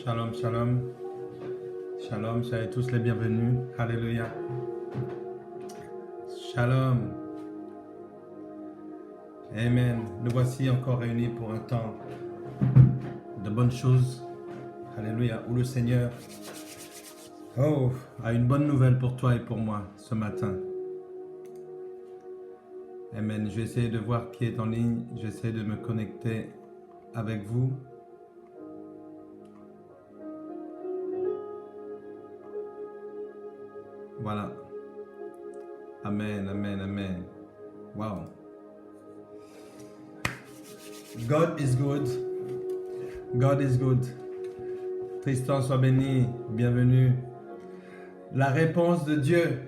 Shalom, shalom. Shalom, soyez tous les bienvenus. Alléluia. Shalom. Amen. Nous voici encore réunis pour un temps de bonnes choses. Alléluia. Où le Seigneur a une bonne nouvelle pour toi et pour moi ce matin. Amen. Je vais essayer de voir qui est en ligne. Je vais essayer de me connecter avec vous. Voilà. Amen, amen, amen. Wow. God is good. God is good. Tristan, sois béni. Bienvenue. La réponse de Dieu.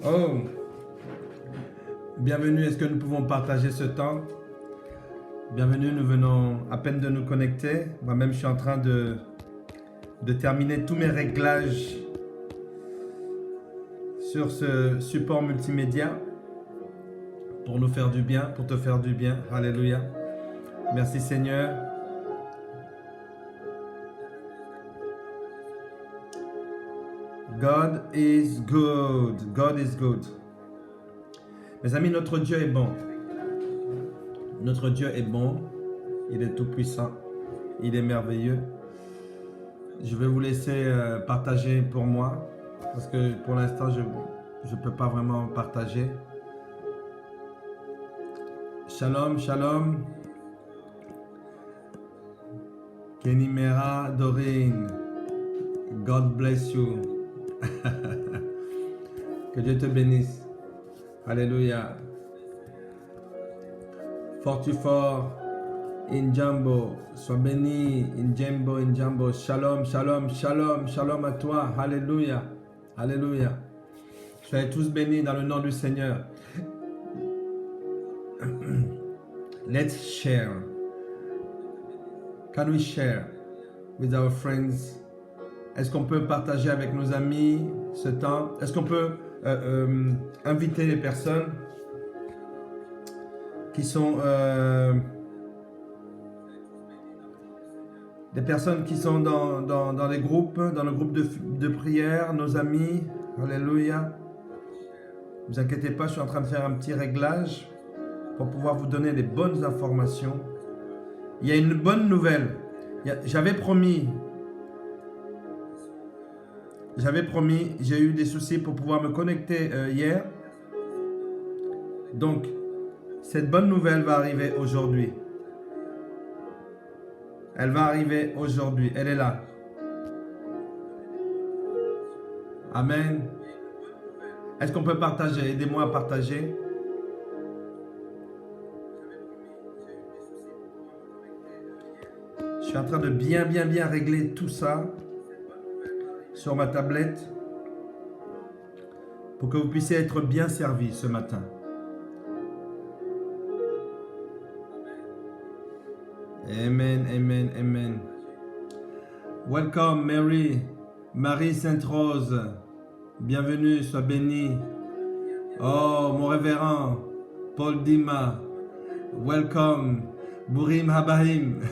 Oh. Bienvenue. Est-ce que nous pouvons partager ce temps? Bienvenue. Nous venons à peine de nous connecter. Moi-même, je suis en train de terminer tous mes réglages sur ce support multimédia pour nous faire du bien, pour te faire du bien. Alléluia. Merci Seigneur. God is good. God is good. Mes amis, notre Dieu est bon. Notre Dieu est bon. Il est tout puissant. Il est merveilleux. Je vais vous laisser partager pour moi, parce que pour l'instant, je ne peux pas vraiment partager. Shalom, shalom. Kenimera Doreen. God bless you. Que Dieu te bénisse. Alléluia. Fortifort. Injambo, sois béni, Injambo, Injambo, shalom, shalom, shalom, shalom à toi, alléluia, alléluia. Soyez tous bénis dans le nom du Seigneur. Let's share. Can we share with our friends? Est-ce qu'on peut partager avec nos amis ce temps? Est-ce qu'on peut inviter les personnes qui sont... des personnes qui sont dans les groupes, dans le groupe de prière, nos amis, alléluia. Ne vous inquiétez pas, je suis en train de faire un petit réglage pour pouvoir vous donner les bonnes informations. Il y a une bonne nouvelle. J'avais promis, j'ai eu des soucis pour pouvoir me connecter hier. Donc, cette bonne nouvelle va arriver aujourd'hui. Elle va arriver aujourd'hui. Elle est là. Amen. Est-ce qu'on peut partager? Aidez-moi à partager. Je suis en train de bien régler tout ça sur ma tablette pour que vous puissiez être bien servis ce matin. Amen, amen, amen. Welcome Mary, Marie Sainte-Rose. Bienvenue, sois bénie. Oh, mon révérend, Paul Dima. Welcome, Bourim Habahim.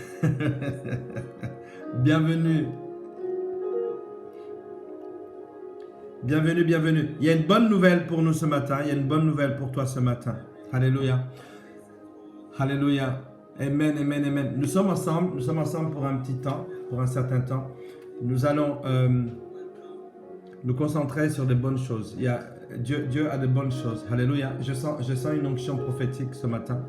Bienvenue. Bienvenue, bienvenue. Il y a une bonne nouvelle pour nous ce matin. Il y a une bonne nouvelle pour toi ce matin. Alléluia. Alléluia. Amen, amen, amen. Nous sommes ensemble pour un petit temps, pour un certain temps. Nous allons nous concentrer sur de bonnes choses. Dieu a de bonnes choses. Alléluia. Je sens une onction prophétique ce matin.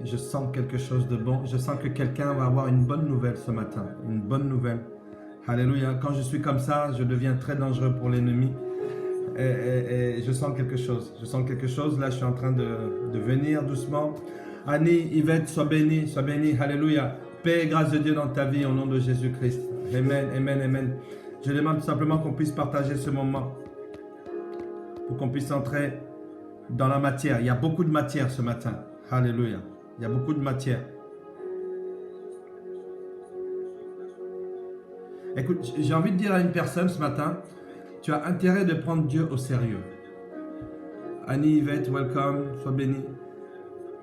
Je sens quelque chose de bon. Je sens que quelqu'un va avoir une bonne nouvelle ce matin. Une bonne nouvelle. Alléluia. Quand je suis comme ça, je deviens très dangereux pour l'ennemi. Et je sens quelque chose. Je sens quelque chose. Là, je suis en train de venir doucement. Annie, Yvette, sois bénie, alléluia. Paix et grâce de Dieu dans ta vie au nom de Jésus-Christ. Amen, amen, amen. Je demande tout simplement qu'on puisse partager ce moment pour qu'on puisse entrer dans la matière. Il y a beaucoup de matière ce matin. Alléluia. Il y a beaucoup de matière. Écoute, j'ai envie de dire à une personne ce matin, tu as intérêt de prendre Dieu au sérieux. Annie, Yvette, welcome, sois bénie.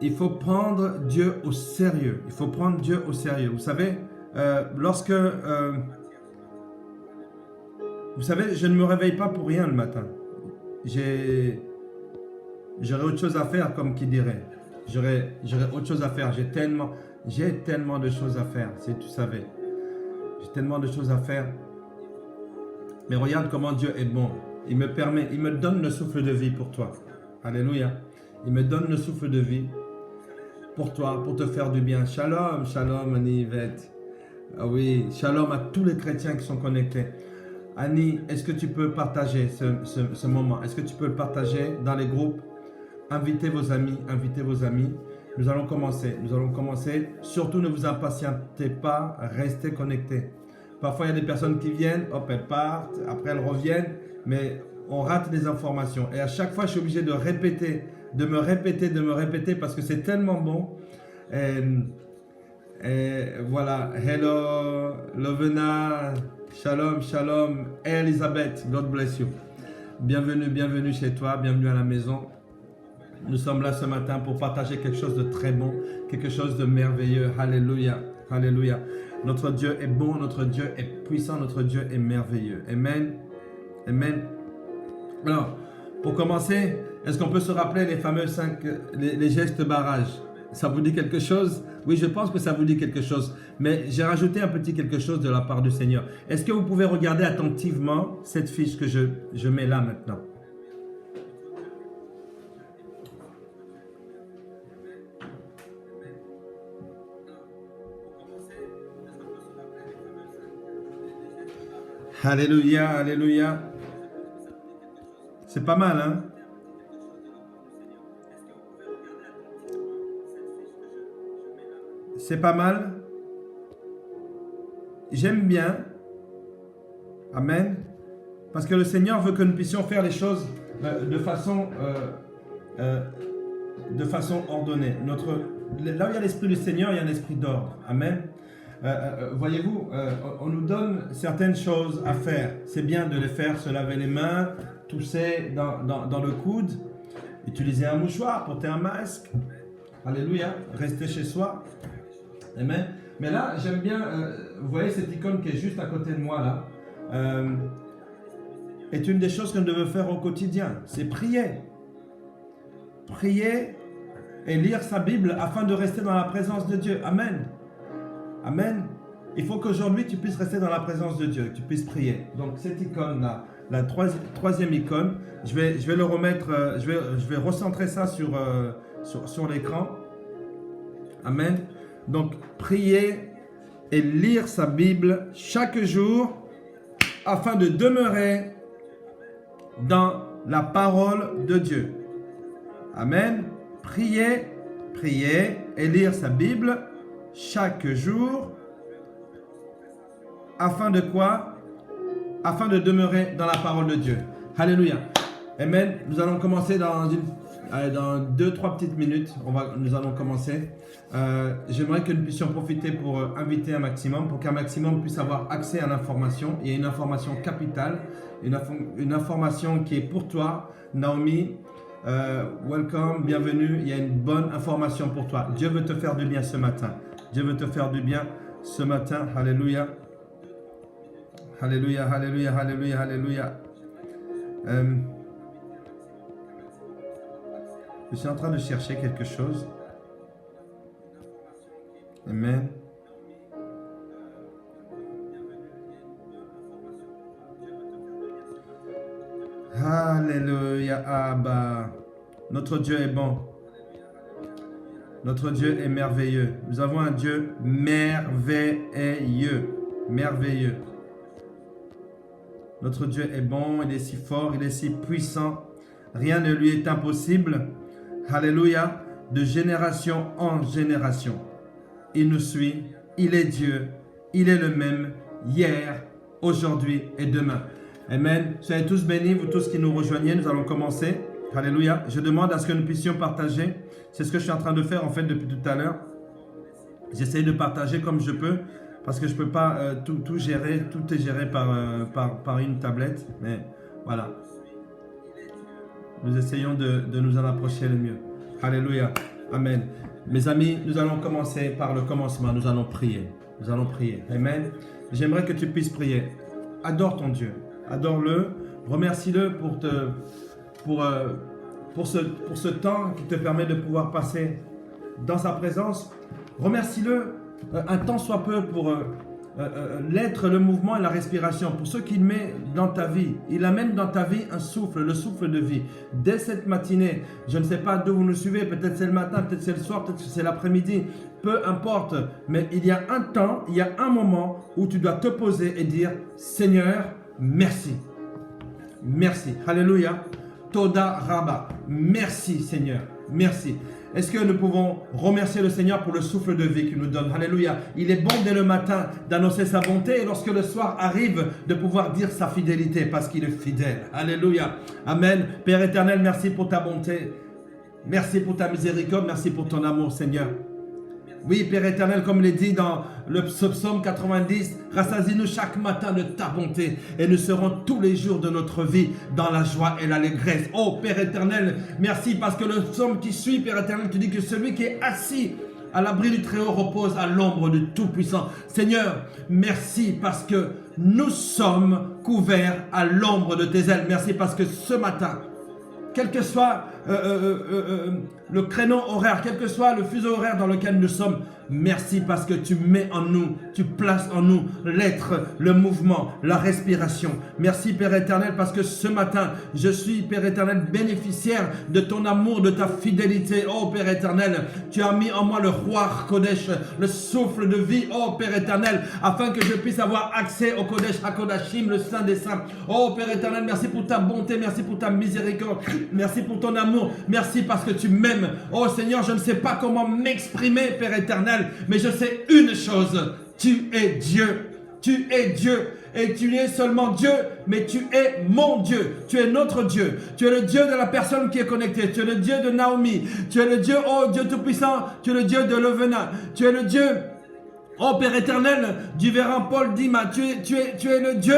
Il faut prendre Dieu au sérieux. Il faut prendre Dieu au sérieux. Vous savez, lorsque... vous savez, je ne me réveille pas pour rien le matin. J'aurais autre chose à faire, comme qui dirait. J'aurais autre chose à faire. J'ai tellement de choses à faire, si tu savais. J'ai tellement de choses à faire. Mais regarde comment Dieu est bon. Il me donne le souffle de vie pour toi. Alléluia. Il me donne le souffle de vie pour toi, pour te faire du bien. Shalom, shalom, Annie Yvette. Ah oui, shalom à tous les chrétiens qui sont connectés. Annie, est-ce que tu peux partager ce moment? Est-ce que tu peux le partager dans les groupes? Invitez vos amis, invitez vos amis. Nous allons commencer. Surtout ne vous impatientez pas, restez connectés. Parfois, il y a des personnes qui viennent, hop, elles partent, après elles reviennent, mais on rate des informations. Et à chaque fois, je suis obligé de me répéter parce que c'est tellement bon. Et voilà, hello, Lovena, shalom, shalom, Elisabeth, God bless you. Bienvenue chez toi, bienvenue à la maison. Nous sommes là ce matin pour partager quelque chose de très bon, quelque chose de merveilleux. Alléluia, alléluia. Notre Dieu est bon, notre Dieu est puissant, notre Dieu est merveilleux. Amen, amen. Alors, pour commencer, est-ce qu'on peut se rappeler les fameux 5, les gestes barrages? Ça vous dit quelque chose? Oui, je pense que ça vous dit quelque chose. Mais j'ai rajouté un petit quelque chose de la part du Seigneur. Est-ce que vous pouvez regarder attentivement cette fiche que je mets là maintenant? Alléluia, alléluia. C'est pas mal, hein? C'est pas mal. J'aime bien. Amen. Parce que le Seigneur veut que nous puissions faire les choses de façon ordonnée. Là où il y a l'Esprit du Seigneur, il y a un esprit d'ordre. Amen. Voyez-vous, on nous donne certaines choses à faire. C'est bien de les faire, se laver les mains, tousser dans le coude, utiliser un mouchoir, porter un masque. Alléluia, rester chez soi. Amen. Mais là, j'aime bien, vous voyez cette icône qui est juste à côté de moi là, est une des choses que nous devons faire au quotidien. C'est prier. Prier et lire sa Bible afin de rester dans la présence de Dieu. Amen. Amen. Il faut qu'aujourd'hui tu puisses rester dans la présence de Dieu, que tu puisses prier. Donc cette icône là, la troisième icône, je vais le remettre, je vais recentrer ça sur l'écran. Amen. Donc prier et lire sa Bible chaque jour afin de demeurer dans la parole de Dieu. Amen. Prier et lire sa Bible chaque jour, afin de quoi? Afin de demeurer dans la parole de Dieu. Alléluia. Amen. Nous allons commencer dans 2-3 petites minutes. Nous allons commencer. J'aimerais que nous puissions profiter pour inviter un maximum, pour qu'un maximum puisse avoir accès à l'information. Il y a une information capitale, une information qui est pour toi, Naomi. Welcome, bienvenue. Il y a une bonne information pour toi. Dieu veut te faire du bien ce matin. Dieu veut te faire du bien ce matin. Alléluia. Alléluia, alléluia, alléluia, alléluia. Je suis en train de chercher quelque chose. Amen. Alléluia, Abba. Notre Dieu est bon. Notre Dieu est merveilleux. Nous avons un Dieu merveilleux. Merveilleux. Notre Dieu est bon, il est si fort, il est si puissant. Rien ne lui est impossible. Alléluia. De génération en génération. Il nous suit. Il est Dieu. Il est le même hier, aujourd'hui et demain. Amen. Soyez tous bénis, vous tous qui nous rejoignez. Nous allons commencer. Alléluia. Je demande à ce que nous puissions partager. C'est ce que je suis en train de faire en fait depuis tout à l'heure. J'essaie de partager comme je peux parce que je ne peux pas tout gérer. Tout est géré par une tablette. Mais voilà. Nous essayons de nous en approcher le mieux. Alléluia. Amen. Mes amis, nous allons commencer par le commencement. Nous allons prier. Nous allons prier. Amen. J'aimerais que tu puisses prier. Adore ton Dieu. Adore-le. Remercie-le pour ce temps qui te permet de pouvoir passer dans sa présence. Remercie-le un temps soit peu pour l'être, le mouvement et la respiration. Pour ce qu'il met dans ta vie. Il amène dans ta vie un souffle, le souffle de vie. Dès cette matinée, je ne sais pas d'où vous nous suivez, peut-être c'est le matin, peut-être c'est le soir, peut-être c'est l'après-midi, peu importe. Mais il y a un temps, il y a un moment où tu dois te poser et dire « Seigneur, merci. Merci. » Alléluia. Toda Rabba. Merci Seigneur. Merci. Est-ce que nous pouvons remercier le Seigneur pour le souffle de vie qu'il nous donne? Alléluia. Il est bon dès le matin d'annoncer sa bonté et lorsque le soir arrive de pouvoir dire sa fidélité parce qu'il est fidèle. Alléluia. Amen. Père éternel, merci pour ta bonté. Merci pour ta miséricorde. Merci pour ton amour, Seigneur. Oui, Père éternel, comme il est dit dans le psaume 90, rassasie-nous chaque matin de ta bonté et nous serons tous les jours de notre vie dans la joie et l'allégresse. Oh Père éternel, merci parce que le psaume qui suit, Père éternel, tu dis que celui qui est assis à l'abri du Très-Haut repose à l'ombre du Tout-Puissant. Seigneur, merci parce que nous sommes couverts à l'ombre de tes ailes. Merci parce que ce matin, quel que soit le créneau horaire, quel que soit le fuseau horaire dans lequel nous sommes, merci parce que tu mets en nous, tu places en nous l'être, le mouvement, la respiration. Merci Père éternel parce que ce matin, je suis Père éternel bénéficiaire de ton amour, de ta fidélité. Oh Père éternel, tu as mis en moi le roi Kodesh, le souffle de vie, oh Père éternel, afin que je puisse avoir accès au Kodesh HaKodashim, le Saint des Saints. Oh Père éternel, merci pour ta bonté, merci pour ta miséricorde, merci pour ton amour, merci parce que tu m'aimes. Oh Seigneur, je ne sais pas comment m'exprimer, Père éternel, mais je sais une chose, tu es Dieu. Tu es Dieu et tu es seulement Dieu, mais tu es mon Dieu. Tu es notre Dieu. Tu es le Dieu de la personne qui est connectée. Tu es le Dieu de Naomi. Tu es le Dieu, oh Dieu Tout-Puissant. Tu es le Dieu de Levena. Tu es le Dieu, oh Père éternel, du Véran Paul Dima. Tu es le Dieu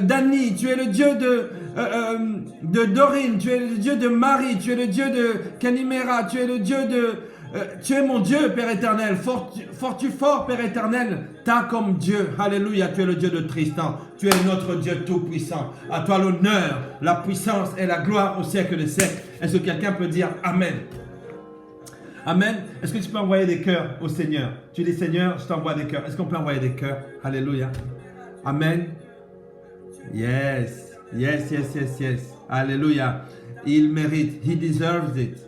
d'Annie. Tu es le Dieu de Dorine. Tu es le Dieu de Marie. Tu es le Dieu de Kanimera. Tu es le Dieu de... tu es mon Dieu, Père éternel. Fort-tu fort, Père éternel, t'as comme Dieu. Alléluia, tu es le Dieu de Tristan. Tu es notre Dieu tout-puissant. À toi l'honneur, la puissance et la gloire au siècle des siècles. Est-ce que quelqu'un peut dire Amen? Amen. Est-ce que tu peux envoyer des cœurs au Seigneur? Tu dis Seigneur, je t'envoie des cœurs. Est-ce qu'on peut envoyer des cœurs? Alléluia. Amen. Yes. Yes, yes, yes, yes. Alléluia. Il mérite. He deserves it.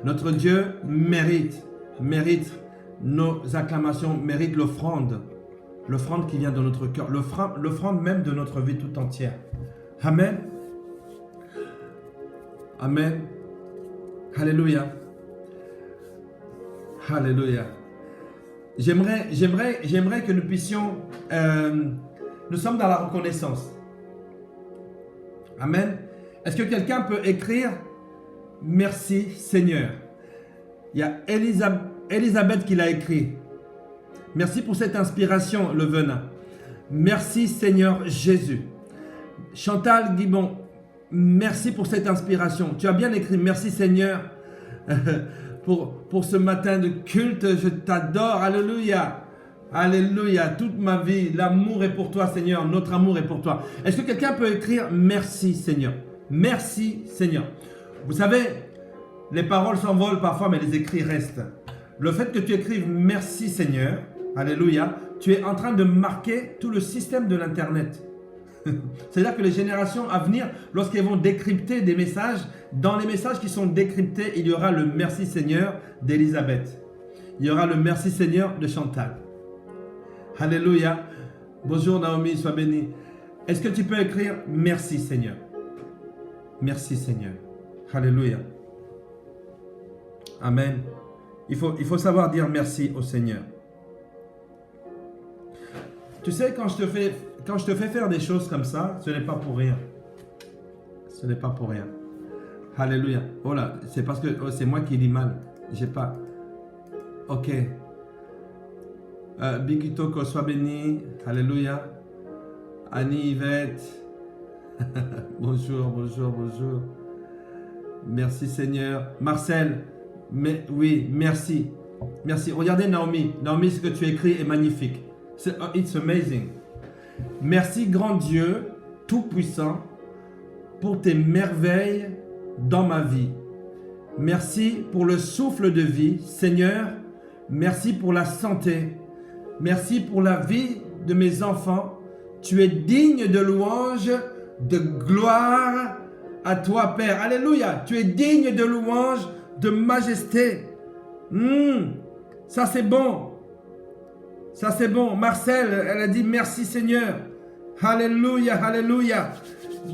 Notre Dieu mérite nos acclamations, mérite l'offrande qui vient de notre cœur, l'offrande même de notre vie tout entière. Amen. Amen. Alléluia. Alléluia. J'aimerais que nous puissions, nous sommes dans la reconnaissance. Amen. Est-ce que quelqu'un peut écrire merci Seigneur? Il y a Elisabeth qui l'a écrit. Merci pour cette inspiration, le venin. Merci Seigneur Jésus. Chantal Guibon, merci pour cette inspiration. Tu as bien écrit merci Seigneur pour ce matin de culte. Je t'adore. Alléluia. Alléluia. Toute ma vie, l'amour est pour toi Seigneur. Notre amour est pour toi. Est-ce que quelqu'un peut écrire merci Seigneur? Merci Seigneur. Vous savez, les paroles s'envolent parfois, mais les écrits restent. Le fait que tu écrives « Merci Seigneur », alléluia, tu es en train de marquer tout le système de l'Internet. C'est-à-dire que les générations à venir, lorsqu'elles vont décrypter des messages, dans les messages qui sont décryptés, il y aura le « Merci Seigneur » d'Elisabeth. Il y aura le « Merci Seigneur » de Chantal. Alléluia. Bonjour Naomi, sois bénie. Est-ce que tu peux écrire « Merci Seigneur » ? Merci Seigneur. Alléluia. Amen. Il faut savoir dire merci au Seigneur. Tu sais, quand je te fais faire des choses comme ça, ce n'est pas pour rien. Ce n'est pas pour rien. Alléluia. Oh là, c'est parce que c'est moi qui lis mal. J'ai pas. Ok. Bigitoko, sois béni. Alléluia. Annie Yvette. Bonjour, bonjour, bonjour. Merci Seigneur. Marcel, mais, oui, merci. Merci. Regardez Naomi. Naomi, ce que tu écris est magnifique. It's amazing. Merci, grand Dieu, tout-puissant, pour tes merveilles dans ma vie. Merci pour le souffle de vie, Seigneur. Merci pour la santé. Merci pour la vie de mes enfants. Tu es digne de louange, de gloire à toi, Père. Alléluia. Tu es digne de louange, de majesté. Ça, c'est bon. Ça, c'est bon. Marcel, elle a dit merci, Seigneur. Alléluia, alléluia.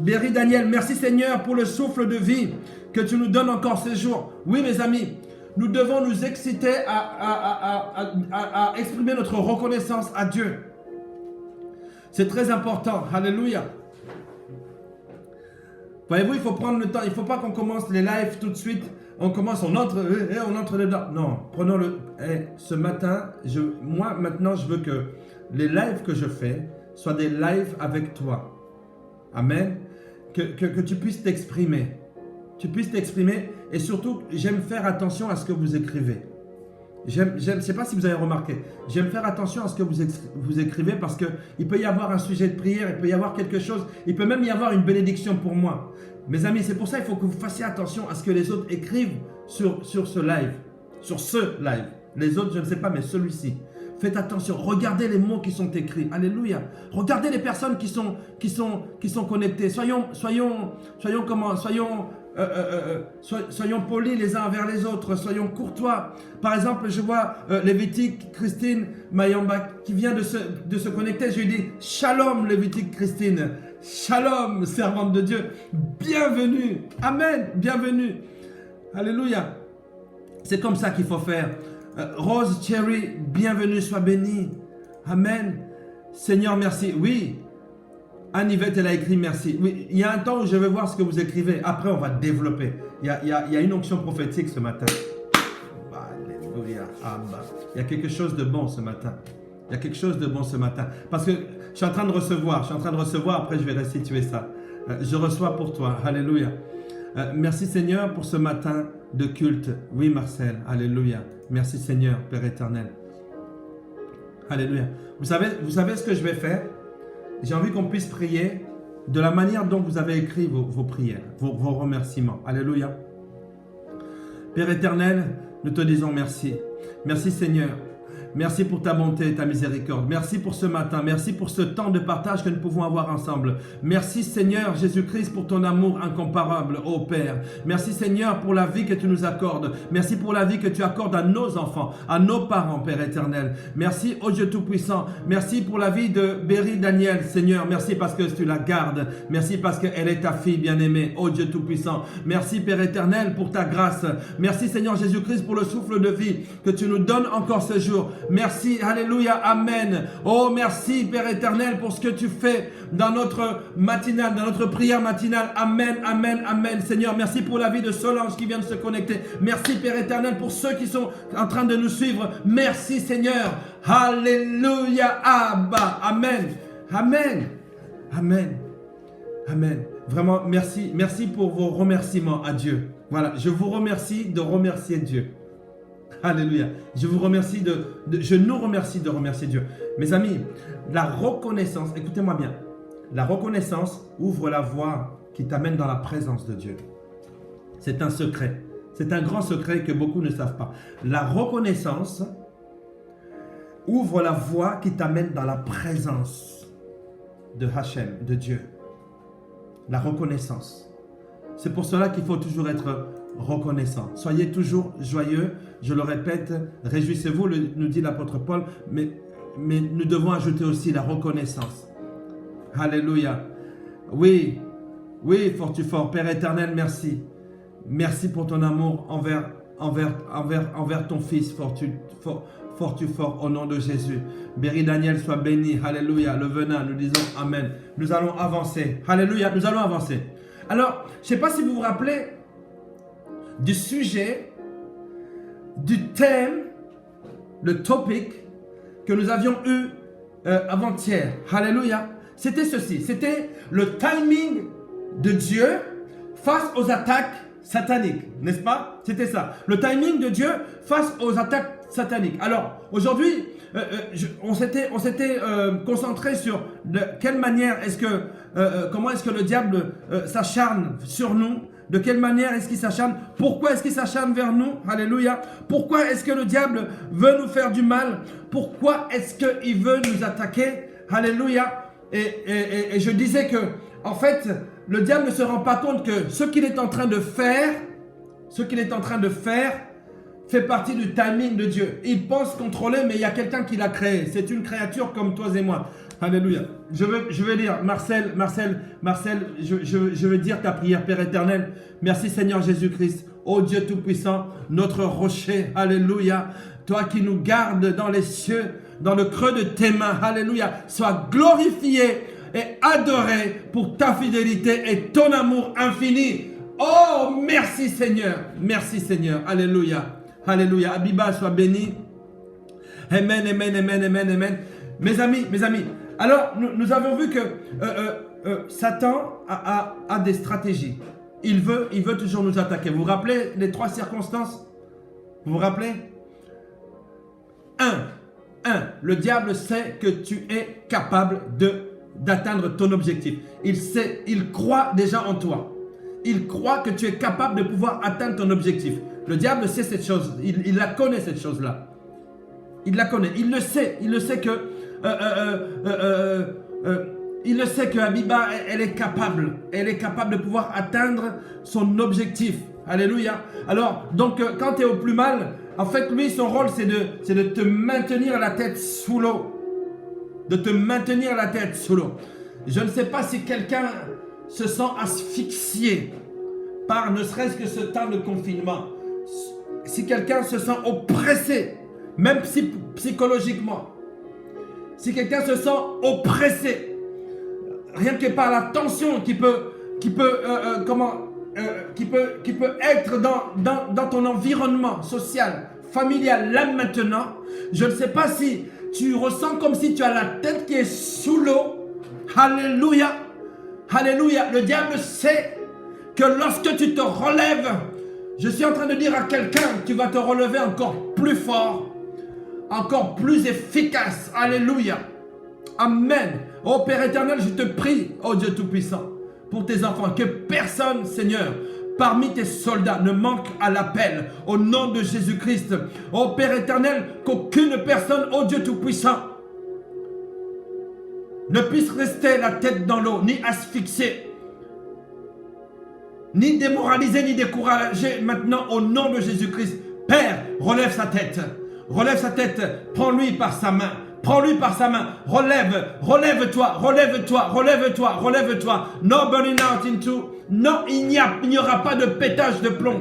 Berry Daniel, merci, Seigneur, pour le souffle de vie que tu nous donnes encore ces jours. Oui, mes amis, nous devons nous exciter à exprimer notre reconnaissance à Dieu. C'est très important. Alléluia. Voyez-vous, il faut prendre le temps. Il ne faut pas qu'on commence les lives tout de suite. On commence, on entre dedans. Non, prenons le... ce matin, moi maintenant, je veux que les lives que je fais soient des lives avec toi. Amen. Que tu puisses t'exprimer. Tu puisses t'exprimer. Et surtout, j'aime faire attention à ce que vous écrivez. Je ne sais pas si vous avez remarqué. J'aime faire attention à ce que vous écrivez parce qu'il peut y avoir un sujet de prière, il peut y avoir quelque chose, il peut même y avoir une bénédiction pour moi. Mes amis, c'est pour ça qu'il faut que vous fassiez attention à ce que les autres écrivent sur ce live. Sur ce live. Les autres, je ne sais pas, mais celui-ci. Faites attention. Regardez les mots qui sont écrits. Alléluia. Regardez les personnes qui sont connectées. Soyons polis les uns envers les autres, soyons courtois. Par exemple, je vois Lévitique Christine Mayamba qui vient de se connecter. Je lui dis Shalom Lévitique Christine, Shalom servante de Dieu, bienvenue, Amen, bienvenue, Alléluia. C'est comme ça qu'il faut faire. Rose Cherry, bienvenue, sois bénie, Amen. Seigneur, merci. Oui. Anne-Yvette, elle a écrit merci. Oui, il y a un temps où je vais voir ce que vous écrivez. Après, on va développer. Il y a une onction prophétique ce matin. Alléluia. Il y a quelque chose de bon ce matin. Il y a quelque chose de bon ce matin. Parce que je suis en train de recevoir. Après, je vais restituer ça. Je reçois pour toi. Alléluia. Merci Seigneur pour ce matin de culte. Oui, Marcel. Alléluia. Merci Seigneur, Père éternel. Alléluia. Vous savez ce que je vais faire? J'ai envie qu'on puisse prier de la manière dont vous avez écrit vos prières, vos remerciements. Alléluia. Père éternel, nous te disons merci. Merci Seigneur. Merci pour ta bonté et ta miséricorde. Merci pour ce matin. Merci pour ce temps de partage que nous pouvons avoir ensemble. Merci Seigneur Jésus-Christ pour ton amour incomparable, ô Père. Merci Seigneur pour la vie que tu nous accordes. Merci pour la vie que tu accordes à nos enfants, à nos parents, Père éternel. Merci, ô Dieu Tout-Puissant. Merci pour la vie de Berry Daniel, Seigneur. Merci parce que tu la gardes. Merci parce qu'elle est ta fille bien-aimée, ô Dieu Tout-Puissant. Merci, Père éternel, pour ta grâce. Merci, Seigneur Jésus-Christ, pour le souffle de vie que tu nous donnes encore ce jour. Merci, alléluia, amen. Oh, merci, Père éternel, pour ce que tu fais dans notre matinale, dans notre prière matinale. Amen, amen, amen. Seigneur, merci pour la vie de Solange qui vient de se connecter. Merci, Père éternel, pour ceux qui sont en train de nous suivre. Merci, Seigneur. Alléluia, Abba. Amen, amen, amen, amen. Vraiment, merci. Merci pour vos remerciements à Dieu. Voilà, je vous remercie de remercier Dieu. Alléluia. Je vous remercie je nous remercie de remercier Dieu. Mes amis, la reconnaissance, écoutez-moi bien, la reconnaissance ouvre la voie qui t'amène dans la présence de Dieu. C'est un secret. C'est un grand secret que beaucoup ne savent pas. La reconnaissance ouvre la voie qui t'amène dans la présence de Hachem, de Dieu. La reconnaissance. C'est pour cela qu'il faut toujours être reconnaissant. Soyez toujours joyeux. Je le répète, réjouissez-vous, nous dit l'apôtre Paul, mais nous devons ajouter aussi la reconnaissance. Alléluia. Oui, fort, Père éternel, merci. Merci pour ton amour envers ton Fils, fort, au nom de Jésus. Berry Daniel, sois béni. Alléluia. Le venin, nous disons Amen. Nous allons avancer. Alléluia, nous allons avancer. Alors, je ne sais pas si vous vous rappelez du sujet, du thème, le topic que nous avions eu avant-hier. Alléluia. C'était ceci. C'était le timing de Dieu face aux attaques sataniques. N'est-ce pas? C'était ça. Le timing de Dieu face aux attaques satanique. Alors, aujourd'hui, on s'était concentré sur de quelle manière est-ce que, comment est-ce que le diable s'acharne sur nous. De quelle manière est-ce qu'il s'acharne? Pourquoi est-ce qu'il s'acharne vers nous? Alléluia. Pourquoi est-ce que le diable veut nous faire du mal? Pourquoi est-ce qu'il veut nous attaquer? Alléluia. Et je disais que, en fait, le diable ne se rend pas compte que ce qu'il est en train de faire, fait partie du timing de Dieu. Il pense contrôler, mais il y a quelqu'un qui l'a créé. C'est une créature comme toi et moi. Alléluia. Je veux lire, Marcel, je veux dire ta prière, Père éternel. Merci Seigneur Jésus-Christ, ô Dieu Tout-Puissant, notre rocher. Alléluia. Toi qui nous gardes dans les cieux, dans le creux de tes mains. Alléluia. Sois glorifié et adoré pour ta fidélité et ton amour infini. Oh, merci Seigneur. Merci Seigneur. Alléluia. Alléluia. Abiba, sois béni. Amen, amen, amen, amen, amen. Mes amis. Alors, nous avons vu que Satan a des stratégies. Il veut toujours nous attaquer. Vous vous rappelez les 3 circonstances? Vous vous rappelez? 1. Le diable sait que tu es capable d'atteindre ton objectif. Il croit déjà en toi. Il croit que tu es capable de pouvoir atteindre ton objectif. Le diable sait cette chose. Il la connaît, cette chose-là. Il la connaît. Il le sait. Il le sait que Abiba, elle est capable. Elle est capable de pouvoir atteindre son objectif. Alléluia. Alors, donc, quand tu es au plus mal, en fait, lui, son rôle, c'est de te maintenir la tête sous l'eau. De te maintenir la tête sous l'eau. Je ne sais pas si quelqu'un se sent asphyxié par ne serait-ce que ce temps de confinement. Si quelqu'un se sent oppressé, même psychologiquement. Si quelqu'un se sent oppressé, rien que par la tension qui peut être dans ton environnement social, familial, là maintenant, je ne sais pas si tu ressens comme si tu as la tête qui est sous l'eau. Alléluia. Alléluia. Le diable sait que lorsque tu te relèves, je suis en train de dire à quelqu'un, tu vas te relever encore plus fort, encore plus efficace. Alléluia. Amen. Oh Père éternel, je te prie, oh Dieu Tout-Puissant, pour tes enfants, que personne, Seigneur, parmi tes soldats ne manque à l'appel, au nom de Jésus-Christ. Oh Père éternel, qu'aucune personne, oh Dieu Tout-Puissant, ne puisse rester la tête dans l'eau, ni asphyxié, ni démoralisé, ni découragé. Maintenant, au nom de Jésus-Christ, Père, relève sa tête, prends-lui par sa main. Prends-lui par sa main, relève-toi. No burning out into. Non, il n'y aura pas de pétage de plomb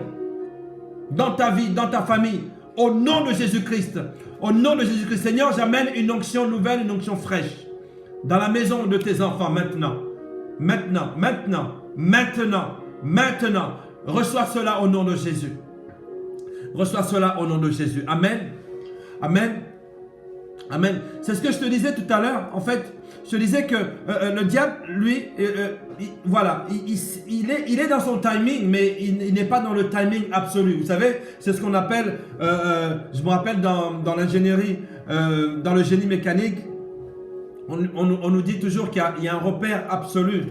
dans ta vie, dans ta famille. Au nom de Jésus-Christ, Seigneur, j'amène une onction nouvelle, une onction fraîche dans la maison de tes enfants maintenant. Reçois cela au nom de Jésus. Amen. Amen. C'est ce que je te disais tout à l'heure. En fait, je te disais que le diable, lui, il est dans son timing, mais il n'est pas dans le timing absolu. Vous savez, c'est ce qu'on appelle, je me rappelle dans l'ingénierie, dans le génie mécanique, on nous dit toujours qu'il y a un repère absolu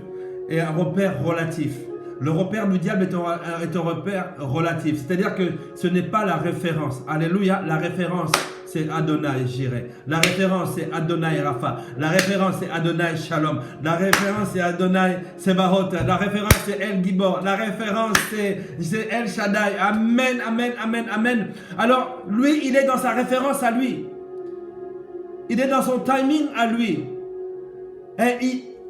et un repère relatif. Le repère du diable est un repère relatif. C'est-à-dire que ce n'est pas la référence. Alléluia. La référence, c'est Adonai Jireh. La référence, c'est Adonai Rapha. La référence, c'est Adonai Shalom. La référence, c'est Adonai Sebaot. La référence, c'est El Gibor. La référence, c'est El Shaddai. Amen. Alors, lui, il est dans sa référence à lui. Il est dans son timing à lui.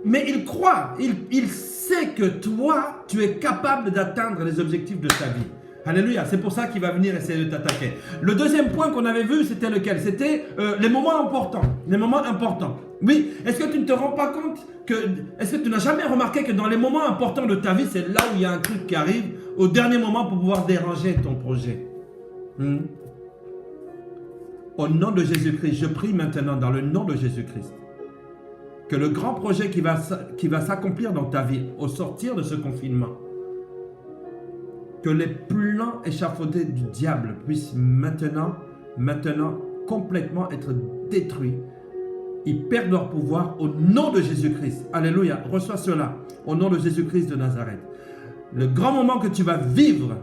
Mais il croit, il sait que toi, tu es capable d'atteindre les objectifs de ta vie. Alléluia, c'est pour ça qu'il va venir essayer de t'attaquer. Le deuxième point qu'on avait vu, c'était lequel? C'était les moments importants. Les moments importants. Oui, est-ce que tu ne te rends pas compte est-ce que tu n'as jamais remarqué que dans les moments importants de ta vie, c'est là où il y a un truc qui arrive au dernier moment pour pouvoir déranger ton projet? Au nom de Jésus-Christ, je prie maintenant dans le nom de Jésus-Christ que le grand projet qui va s'accomplir dans ta vie au sortir de ce confinement, que les plans échafaudés du diable puissent maintenant maintenant complètement être détruits. Ils perdent leur pouvoir au nom de Jésus-Christ. Alléluia. Reçois cela au nom de Jésus-Christ de Nazareth. Le grand moment que tu vas vivre,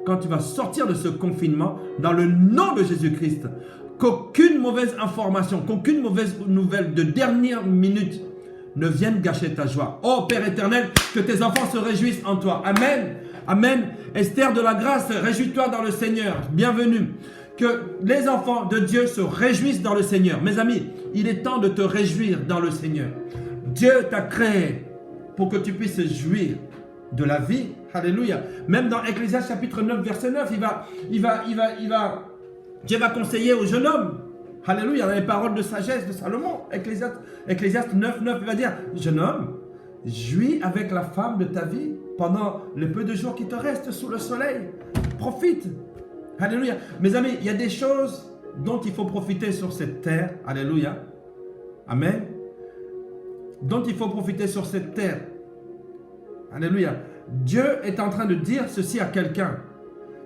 quand tu vas sortir de ce confinement, dans le nom de Jésus-Christ, qu'aucune mauvaise information, qu'aucune mauvaise nouvelle de dernière minute ne vienne gâcher ta joie. Oh Père éternel, que tes enfants se réjouissent en toi. Amen. Amen. Esther de la grâce, réjouis-toi dans le Seigneur. Bienvenue. Que les enfants de Dieu se réjouissent dans le Seigneur. Mes amis, il est temps de te réjouir dans le Seigneur. Dieu t'a créé pour que tu puisses jouir de la vie. Alléluia. Même dans Ecclésiaste chapitre 9, verset 9, Dieu va conseiller au jeune homme. Alléluia. Dans les paroles de sagesse de Salomon. Ecclésiaste 9, 9, il va dire, jeune homme, jouis avec la femme de ta vie pendant le peu de jours qui te restent sous le soleil. Profite. Alléluia. Mes amis, il y a des choses dont il faut profiter sur cette terre. Alléluia. Amen. Dont il faut profiter sur cette terre. Alléluia. Dieu est en train de dire ceci à quelqu'un.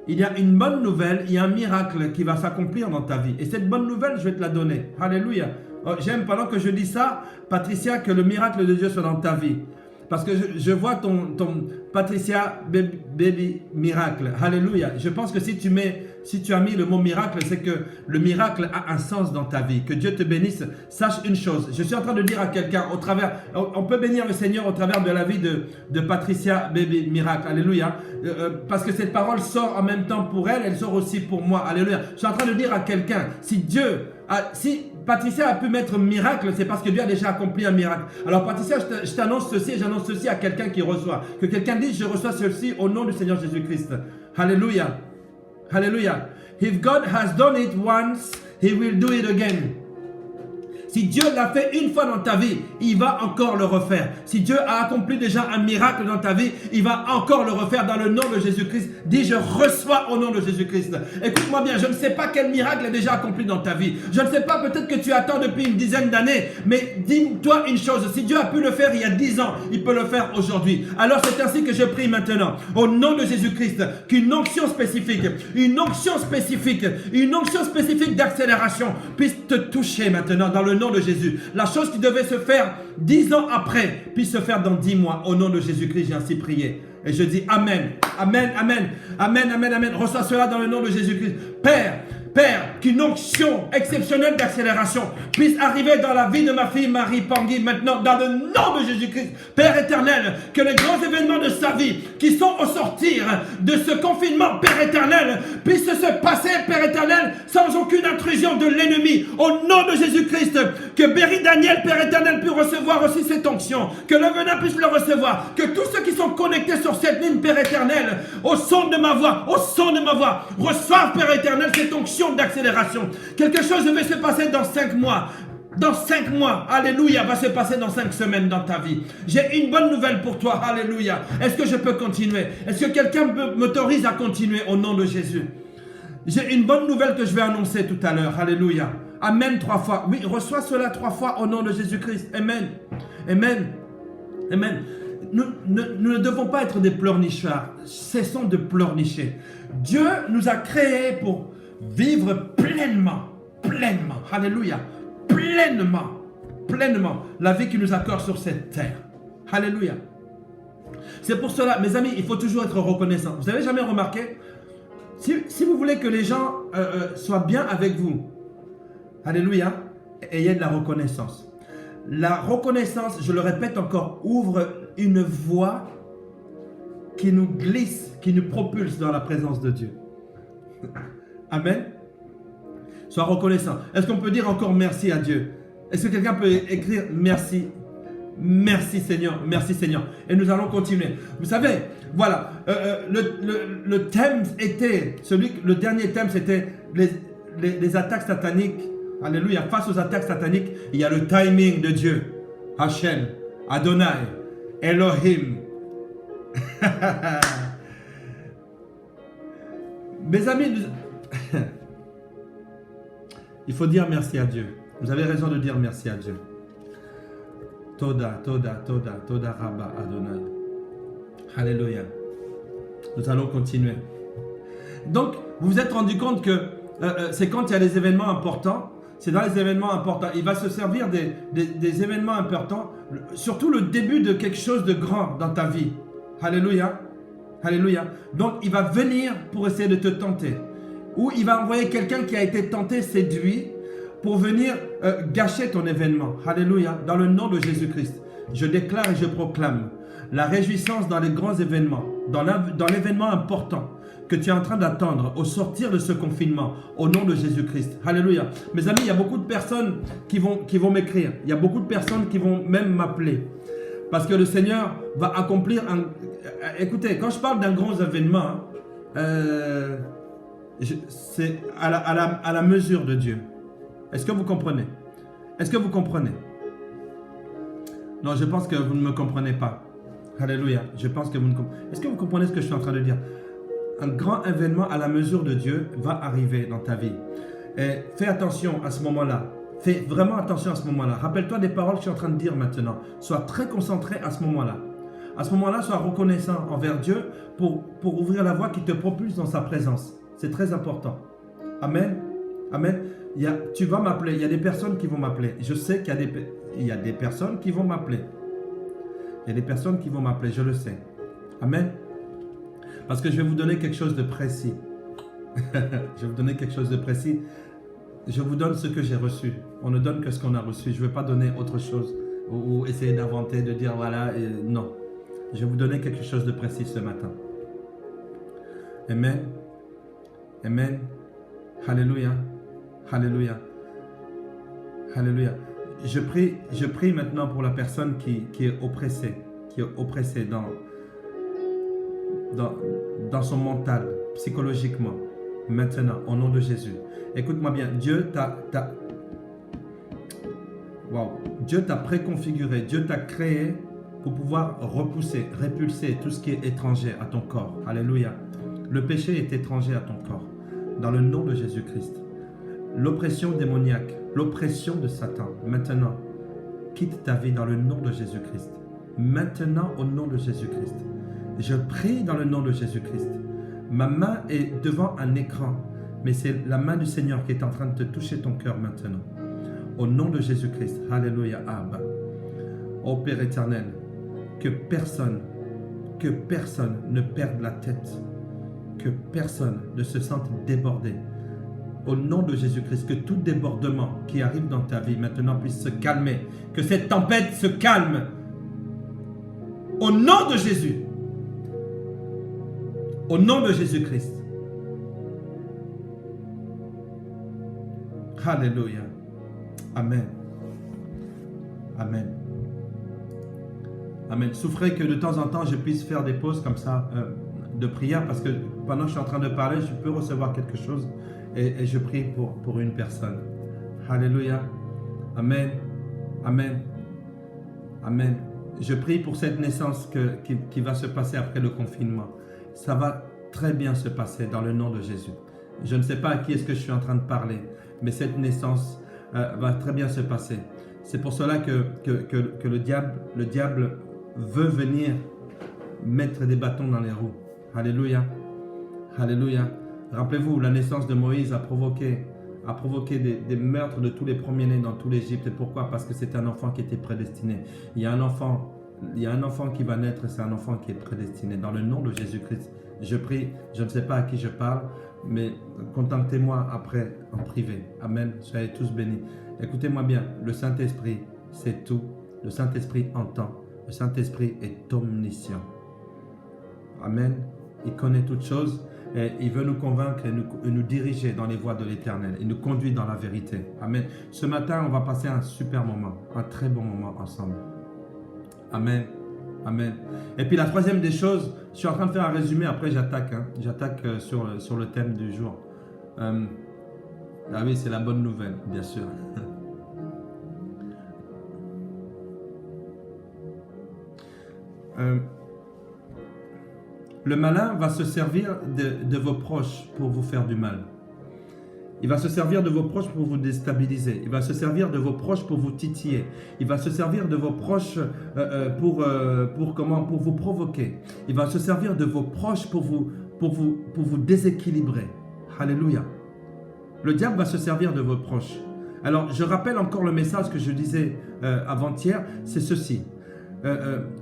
Il y a une bonne nouvelle, il y a un miracle qui va s'accomplir dans ta vie. Et cette bonne nouvelle, je vais te la donner. Alléluia. Oh, j'aime pendant que je dis ça, Patricia, que le miracle de Dieu soit dans ta vie. Parce que je vois ton Patricia baby miracle. Alléluia. Je pense que si tu as mis le mot miracle, c'est que le miracle a un sens dans ta vie. Que Dieu te bénisse. Sache une chose. Je suis en train de dire à quelqu'un au travers, on peut bénir le Seigneur au travers de la vie de Patricia baby miracle. Alléluia. Parce que cette parole sort en même temps pour elle, elle sort aussi pour moi. Alléluia. Je suis en train de dire à quelqu'un, si Patricia a pu mettre miracle, c'est parce que Dieu a déjà accompli un miracle. Alors Patricia, je t'annonce ceci et j'annonce ceci à quelqu'un qui reçoit. Que quelqu'un dise, je reçois ceci au nom du Seigneur Jésus-Christ. Alléluia. Alléluia. If God has done it once, He will do it again. Si Dieu l'a fait une fois dans ta vie, il va encore le refaire. Si Dieu a accompli déjà un miracle dans ta vie, il va encore le refaire dans le nom de Jésus-Christ. Dis, je reçois au nom de Jésus-Christ. Écoute-moi bien, je ne sais pas quel miracle est déjà accompli dans ta vie. Je ne sais pas, peut-être que tu attends depuis une dizaine d'années. Mais dis-toi une chose, si Dieu a pu le faire il y a 10 ans, il peut le faire aujourd'hui. Alors c'est ainsi que je prie maintenant, au nom de Jésus-Christ, qu'une onction spécifique d'accélération puisse te toucher maintenant dans le nom de Jésus. La chose qui devait se faire 10 ans après puisse se faire dans 10 mois. Au nom de Jésus-Christ, j'ai ainsi prié. Et je dis Amen. Amen, Amen. Amen, Amen, Amen. Reçois cela dans le nom de Jésus-Christ. Père, qu'une onction exceptionnelle d'accélération puisse arriver dans la vie de ma fille Marie Pangui maintenant, dans le nom de Jésus-Christ. Père éternel, que les grands événements de sa vie qui sont au sortir de ce confinement, Père éternel, puissent se passer, Père éternel, sans aucune intrusion de l'ennemi. Au nom de Jésus-Christ, que Berry Daniel, Père éternel, puisse recevoir aussi cette onction, que le venin puisse le recevoir, que tous ceux qui sont connectés sur cette ligne, Père éternel, au son de ma voix, reçoivent, Père éternel, cette onction d'accélération. Quelque chose devait se passer dans 5 mois. Dans 5 mois, alléluia, va se passer dans 5 semaines dans ta vie. J'ai une bonne nouvelle pour toi, alléluia. Est-ce que je peux continuer? Est-ce que quelqu'un m'autorise à continuer au nom de Jésus? J'ai une bonne nouvelle que je vais annoncer tout à l'heure, alléluia. Amen 3 fois. Oui, reçois cela 3 fois au nom de Jésus-Christ. Amen. Amen. Amen. Nous ne devons pas être des pleurnichards. Cessons de pleurnicher. Dieu nous a créés pour vivre pleinement, alléluia, pleinement la vie qui nous accorde sur cette terre. Alléluia. C'est pour cela, mes amis, il faut toujours être reconnaissant. Vous avez jamais remarqué, si vous voulez que les gens soient bien avec vous, alléluia, ayez de la reconnaissance. La reconnaissance, je le répète encore, ouvre une voie qui nous glisse, qui nous propulse dans la présence de Dieu. Amen. Sois reconnaissant. Est-ce qu'on peut dire encore merci à Dieu? Est-ce que quelqu'un peut écrire merci? Merci Seigneur, merci Seigneur. Et nous allons continuer. Vous savez, voilà, le thème était, le dernier thème c'était les attaques sataniques. Alléluia. Face aux attaques sataniques, il y a le timing de Dieu. Hachem, Adonai, Elohim. Mes amis, il faut dire merci à Dieu. Vous avez raison de dire merci à Dieu. Toda Rabba Adonai. Alléluia. Nous allons continuer. Donc, vous vous êtes rendu compte que c'est quand il y a des événements importants, c'est dans les événements importants. Il va se servir des événements importants, surtout le début de quelque chose de grand dans ta vie. Alléluia. Alléluia. Donc, il va venir pour essayer de te tenter. Ou il va envoyer quelqu'un qui a été tenté, séduit, pour venir gâcher ton événement. Alléluia. Dans le nom de Jésus-Christ, je déclare et je proclame la réjouissance dans les grands événements, dans l'événement important que tu es en train d'attendre au sortir de ce confinement, au nom de Jésus-Christ. Alléluia. Mes amis, il y a beaucoup de personnes qui vont m'écrire. Il y a beaucoup de personnes qui vont même m'appeler. Parce que le Seigneur va accomplir un... Écoutez, quand je parle d'un grand événement, c'est à la mesure de Dieu. Est-ce que vous comprenez? Est-ce que vous comprenez? Non, je pense que vous ne me comprenez pas. Alléluia. Je pense que vous ne comprenez. Est-ce que vous comprenez ce que je suis en train de dire? Un grand événement à la mesure de Dieu va arriver dans ta vie. Et fais attention à ce moment-là. Fais vraiment attention à ce moment-là. Rappelle-toi des paroles que je suis en train de dire maintenant. Sois très concentré à ce moment-là. À ce moment-là, sois reconnaissant envers Dieu pour ouvrir la voie qui te propulse dans sa présence. C'est très important. Amen. Amen. Tu vas m'appeler. Il y a des personnes qui vont m'appeler. Je sais qu'il y a des personnes qui vont m'appeler. Il y a des personnes qui vont m'appeler. Je le sais. Amen. Parce que je vais vous donner quelque chose de précis. Je vais vous donner quelque chose de précis. Je vous donne ce que j'ai reçu. On ne donne que ce qu'on a reçu. Je ne vais pas donner autre chose ou essayer d'inventer, de dire voilà. Non. Je vais vous donner quelque chose de précis ce matin. Amen. Amen. Alléluia. Alléluia. Alléluia. Je prie maintenant pour la personne qui est oppressée. Qui est oppressée dans son mental, psychologiquement. Maintenant, au nom de Jésus. Écoute-moi bien, Dieu t'a préconfiguré, Dieu t'a créé pour pouvoir répulser tout ce qui est étranger à ton corps. Alléluia. Le péché est étranger à ton corps. Dans le nom de Jésus-Christ. L'oppression démoniaque, l'oppression de Satan, maintenant, quitte ta vie dans le nom de Jésus-Christ. Maintenant, au nom de Jésus-Christ. Je prie dans le nom de Jésus-Christ. Ma main est devant un écran, mais c'est la main du Seigneur qui est en train de te toucher ton cœur maintenant. Au nom de Jésus-Christ. Alléluia. Abba. Ô Père éternel, que personne ne perde la tête, que personne ne se sente débordé. Au nom de Jésus-Christ, que tout débordement qui arrive dans ta vie maintenant puisse se calmer, que cette tempête se calme. Au nom de Jésus. Au nom de Jésus-Christ. Alléluia. Amen. Amen. Amen. Souffrez que de temps en temps, je puisse faire des pauses comme ça de prière parce que pendant que je suis en train de parler, je peux recevoir quelque chose et je prie pour une personne. Alléluia. Amen. Amen. Amen. Je prie pour cette naissance qui va se passer après le confinement. Ça va très bien se passer dans le nom de Jésus. Je ne sais pas à qui est-ce que je suis en train de parler, mais cette naissance va très bien se passer. C'est pour cela que le diable veut venir mettre des bâtons dans les roues. Alléluia. Alléluia. Rappelez-vous, la naissance de Moïse a provoqué des meurtres de tous les premiers-nés dans tout l'Égypte. Et pourquoi? Parce que c'est un enfant qui était prédestiné. Il y a un enfant qui va naître, c'est un enfant qui est prédestiné. Dans le nom de Jésus-Christ, je prie, je ne sais pas à qui je parle, mais contactez-moi après en privé. Amen. Soyez tous bénis. Écoutez-moi bien, le Saint-Esprit, c'est tout. Le Saint-Esprit entend. Le Saint-Esprit est omniscient. Amen. Il connaît toutes choses et il veut nous convaincre et nous diriger dans les voies de l'Éternel. Il nous conduit dans la vérité. Amen. Ce matin, on va passer un super moment, un très bon moment ensemble. Amen. Amen. Et puis la troisième des choses, je suis en train de faire un résumé, après j'attaque. J'attaque sur le thème du jour. Ah oui, c'est la bonne nouvelle, bien sûr. Le malin va se servir de vos proches pour vous faire du mal. Il va se servir de vos proches pour vous déstabiliser. Il va se servir de vos proches pour vous titiller. Il va se servir de vos proches pour vous provoquer. Il va se servir de vos proches pour pour vous déséquilibrer. Alléluia. Le diable va se servir de vos proches. Alors, je rappelle encore le message que je disais avant-hier, c'est ceci.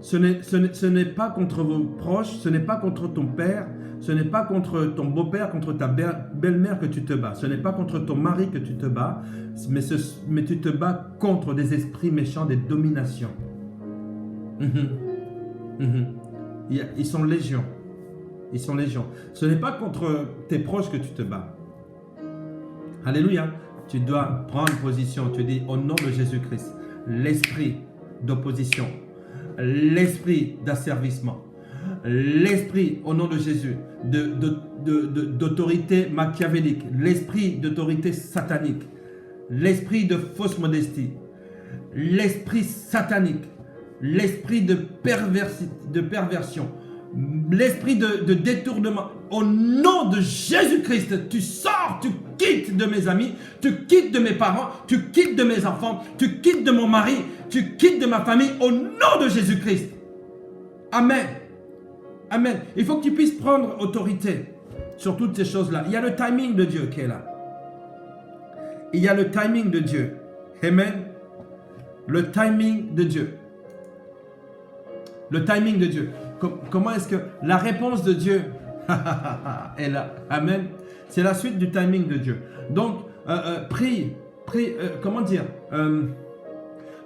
Ce n'est pas contre vos proches, ce n'est pas contre ton père, ce n'est pas contre ton beau-père, contre ta belle-mère que tu te bats. Ce n'est pas contre ton mari que tu te bats, mais tu te bats contre des esprits méchants, des dominations. Ils sont légions. Ils sont légions. Ce n'est pas contre tes proches que tu te bats. Alléluia. Tu dois prendre position. Tu dis au nom de Jésus-Christ, l'esprit d'opposition, l'esprit d'asservissement, l'esprit au nom de Jésus d'autorité machiavélique, l'esprit d'autorité satanique, l'esprit de fausse modestie, l'esprit satanique, l'esprit de perversion, l'esprit de détournement. Au nom de Jésus-Christ, tu sors, tu quittes de mes amis, tu quittes de mes parents, tu quittes de mes enfants, tu quittes de mon mari, tu quittes de ma famille, au nom de Jésus-Christ. Amen. Amen. Il faut que tu puisses prendre autorité sur toutes ces choses-là. Il y a le timing de Dieu qui est là. Il y a le timing de Dieu. Amen. Le timing de Dieu. Le timing de Dieu. Comment est-ce que la réponse de Dieu est là? Amen. C'est la suite du timing de Dieu. Donc, prie, comment dire,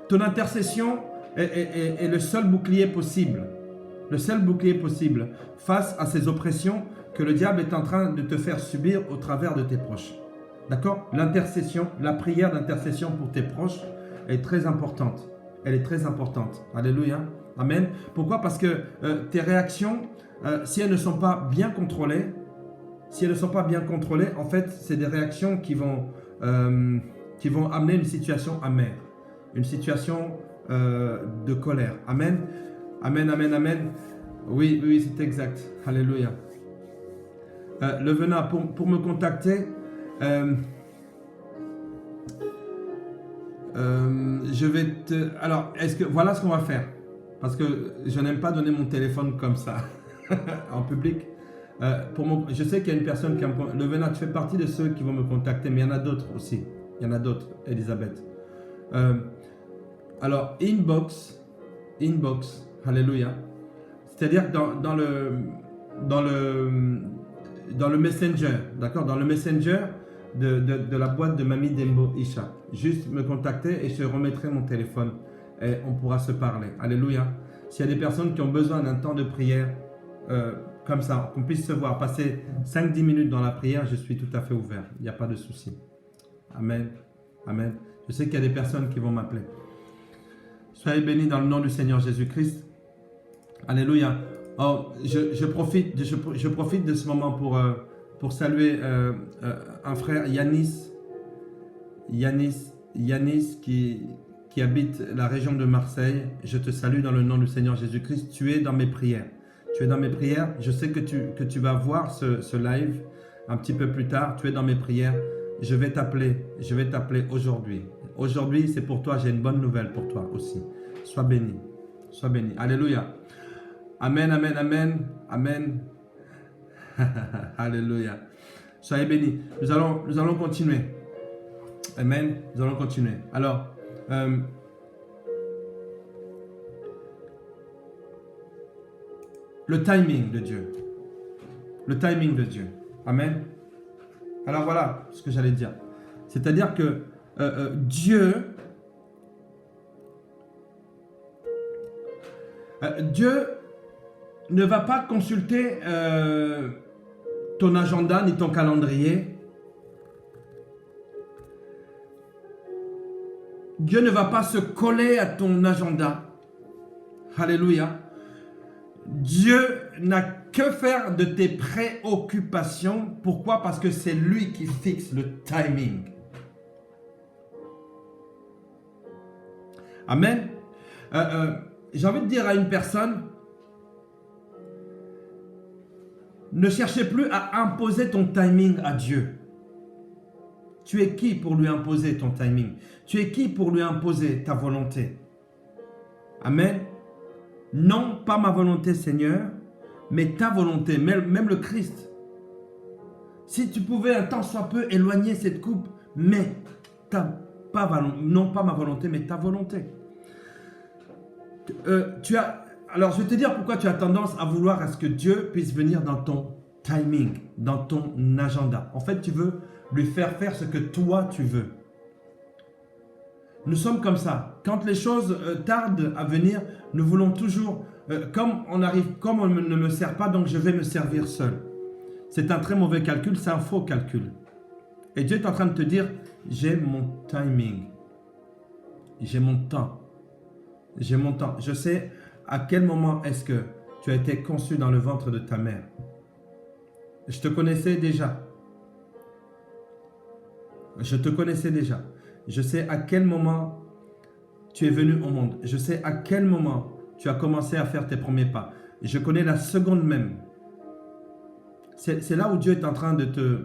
ton intercession est le seul bouclier possible. Le seul bouclier possible face à ces oppressions que le diable est en train de te faire subir au travers de tes proches. D'accord? L'intercession, la prière d'intercession pour tes proches est très importante. Elle est très importante. Alléluia. Amen. Pourquoi? Parce que tes réactions, si elles ne sont pas bien contrôlées, en fait, c'est des réactions qui vont amener une situation amère, une situation de colère. Amen. Amen, amen, amen. Oui, c'est exact. Alléluia. Le venin, pour me contacter, je vais te... Alors, voilà ce qu'on va faire. Parce que je n'aime pas donner mon téléphone comme ça, en public. Je sais qu'il y a une personne qui... Le venin, tu fais partie de ceux qui vont me contacter, mais il y en a d'autres aussi. Il y en a d'autres, Elisabeth. Alors, inbox, alléluia. C'est-à-dire dans le messenger, d'accord? Dans le messenger de la boîte de Mamie Dembo Isha. Juste me contacter et je remettrai mon téléphone et on pourra se parler. Alléluia. S'il y a des personnes qui ont besoin d'un temps de prière comme ça, qu'on puisse se voir, passer 5-10 minutes dans la prière, je suis tout à fait ouvert. Il n'y a pas de souci. Amen. Amen. Je sais qu'il y a des personnes qui vont m'appeler. Soyez bénis dans le nom du Seigneur Jésus-Christ. Alléluia. Oh, je profite de ce moment pour saluer un frère Yanis qui habite la région de Marseille. Je te salue dans le nom du Seigneur Jésus-Christ. Tu es dans mes prières. Tu es dans mes prières. Je sais que tu vas voir ce live un petit peu plus tard. Tu es dans mes prières. Je vais t'appeler aujourd'hui. Aujourd'hui, c'est pour toi. J'ai une bonne nouvelle pour toi aussi. Sois béni. Sois béni. Alléluia. Amen, amen, amen, amen. Alléluia. Soyez bénis. Nous allons continuer. Amen. Nous allons continuer. Alors, le timing de Dieu. Le timing de Dieu. Amen. Alors voilà ce que j'allais dire. C'est-à-dire que Dieu ne va pas consulter ton agenda ni ton calendrier. Dieu ne va pas se coller à ton agenda. Alléluia. Dieu n'a que faire de tes préoccupations. Pourquoi? Parce que c'est lui qui fixe le timing. Amen. J'ai envie de dire à une personne, ne cherchez plus à imposer ton timing à Dieu. Tu es qui pour lui imposer ton timing? Tu es qui pour lui imposer ta volonté? Amen. Non, pas ma volonté, Seigneur, mais ta volonté, même le Christ. Si tu pouvais un temps soit peu éloigner cette coupe, mais non pas ma volonté, mais ta volonté. Alors, je vais te dire pourquoi tu as tendance à vouloir à ce que Dieu puisse venir dans ton timing, dans ton agenda. En fait, tu veux lui faire faire ce que toi, tu veux. Nous sommes comme ça. Quand les choses tardent à venir, nous voulons toujours, comme on ne me sert pas, donc je vais me servir seul. C'est un très mauvais calcul, c'est un faux calcul. Et Dieu est en train de te dire, j'ai mon timing. J'ai mon temps. J'ai mon temps. Je sais à quel moment est-ce que tu as été conçu dans le ventre de ta mère. Je te connaissais déjà. Je te connaissais déjà. Je sais à quel moment tu es venu au monde. Je sais à quel moment tu as commencé à faire tes premiers pas. Je connais la seconde même. C'est là où Dieu est en train de te,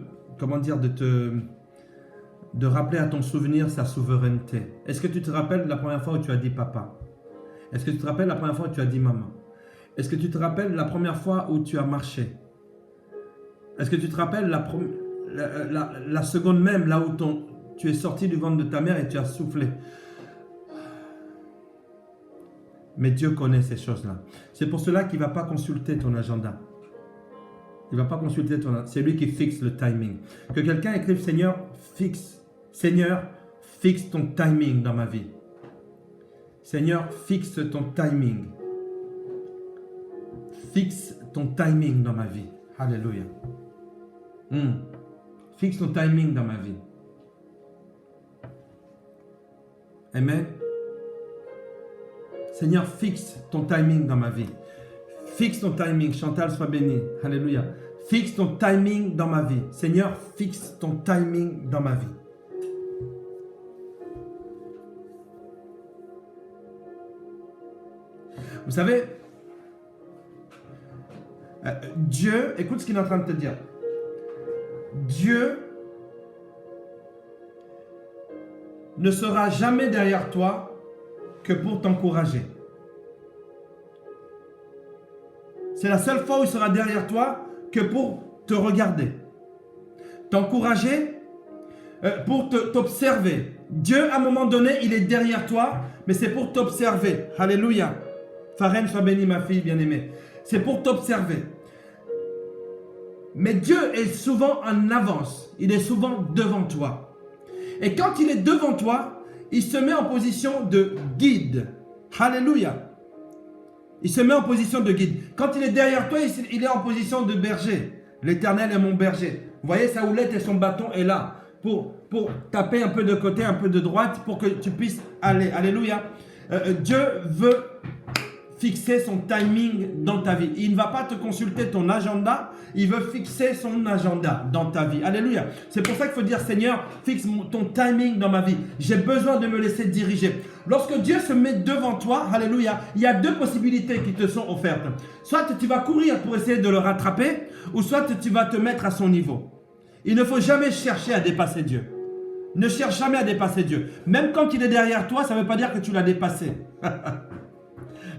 de rappeler à ton souvenir sa souveraineté. Est-ce que tu te rappelles la première fois où tu as dit papa? Est-ce que tu te rappelles la première fois où tu as dit maman? Est-ce que tu te rappelles la première fois où tu as marché? Est-ce que tu te rappelles la seconde même, là où tu es sorti du ventre de ta mère et tu as soufflé? Mais Dieu connaît ces choses-là. C'est pour cela qu'il ne va pas consulter ton agenda. Il ne va pas consulter ton agenda. C'est lui qui fixe le timing. Que quelqu'un écrive Seigneur, fixe ton timing dans ma vie. Seigneur, fixe ton timing. Fixe ton timing dans ma vie. Alléluia. Fixe ton timing dans ma vie. Amen. Seigneur, fixe ton timing dans ma vie. Fixe ton timing. Chantal, sois béni. Alléluia. Fixe ton timing dans ma vie. Seigneur, fixe ton timing dans ma vie. Vous savez, Dieu, écoute ce qu'il est en train de te dire. Dieu ne sera jamais derrière toi que pour t'encourager. C'est la seule fois où il sera derrière toi que pour te regarder. T'encourager, pour t'observer. Dieu, à un moment donné, il est derrière toi, mais c'est pour t'observer. Alléluia. Farem, sois bénie, ma fille bien-aimée. C'est pour t'observer. Mais Dieu est souvent en avance. Il est souvent devant toi. Et quand il est devant toi, il se met en position de guide. Alléluia. Il se met en position de guide. Quand il est derrière toi, il est en position de berger. L'Éternel est mon berger. Vous voyez, sa houlette et son bâton est là pour taper un peu de côté, un peu de droite pour que tu puisses aller. Alléluia. Dieu veut fixer son timing dans ta vie. Il ne va pas te consulter ton agenda, il veut fixer son agenda dans ta vie. Alléluia. C'est pour ça qu'il faut dire, Seigneur, fixe ton timing dans ma vie. J'ai besoin de me laisser diriger. Lorsque Dieu se met devant toi, alléluia, il y a deux possibilités qui te sont offertes. Soit tu vas courir pour essayer de le rattraper, ou soit tu vas te mettre à son niveau. Il ne faut jamais chercher à dépasser Dieu. Ne cherche jamais à dépasser Dieu. Même quand il est derrière toi, ça ne veut pas dire que tu l'as dépassé.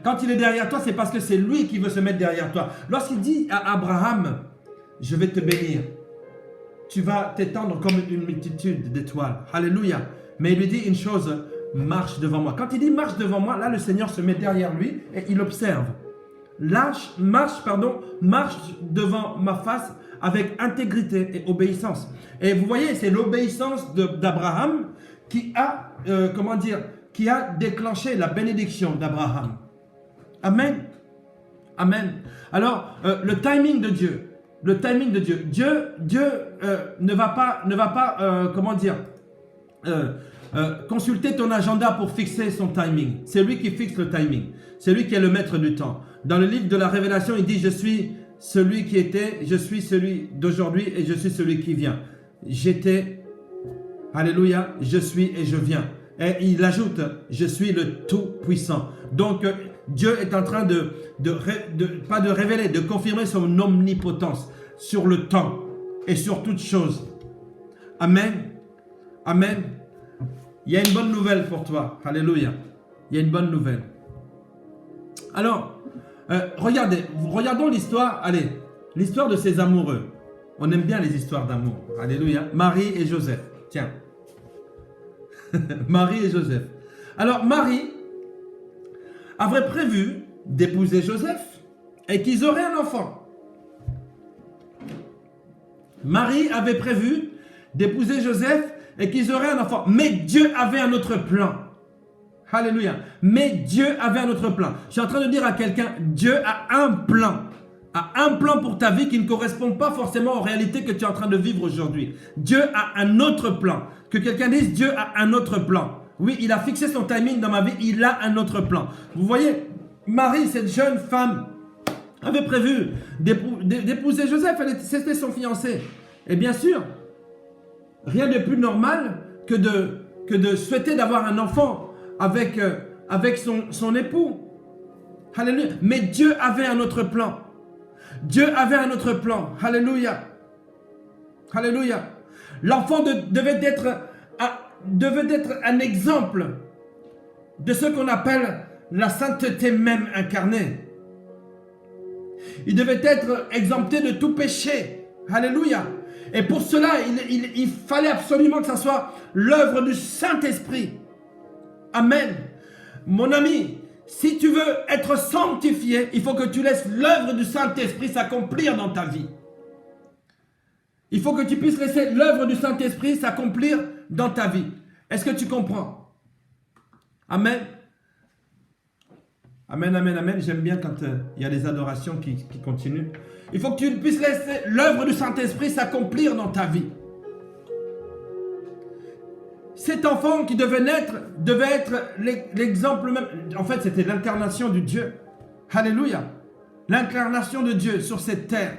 Quand il est derrière toi, c'est parce que c'est lui qui veut se mettre derrière toi. Lorsqu'il dit à Abraham, je vais te bénir, tu vas t'étendre comme une multitude d'étoiles. Alléluia. Mais il lui dit une chose, marche devant moi. Quand il dit marche devant moi, là le Seigneur se met derrière lui et il observe. Marche devant ma face avec intégrité et obéissance. Et vous voyez, c'est l'obéissance d'Abraham qui a, qui a déclenché la bénédiction d'Abraham. Amen. Amen. Alors, le timing de Dieu. Le timing de Dieu. Dieu ne va pas consulter ton agenda pour fixer son timing. C'est lui qui fixe le timing. C'est lui qui est le maître du temps. Dans le livre de la Révélation, il dit, je suis celui qui était, je suis celui d'aujourd'hui et je suis celui qui vient. J'étais, alléluia, je suis et je viens. Et il ajoute, je suis le Tout-Puissant. Donc, Dieu est en train pas de révéler, de confirmer son omnipotence sur le temps et sur toutes choses. Amen. Amen. Il y a une bonne nouvelle pour toi. Alléluia. Il y a une bonne nouvelle. Alors, Regardons l'histoire, allez, l'histoire de ces amoureux. On aime bien les histoires d'amour. Alléluia. Marie et Joseph. Tiens. Marie et Joseph. Alors, Marie avait prévu d'épouser Joseph et qu'ils auraient un enfant. Marie avait prévu d'épouser Joseph et qu'ils auraient un enfant. Mais Dieu avait un autre plan. Alléluia. Mais Dieu avait un autre plan. Je suis en train de dire à quelqu'un, Dieu a un plan. A un plan pour ta vie qui ne correspond pas forcément aux réalités que tu es en train de vivre aujourd'hui. Dieu a un autre plan. Que quelqu'un dise, Dieu a un autre plan. Oui, il a fixé son timing dans ma vie, il a un autre plan. Vous voyez, Marie, cette jeune femme, avait prévu d'épouser Joseph, c'était son fiancé. Et bien sûr, rien de plus normal que de souhaiter d'avoir un enfant avec son époux. Alléluia. Mais Dieu avait un autre plan. Dieu avait un autre plan. Alléluia. Alléluia. L'enfant devait être un exemple de ce qu'on appelle la sainteté même incarnée. Il devait être exempté de tout péché. Alléluia. Et pour cela, il fallait absolument que ça soit l'œuvre du Saint-Esprit. Amen. Mon ami, si tu veux être sanctifié, il faut que tu laisses l'œuvre du Saint-Esprit s'accomplir dans ta vie. Il faut que tu puisses laisser l'œuvre du Saint-Esprit s'accomplir dans ta vie. Est-ce que tu comprends? Amen. Amen, amen, amen. J'aime bien quand il y a des adorations qui continuent. Il faut que tu puisses laisser l'œuvre du Saint-Esprit s'accomplir dans ta vie. Cet enfant qui devait naître devait être l'exemple même. En fait, c'était l'incarnation du Dieu. Alléluia. L'incarnation de Dieu sur cette terre.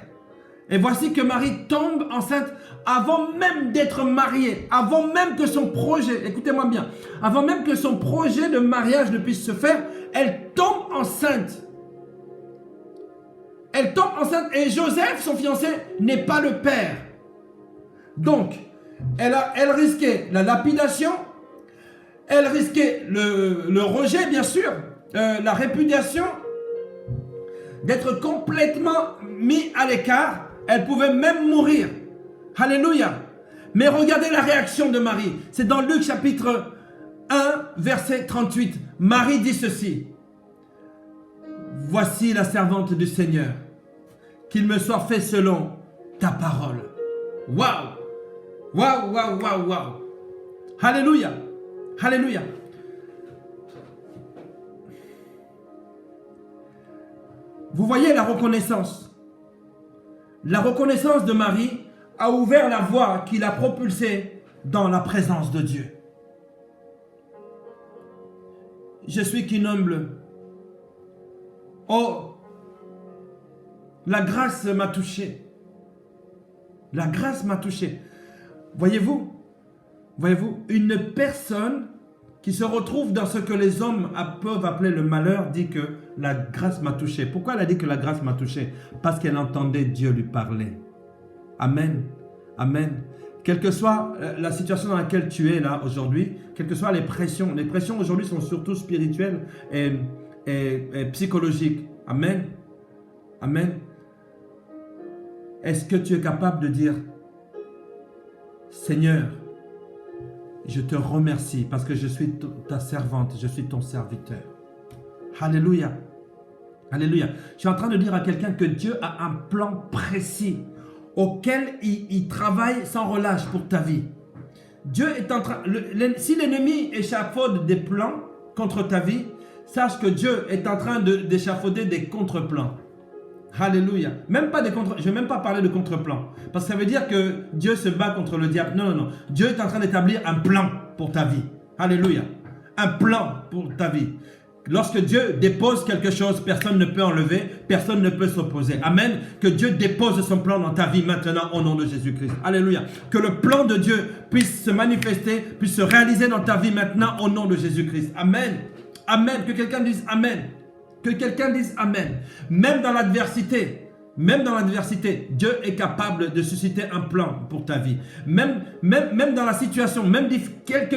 Et voici que Marie tombe enceinte avant même d'être mariée, avant même que son projet, écoutez-moi bien, avant même que son projet de mariage ne puisse se faire, elle tombe enceinte. Elle tombe enceinte et Joseph, son fiancé, n'est pas le père. Donc, elle risquait la lapidation, elle risquait le rejet, bien sûr, la répudiation, d'être complètement mis à l'écart. Elle pouvait même mourir. Alléluia. Mais regardez la réaction de Marie. C'est dans Luc chapitre 1, verset 38. Marie dit ceci. Voici la servante du Seigneur. Qu'il me soit fait selon ta parole. Waouh. Waouh, waouh, waouh, waouh. Alléluia. Alléluia. Vous voyez la reconnaissance. La reconnaissance de Marie a ouvert la voie qui l'a propulsée dans la présence de Dieu. Je suis qu'une humble. Oh, la grâce m'a touché. La grâce m'a touché. Voyez-vous, une personne qui se retrouve dans ce que les hommes peuvent appeler le malheur, dit que la grâce m'a touché. Pourquoi elle a dit que la grâce m'a touché? Parce qu'elle entendait Dieu lui parler. Amen. Amen. Quelle que soit la situation dans laquelle tu es là aujourd'hui, quelles que soient les pressions aujourd'hui sont surtout spirituelles et psychologiques. Amen. Amen. Est-ce que tu es capable de dire, Seigneur, je te remercie parce que je suis ta servante, je suis ton serviteur. Alléluia. Alléluia. Je suis en train de dire à quelqu'un que Dieu a un plan précis auquel il travaille sans relâche pour ta vie. Dieu est en train... si l'ennemi échafaude des plans contre ta vie, sache que Dieu est en train d'échafauder des contre-plans. Alléluia. Même pas des contre... Je ne vais même pas parler de contre-plans. Parce que ça veut dire que Dieu se bat contre le diable. Non, non, non. Dieu est en train d'établir un plan pour ta vie. Alléluia. Un plan pour ta vie. Lorsque Dieu dépose quelque chose, personne ne peut enlever, personne ne peut s'opposer. Amen. Que Dieu dépose son plan dans ta vie maintenant au nom de Jésus-Christ. Alléluia. Que le plan de Dieu puisse se manifester, puisse se réaliser dans ta vie maintenant au nom de Jésus-Christ. Amen. Amen. Que quelqu'un dise Amen. Que quelqu'un dise Amen. Même dans l'adversité, Dieu est capable de susciter un plan pour ta vie. Même dans la situation, même quelque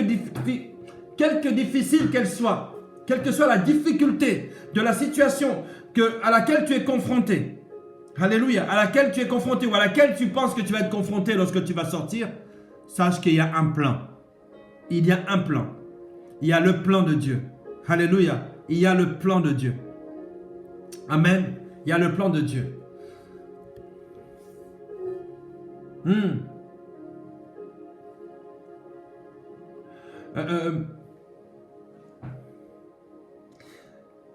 difficile qu'elle soit, quelle que soit la difficulté de la situation à laquelle tu es confronté, alléluia, à laquelle tu es confronté ou à laquelle tu penses que tu vas être confronté lorsque tu vas sortir, sache qu'il y a un plan. Il y a un plan. Il y a le plan de Dieu. Alléluia. Il y a le plan de Dieu. Amen. Il y a le plan de Dieu.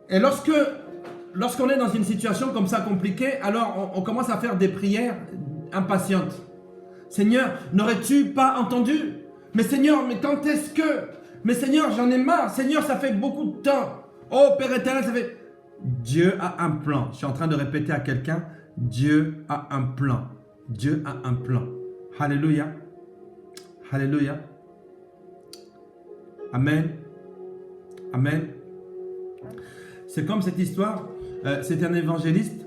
Et lorsqu'on est dans une situation comme ça compliquée, alors on commence à faire des prières impatientes. Seigneur, n'aurais-tu pas entendu? Mais Seigneur, mais quand est-ce que? Mais Seigneur, j'en ai marre. Seigneur, ça fait beaucoup de temps. Oh Père éternel, ça fait... Dieu a un plan. Je suis en train de répéter à quelqu'un, Dieu a un plan. Dieu a un plan. Alléluia. Alléluia. Amen. Amen. C'est comme cette histoire. C'est un évangéliste.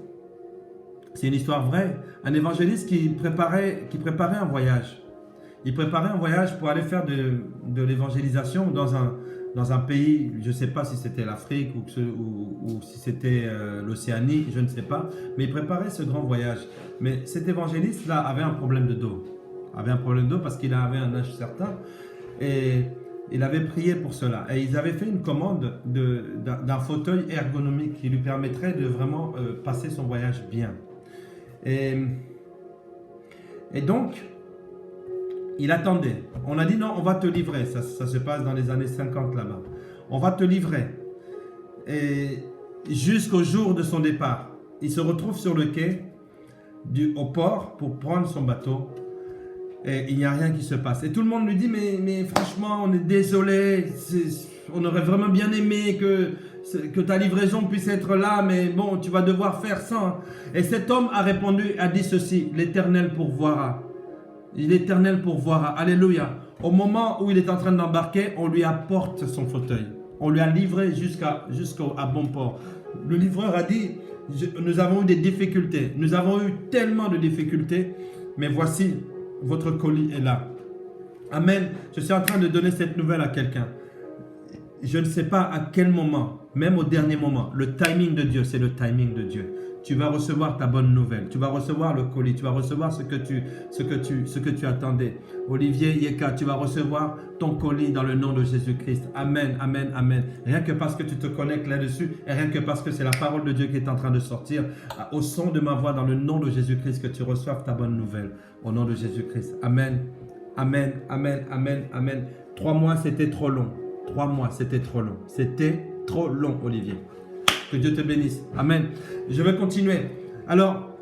C'est une histoire vraie. Un évangéliste qui préparait un voyage. Il préparait un voyage pour aller faire de l'évangélisation dans un pays, je ne sais pas si c'était l'Afrique ou si c'était l'Océanie, je ne sais pas. Mais il préparait ce grand voyage. Mais cet évangéliste-là avait un problème de dos. Avait un problème de dos parce qu'il avait un âge certain. Et il avait prié pour cela. Et ils avaient fait une commande d'un fauteuil ergonomique qui lui permettrait de vraiment passer son voyage bien. Et donc, il attendait. On a dit non, on va te livrer. Ça se passe dans les années 50 là-bas. On va te livrer. Et jusqu'au jour de son départ, il se retrouve sur le quai au port pour prendre son bateau. Et il n'y a rien qui se passe. Et tout le monde lui dit, mais franchement, on est désolé. On aurait vraiment bien aimé que ta livraison puisse être là, mais bon, tu vas devoir faire ça. Et cet homme a répondu, a dit ceci, l'Éternel pourvoira. L'Éternel pourvoira. Alléluia. Au moment où il est en train d'embarquer, on lui apporte son fauteuil. On lui a livré jusqu'au bon port. Le livreur a dit, nous avons eu des difficultés. Nous avons eu tellement de difficultés, mais voici, votre colis est là. Amen. Je suis en train de donner cette nouvelle à quelqu'un. Je ne sais pas à quel moment, même au dernier moment, le timing de Dieu, c'est le timing de Dieu. Tu vas recevoir ta bonne nouvelle. Tu vas recevoir le colis. Tu vas recevoir ce que tu attendais. Olivier Yeka, tu vas recevoir ton colis dans le nom de Jésus-Christ. Amen, amen, amen. Rien que parce que tu te connectes là-dessus et rien que parce que c'est la parole de Dieu qui est en train de sortir au son de ma voix dans le nom de Jésus-Christ que tu reçoives ta bonne nouvelle. Au nom de Jésus-Christ. Amen, amen, amen, amen, amen. 3 mois, c'était trop long. 3 mois, c'était trop long. C'était trop long, Olivier. Que Dieu te bénisse. Amen. Je vais continuer. Alors,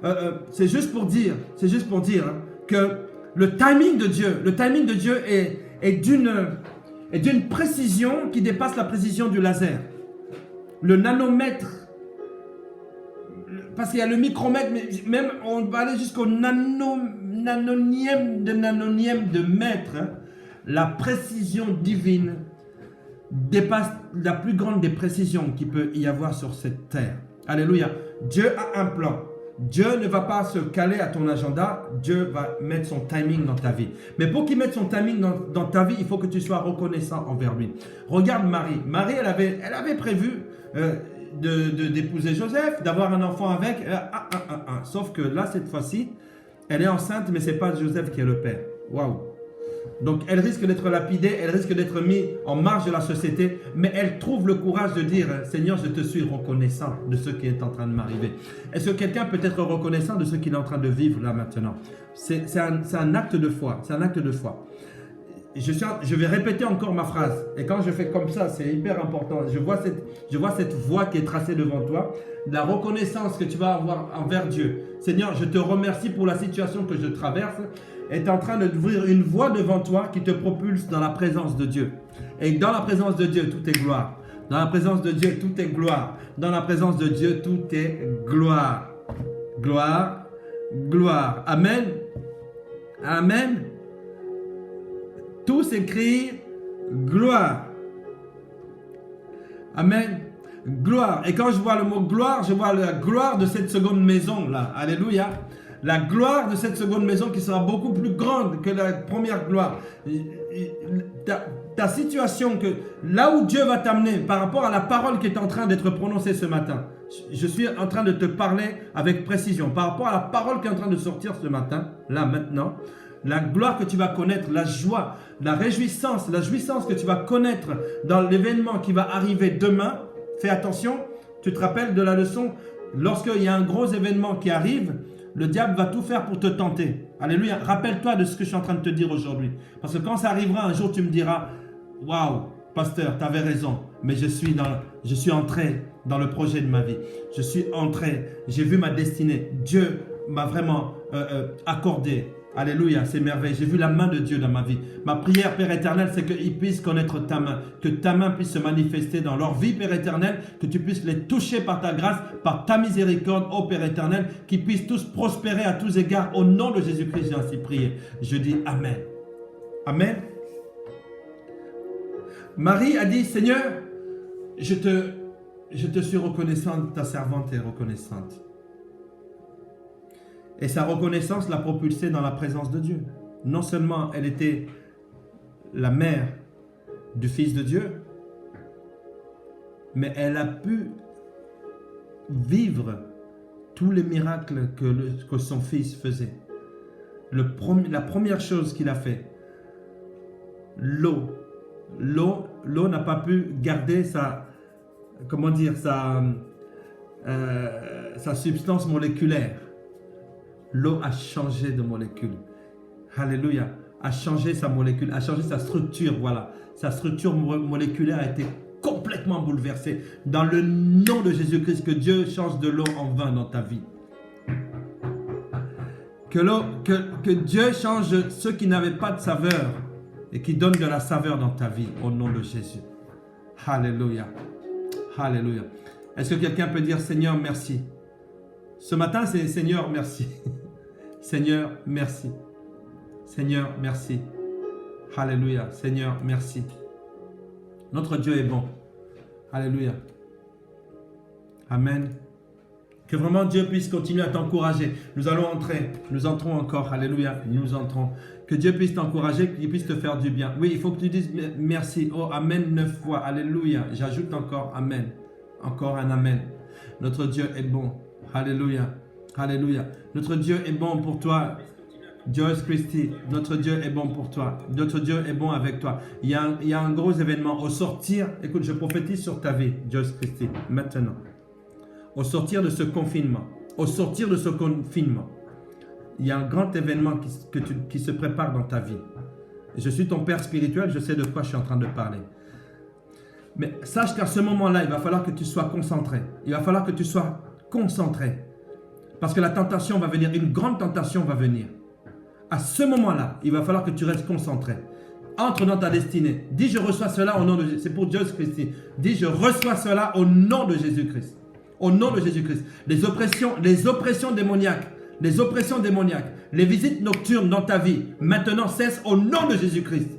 c'est juste pour dire hein, que le timing de Dieu est d'une précision qui dépasse la précision du laser. Le nanomètre, parce qu'il y a le micromètre, mais même on va aller jusqu'au nanonième de mètre. Hein, la précision divine dépasse la plus grande des précisions qu'il peut y avoir sur cette terre. Alléluia. Dieu a un plan. Dieu ne va pas se caler à ton agenda. Dieu va mettre son timing dans ta vie. Mais pour qu'il mette son timing dans ta vie, il faut que tu sois reconnaissant envers lui. Regarde Marie. Marie, elle avait prévu d'épouser Joseph, d'avoir un enfant avec. Sauf que là, cette fois-ci, elle est enceinte, mais ce n'est pas Joseph qui est le père. Waouh. Donc, elle risque d'être lapidée, elle risque d'être mise en marge de la société, mais elle trouve le courage de dire « Seigneur, je te suis reconnaissant de ce qui est en train de m'arriver. » Est-ce que quelqu'un peut être reconnaissant de ce qu'il est en train de vivre là maintenant? C'est un acte de foi, c'est un acte de foi. Je vais répéter encore ma phrase. Et quand je fais comme ça, c'est hyper important. Je vois cette voie qui est tracée devant toi. La reconnaissance que tu vas avoir envers Dieu. Seigneur, je te remercie pour la situation que je traverse. Est en train d'ouvrir une voie devant toi qui te propulse dans la présence de Dieu. Et dans la présence de Dieu, tout est gloire. Dans la présence de Dieu, tout est gloire. Dans la présence de Dieu, tout est gloire. Gloire, gloire. Amen. Amen. Tout s'écrit gloire. Amen. Gloire. Et quand je vois le mot gloire, je vois la gloire de cette seconde maison là. Alléluia. La gloire de cette seconde maison qui sera beaucoup plus grande que la première gloire. Ta situation, que là où Dieu va t'amener par rapport à la parole qui est en train d'être prononcée ce matin, Je suis en train de te parler avec précision par rapport à la parole qui est en train de sortir ce matin, là maintenant. La gloire que tu vas connaître, la joie, la jouissance que tu vas connaître dans l'événement qui va arriver demain. Fais attention, tu te rappelles de la leçon, lorsqu'il y a un gros événement qui arrive, le diable va tout faire pour te tenter. Alléluia, rappelle-toi de ce que je suis en train de te dire aujourd'hui. Parce que quand ça arrivera, un jour tu me diras, waouh, pasteur, tu avais raison, mais je suis entré dans le projet de ma vie. Je suis entré, j'ai vu ma destinée. Dieu m'a vraiment accordé. Alléluia, c'est merveilleux. J'ai vu la main de Dieu dans ma vie. Ma prière, Père éternel, c'est qu'ils puissent connaître ta main. Que ta main puisse se manifester dans leur vie, Père éternel. Que tu puisses les toucher par ta grâce, par ta miséricorde, ô Père éternel. Qu'ils puissent tous prospérer à tous égards. Au nom de Jésus-Christ, j'ai ainsi prié. Je dis Amen. Amen. Marie a dit, Seigneur, je te suis reconnaissante, ta servante est reconnaissante. Et sa reconnaissance l'a propulsée dans la présence de Dieu. Non seulement elle était la mère du Fils de Dieu, mais elle a pu vivre tous les miracles que son Fils faisait. La première chose qu'il a fait, l'eau n'a pas pu garder sa substance moléculaire. L'eau a changé de molécule. Alléluia. A changé sa molécule, a changé sa structure. Voilà. Sa structure moléculaire a été complètement bouleversée. Dans le nom de Jésus-Christ, que Dieu change de l'eau en vin dans ta vie. Que Dieu change ceux qui n'avaient pas de saveur et qui donne de la saveur dans ta vie au nom de Jésus. Alléluia. Alléluia. Est-ce que quelqu'un peut dire Seigneur, merci? Ce matin, c'est Seigneur, merci. Seigneur, merci. Seigneur, merci. Alléluia. Seigneur, merci. Notre Dieu est bon. Alléluia. Amen. Que vraiment Dieu puisse continuer à t'encourager. Nous allons entrer. Nous entrons encore. Alléluia. Nous entrons. Que Dieu puisse t'encourager, qu'il puisse te faire du bien. Oui, il faut que tu dises merci. Oh, Amen 9 fois. Alléluia. J'ajoute encore Amen. Encore un Amen. Notre Dieu est bon. Alléluia. Alléluia. Notre Dieu est bon pour toi. Joyce Christie, notre Dieu est bon pour toi. Notre Dieu est bon avec toi. Il y a un gros événement. Au sortir, écoute, je prophétise sur ta vie, Joyce Christie, maintenant. Au sortir de ce confinement, il y a un grand événement qui se prépare dans ta vie. Je suis ton père spirituel, je sais de quoi je suis en train de parler. Mais sache qu'à ce moment-là, il va falloir que tu sois concentré. Il va falloir que tu sois concentré. Parce que la tentation va venir, une grande tentation va venir. À ce moment-là, il va falloir que tu restes concentré. Entre dans ta destinée. Dis, je reçois cela au nom de Jésus. C'est pour Dieu Christ. Dis, je reçois cela au nom de Jésus-Christ. Au nom de Jésus-Christ. Les oppressions démoniaques, les visites nocturnes dans ta vie, maintenant cessent au nom de Jésus-Christ.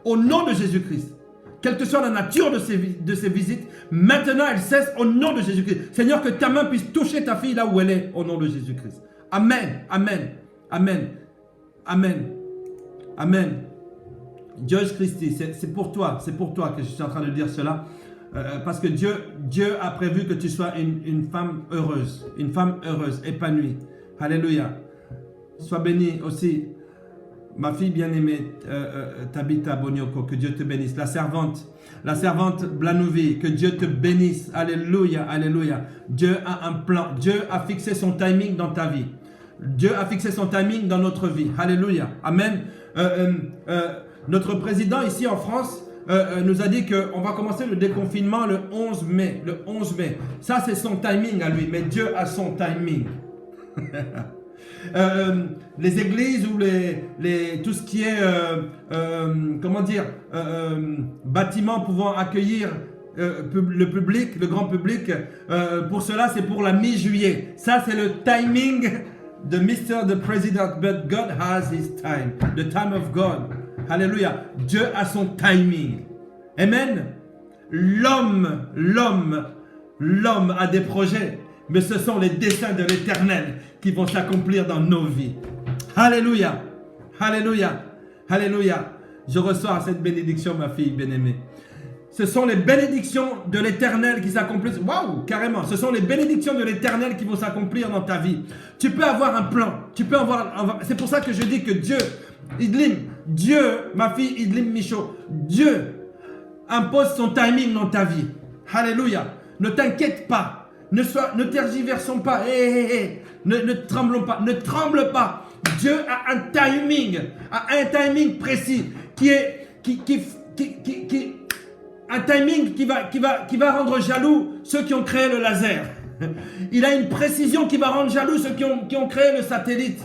Au nom de Jésus-Christ. Quelle que soit la nature de ces visites, maintenant elles cessent au nom de Jésus-Christ. Seigneur, que ta main puisse toucher ta fille là où elle est, au nom de Jésus-Christ. Amen, amen, amen, amen, amen. Joyce Christie, c'est pour toi que je suis en train de dire cela. Parce que Dieu a prévu que tu sois une femme heureuse, épanouie. Alléluia. Sois bénie aussi. Ma fille bien-aimée, Tabitha Bonioko, que Dieu te bénisse. La servante Blanouvi, que Dieu te bénisse. Alléluia, alléluia. Dieu a un plan. Dieu a fixé son timing dans ta vie. Dieu a fixé son timing dans notre vie. Alléluia. Amen. Notre président ici en France nous a dit qu'on va commencer le déconfinement le 11 mai. Le 11 mai. Ça, c'est son timing à lui. Mais Dieu a son timing. Les églises ou tout ce qui est bâtiment pouvant accueillir le public, le grand public, pour cela c'est pour la mi-juillet. Ça c'est le timing de the President, but God has his time, the time of God. Alléluia. Dieu a son timing. Amen. L'homme a des projets, mais ce sont les desseins de l'Éternel qui vont s'accomplir dans nos vies. Alléluia. Alléluia. Alléluia. Je reçois cette bénédiction, ma fille bien-aimée. Ce sont les bénédictions de l'Éternel qui s'accomplissent. Waouh, carrément. Ce sont les bénédictions de l'Éternel qui vont s'accomplir dans ta vie. Tu peux avoir un plan. Tu peux avoir. C'est pour ça que je dis que Dieu, Idlim, Dieu, ma fille Idlim Michaud, Dieu impose son timing dans ta vie. Alléluia. Ne t'inquiète pas. Ne tergiversons pas. Ne tremblons pas. Ne tremble pas. Dieu a un timing précis un timing qui va rendre jaloux ceux qui ont créé le laser. Il a une précision qui va rendre jaloux ceux qui ont créé le satellite.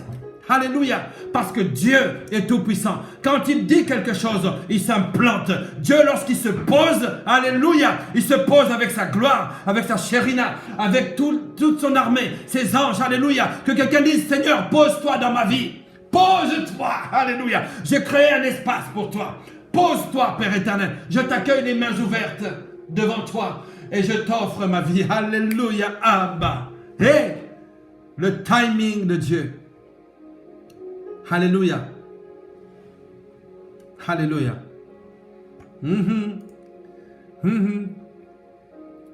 Alléluia. Parce que Dieu est tout puissant. Quand il dit quelque chose, il s'implante. Dieu, lorsqu'il se pose, alléluia, il se pose avec sa gloire, avec sa chérina, avec toute son armée, ses anges, alléluia. Que quelqu'un dise, Seigneur, pose-toi dans ma vie. Pose-toi, alléluia. J'ai créé un espace pour toi. Pose-toi, Père éternel. Je t'accueille les mains ouvertes devant toi et je t'offre ma vie. Alléluia, Abba. Le timing de Dieu. Alléluia. Alléluia.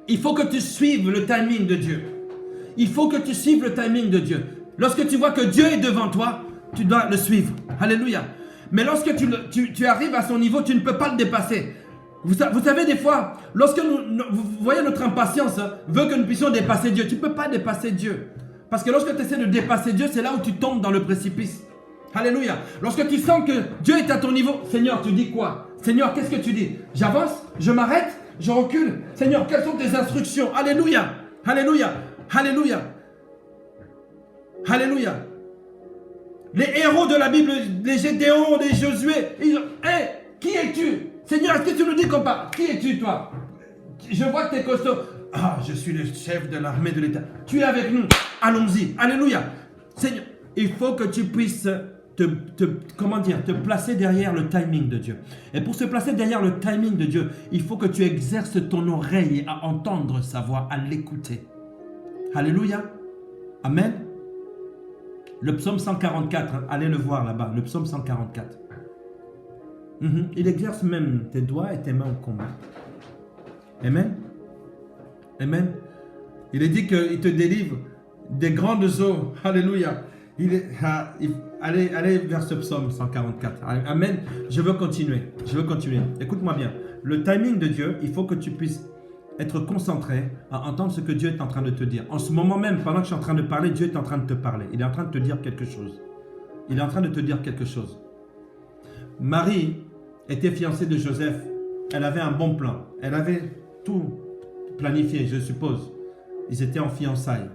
Il faut que tu suives le timing de Dieu. Il faut que tu suives le timing de Dieu. Lorsque tu vois que Dieu est devant toi, tu dois le suivre. Alléluia. Mais lorsque tu arrives à son niveau, tu ne peux pas le dépasser. Vous savez, des fois, lorsque vous voyez notre impatience veut que nous puissions dépasser Dieu. Tu ne peux pas dépasser Dieu. Parce que lorsque tu essaies de dépasser Dieu, c'est là où tu tombes dans le précipice. Alléluia. Lorsque tu sens que Dieu est à ton niveau, Seigneur, tu dis quoi? Seigneur, qu'est-ce que tu dis? J'avance? Je m'arrête? Je recule? Seigneur, quelles sont tes instructions? Alléluia. Alléluia. Alléluia. Alléluia. Les héros de la Bible, les Gédéon, les Josué, ils ont... qui es-tu? Seigneur, est-ce que tu nous dis qu'on parle? Qui es-tu, toi? Je vois que tu es costaud. Ah, je suis le chef de l'armée de l'État. Tu es avec nous. Allons-y. Alléluia. Seigneur, il faut que tu puisses te placer derrière le timing de Dieu. Et pour se placer derrière le timing de Dieu, il faut que tu exerces ton oreille à entendre sa voix, à l'écouter. Alléluia. Amen. Le psaume 144, allez le voir là-bas, le psaume 144. Il exerce même tes doigts et tes mains au combat. Amen. Amen. Il est dit qu'il te délivre des grandes eaux. Alléluia. Allez vers ce psaume 144. Amen. Je veux continuer. Écoute-moi bien. Le timing de Dieu, il faut que tu puisses être concentré à entendre ce que Dieu est en train de te dire. En ce moment même, pendant que je suis en train de parler, Dieu est en train de te parler. Il est en train de te dire quelque chose. Marie était fiancée de Joseph. Elle avait un bon plan. Elle avait tout planifié, je suppose. Ils étaient en fiançailles.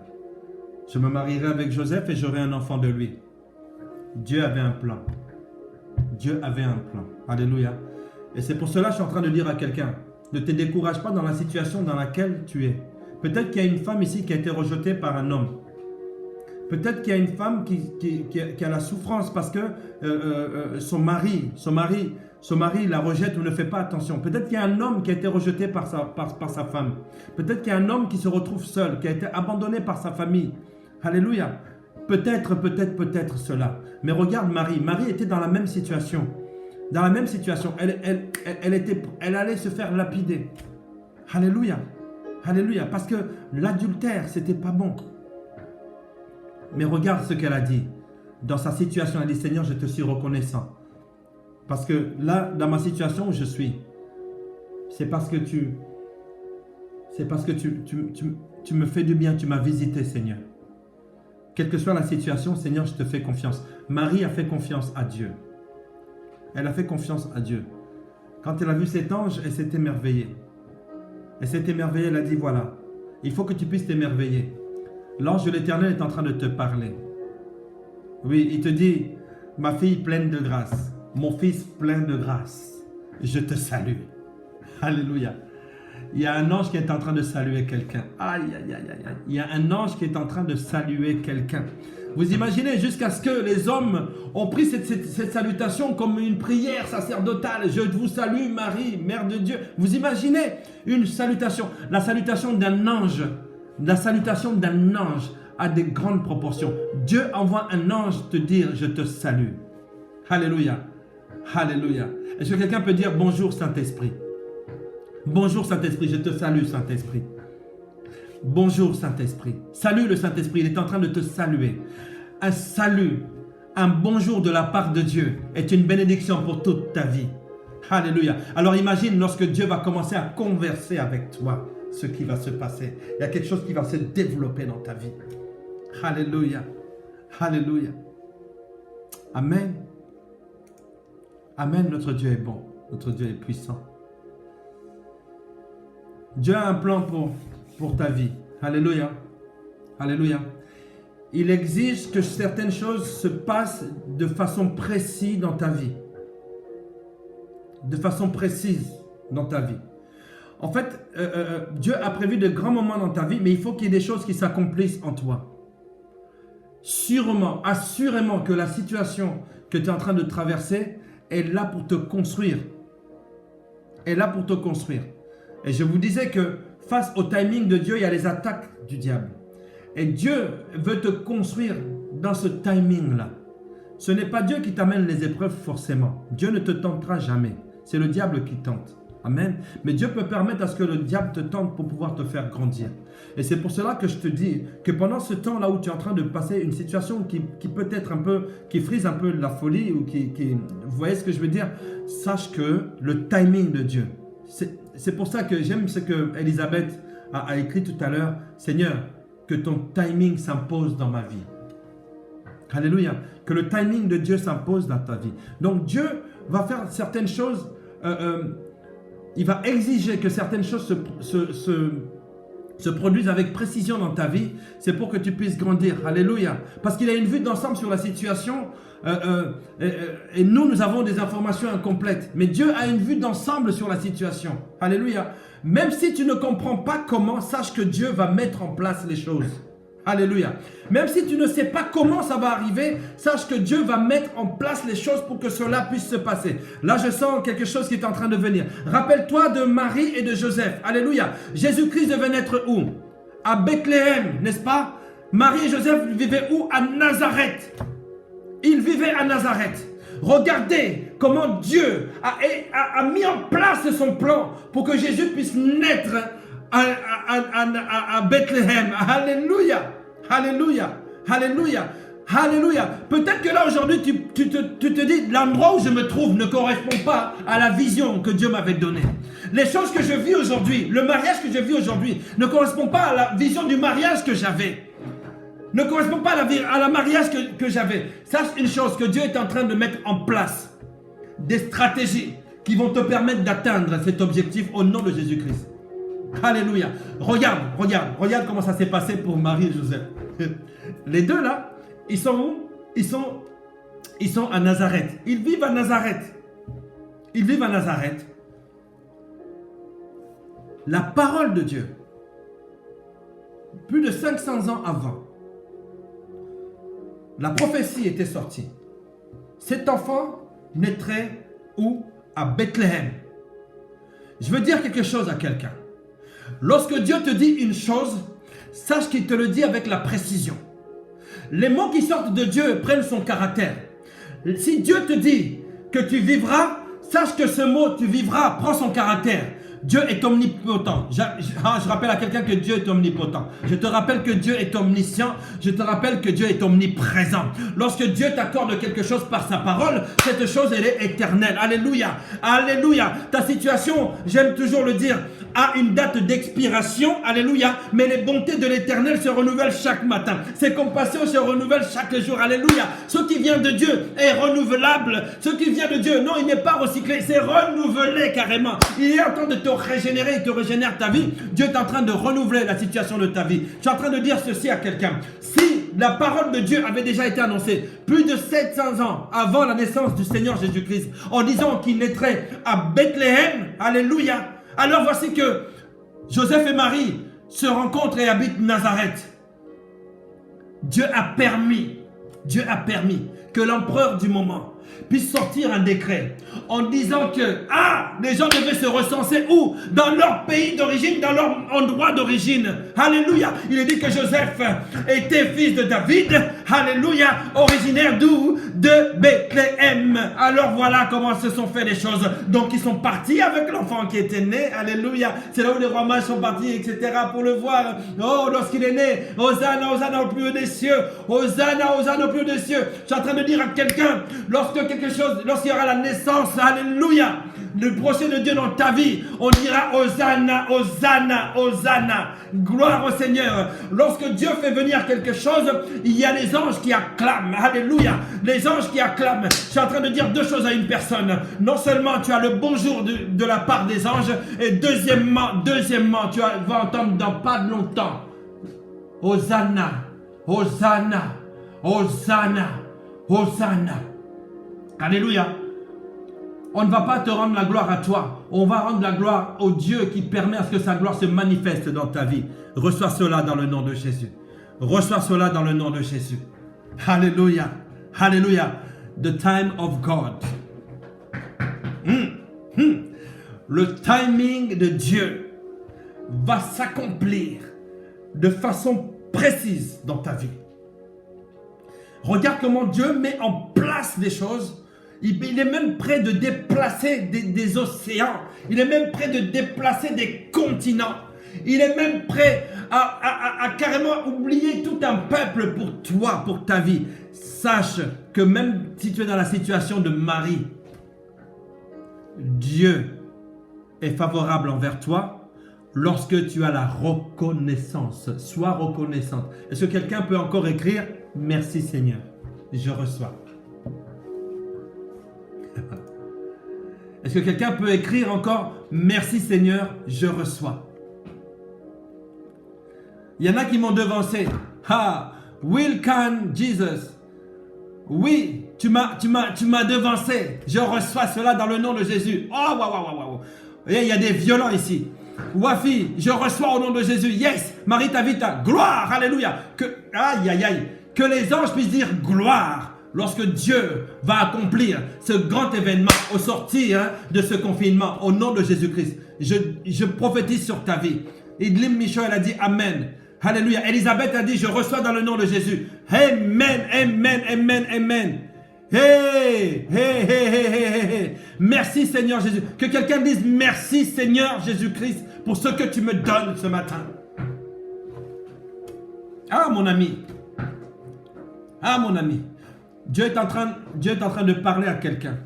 Je me marierai avec Joseph et j'aurai un enfant de lui. Dieu avait un plan. Alléluia. Et c'est pour cela que je suis en train de dire à quelqu'un, ne te décourage pas dans la situation dans laquelle tu es. Peut-être qu'il y a une femme ici qui a été rejetée par un homme. Peut-être qu'il y a une femme qui a la souffrance parce que son mari la rejette ou ne fait pas attention. Peut-être qu'il y a un homme qui a été rejeté par sa femme. Peut-être qu'il y a un homme qui se retrouve seul, qui a été abandonné par sa famille. Alléluia. Peut-être cela. Mais regarde Marie. Marie était dans la même situation. Elle allait se faire lapider. Alléluia. Alléluia. Parce que l'adultère, c'était pas bon. Mais regarde ce qu'elle a dit. Dans sa situation, elle dit, Seigneur, je te suis reconnaissant. Parce que là, dans ma situation où je suis, c'est parce que tu me fais du bien, tu m'as visité, Seigneur. Quelle que soit la situation, Seigneur, je te fais confiance. Marie a fait confiance à Dieu. Elle a fait confiance à Dieu. Quand elle a vu cet ange, elle s'est émerveillée. Elle a dit, voilà, il faut que tu puisses t'émerveiller. L'ange de l'Éternel est en train de te parler. Oui, il te dit, ma fille pleine de grâce, mon fils plein de grâce, je te salue. Alléluia. Il y a un ange qui est en train de saluer quelqu'un. Aïe, aïe, aïe, aïe. Il y a un ange qui est en train de saluer quelqu'un. Vous imaginez jusqu'à ce que les hommes ont pris cette salutation comme une prière sacerdotale. Je vous salue Marie, Mère de Dieu. Vous imaginez une salutation. La salutation d'un ange. La salutation d'un ange a des grandes proportions. Dieu envoie un ange te dire je te salue. Alléluia. Alléluia. Est-ce que quelqu'un peut dire bonjour Saint-Esprit? Bonjour Saint-Esprit, je te salue Saint-Esprit. Bonjour Saint-Esprit. Salue le Saint-Esprit, il est en train de te saluer. Un salut, un bonjour de la part de Dieu est une bénédiction pour toute ta vie. Alléluia. Alors imagine lorsque Dieu va commencer à converser avec toi, ce qui va se passer. Il y a quelque chose qui va se développer dans ta vie. Alléluia. Alléluia. Amen. Amen. Notre Dieu est bon. Notre Dieu est puissant. Dieu a un plan pour ta vie. Alléluia. Alléluia. Il exige que certaines choses se passent de façon précise dans ta vie. De façon précise dans ta vie. En fait, Dieu a prévu de grands moments dans ta vie, mais il faut qu'il y ait des choses qui s'accomplissent en toi. Sûrement, assurément que la situation que tu es en train de traverser est là pour te construire. Est là pour te construire. Et je vous disais que face au timing de Dieu, il y a les attaques du diable. Et Dieu veut te construire dans ce timing-là. Ce n'est pas Dieu qui t'amène les épreuves forcément. Dieu ne te tentera jamais. C'est le diable qui tente. Amen. Mais Dieu peut permettre à ce que le diable te tente pour pouvoir te faire grandir. Et c'est pour cela que je te dis que pendant ce temps-là où tu es en train de passer une situation qui peut être un peu, qui frise un peu la folie, ou vous voyez ce que je veux dire, sache que le timing de Dieu, c'est pour ça que j'aime ce que Elisabeth a écrit tout à l'heure. Seigneur, que ton timing s'impose dans ma vie. Alléluia. Que le timing de Dieu s'impose dans ta vie. Donc Dieu va faire certaines choses, il va exiger que certaines choses se produisent avec précision dans ta vie. C'est pour que tu puisses grandir. Alléluia. Parce qu'il a une vue d'ensemble sur la situation. Et nous avons des informations incomplètes. Mais Dieu a une vue d'ensemble sur la situation. Alléluia. Même si tu ne comprends pas comment, sache que Dieu va mettre en place les choses. Alléluia. Même si tu ne sais pas comment ça va arriver, sache que Dieu va mettre en place les choses pour que cela puisse se passer. Là, je sens quelque chose qui est en train de venir. Rappelle-toi de Marie et de Joseph. Alléluia. Jésus-Christ devait naître où? À Bethléem, n'est-ce pas? Marie et Joseph vivaient où? À Nazareth. Ils vivaient à Nazareth. Regardez comment Dieu a mis en place son plan pour que Jésus puisse naître à Bethléem. Alléluia. Alléluia. Alléluia. Alléluia. Peut-être que là aujourd'hui tu te dis l'endroit où je me trouve ne correspond pas à la vision que Dieu m'avait donnée. Les choses que je vis aujourd'hui, le mariage que je vis aujourd'hui ne correspond pas à la vision du mariage que j'avais. Ne correspond pas à la mariage que j'avais. Sache une chose, que Dieu est en train de mettre en place des stratégies qui vont te permettre d'atteindre cet objectif au nom de Jésus-Christ. Alléluia. Regarde comment ça s'est passé pour Marie et Joseph. Les deux là, ils sont où? Ils sont à Nazareth. Ils vivent à Nazareth. Ils vivent à Nazareth. La parole de Dieu, plus de 500 ans avant, la prophétie était sortie. Cet enfant naîtrait où? À Bethléem. Je veux dire quelque chose à quelqu'un. Lorsque Dieu te dit une chose, sache qu'il te le dit avec la précision. Les mots qui sortent de Dieu prennent son caractère. Si Dieu te dit que tu vivras, sache que ce mot tu vivras prend son caractère. Dieu est omnipotent. Je rappelle à quelqu'un que Dieu est omnipotent. Je te rappelle que Dieu est omniscient. Je te rappelle que Dieu est omniprésent. Lorsque Dieu t'accorde quelque chose par sa parole, cette chose elle est éternelle. Alléluia. Alléluia. Ta situation, j'aime toujours le dire, a une date d'expiration. Alléluia. Mais les bontés de l'Éternel se renouvellent chaque matin. Ses compassions se renouvellent chaque jour. Alléluia. Ce qui vient de Dieu est renouvelable. Ce qui vient de Dieu, non, il n'est pas recyclé. C'est renouvelé carrément. Il est en train de te régénérer, il te régénère ta vie. Dieu est en train de renouveler la situation de ta vie. Je suis en train de dire ceci à quelqu'un. Si la parole de Dieu avait déjà été annoncée plus de 700 ans avant la naissance du Seigneur Jésus-Christ, en disant qu'il naîtrait à Bethléem, alléluia, alors voici que Joseph et Marie se rencontrent et habitent Nazareth. Dieu a permis que l'empereur du moment, puisse sortir un décret en disant que les gens devaient se recenser où? Dans leur pays d'origine, dans leur endroit d'origine. Alléluia. Il est dit que Joseph était fils de David. Alléluia. Originaire d'où? De Bethléem. Alors voilà comment se sont fait les choses. Donc ils sont partis avec l'enfant qui était né. Alléluia. C'est là où les rois mages sont partis, etc. pour le voir. Oh, lorsqu'il est né, Hosanna, Hosanna au plus haut des cieux. Hosanna, Hosanna au plus haut des cieux. Je suis en train de dire à quelqu'un, lorsqu'il y aura la naissance, alléluia, le procès de Dieu dans ta vie, on dira Hosanna, Hosanna, Hosanna. Gloire au Seigneur. Lorsque Dieu fait venir quelque chose, il y a les anges qui acclament. Alléluia. Les anges qui acclament. Je suis en train de dire deux choses à une personne. Non seulement tu as le bonjour de la part des anges, et deuxièmement, tu vas entendre dans pas longtemps Hosanna, Hosanna, Hosanna, Hosanna. Alléluia. On ne va pas te rendre la gloire à toi. On va rendre la gloire au Dieu qui permet à ce que sa gloire se manifeste dans ta vie. Reçois cela dans le nom de Jésus. Reçois cela dans le nom de Jésus. Alléluia. Alléluia. The time of God. Le timing de Dieu va s'accomplir de façon précise dans ta vie. Regarde comment Dieu met en place des choses. Il est même prêt de déplacer des océans. Il est même prêt de déplacer des continents. Il est même prêt à carrément oublier tout un peuple pour toi, pour ta vie. Sache que même si tu es dans la situation de Marie, Dieu est favorable envers toi lorsque tu as la reconnaissance. Sois reconnaissante. Est-ce que quelqu'un peut encore écrire « Merci Seigneur, je reçois ». Est-ce que quelqu'un peut écrire encore « Merci Seigneur, je reçois ». Il y en a qui m'ont devancé. Will can Jesus. Oui, tu m'as devancé. Je reçois cela dans le nom de Jésus. Oh, waouh. Il y a des violents ici. Wafi, je reçois au nom de Jésus. Yes, Marita Vita, gloire, alléluia. Que les anges puissent dire gloire lorsque Dieu va accomplir ce grand événement au sortir de ce confinement au nom de Jésus-Christ. Je prophétise sur ta vie. Idlim Michel a dit Amen. Alléluia. Elisabeth a dit je reçois dans le nom de Jésus. Amen, amen, amen, amen. Hey. Merci Seigneur Jésus. Que quelqu'un dise merci Seigneur Jésus-Christ pour ce que tu me donnes ce matin. Mon ami. Mon ami. Dieu est en train de parler à quelqu'un.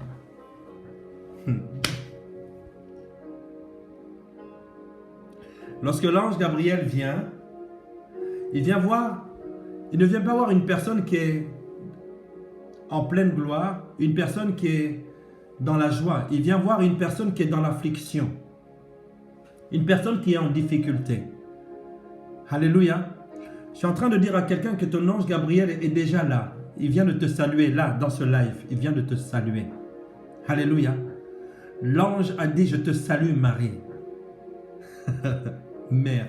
Lorsque l'ange Gabriel vient, il ne vient pas voir une personne qui est en pleine gloire, une personne qui est dans la joie. Il vient voir une personne qui est dans l'affliction. Une personne qui est en difficulté. Alléluia. Je suis en train de dire à quelqu'un que ton ange Gabriel est déjà là. Il vient de te saluer là, dans ce live. Il vient de te saluer. Alléluia. L'ange a dit, je te salue Marie. Mère.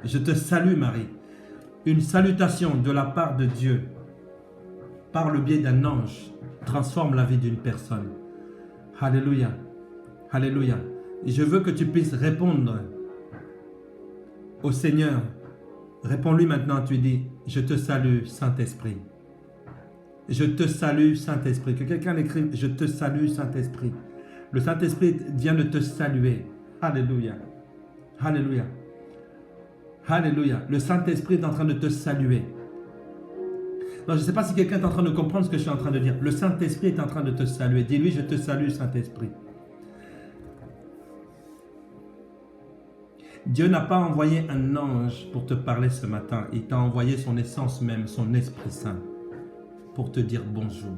Je te salue Marie. Une salutation de la part de Dieu, par le biais d'un ange, transforme la vie d'une personne. Alléluia. Alléluia. Et je veux que tu puisses répondre au Seigneur. Réponds-lui maintenant, tu dis, je te salue Saint-Esprit. Je te salue Saint-Esprit. Que quelqu'un l'écrive, je te salue Saint-Esprit. Le Saint-Esprit vient de te saluer. Alléluia. Alléluia. Alléluia. Le Saint-Esprit est en train de te saluer. Non, je ne sais pas si quelqu'un est en train de comprendre ce que je suis en train de dire. Le Saint-Esprit est en train de te saluer. Dis-lui, je te salue Saint-Esprit. Dieu n'a pas envoyé un ange pour te parler ce matin. Il t'a envoyé son essence même, son Esprit Saint, pour te dire bonjour.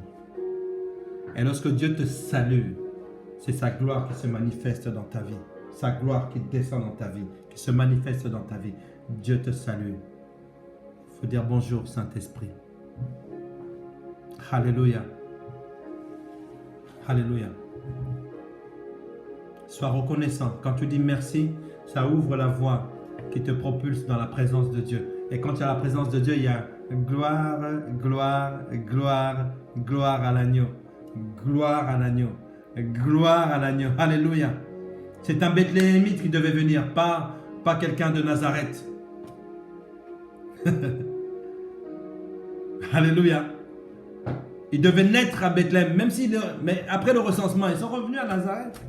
Et lorsque Dieu te salue, c'est sa gloire qui se manifeste dans ta vie. Sa gloire qui descend dans ta vie, qui se manifeste dans ta vie. Dieu te salue. Il faut dire bonjour Saint-Esprit. Alléluia. Alléluia. Sois reconnaissant. Quand tu dis merci, ça ouvre la voie qui te propulse dans la présence de Dieu. Et quand il y a la présence de Dieu, il y a Gloire, gloire, gloire, gloire à l'agneau. Gloire à l'agneau. Gloire à l'agneau. Alléluia. C'est un Bethléemite qui devait venir, pas quelqu'un de Nazareth. Alléluia. Il devait naître à Bethléem, mais après le recensement, ils sont revenus à Nazareth.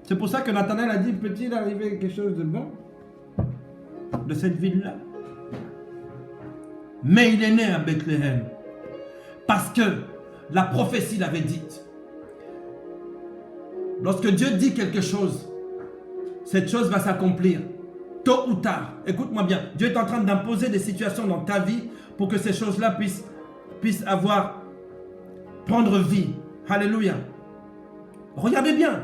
C'est pour ça que Nathanaël a dit, peut-il arriver quelque chose de bon de cette ville-là? Mais il est né à Bethléem parce que la prophétie l'avait dite. Lorsque Dieu dit quelque chose, cette chose va s'accomplir, tôt ou tard. Écoute-moi bien, Dieu est en train d'imposer des situations dans ta vie pour que ces choses-là puissent prendre vie. Alléluia. Regardez bien,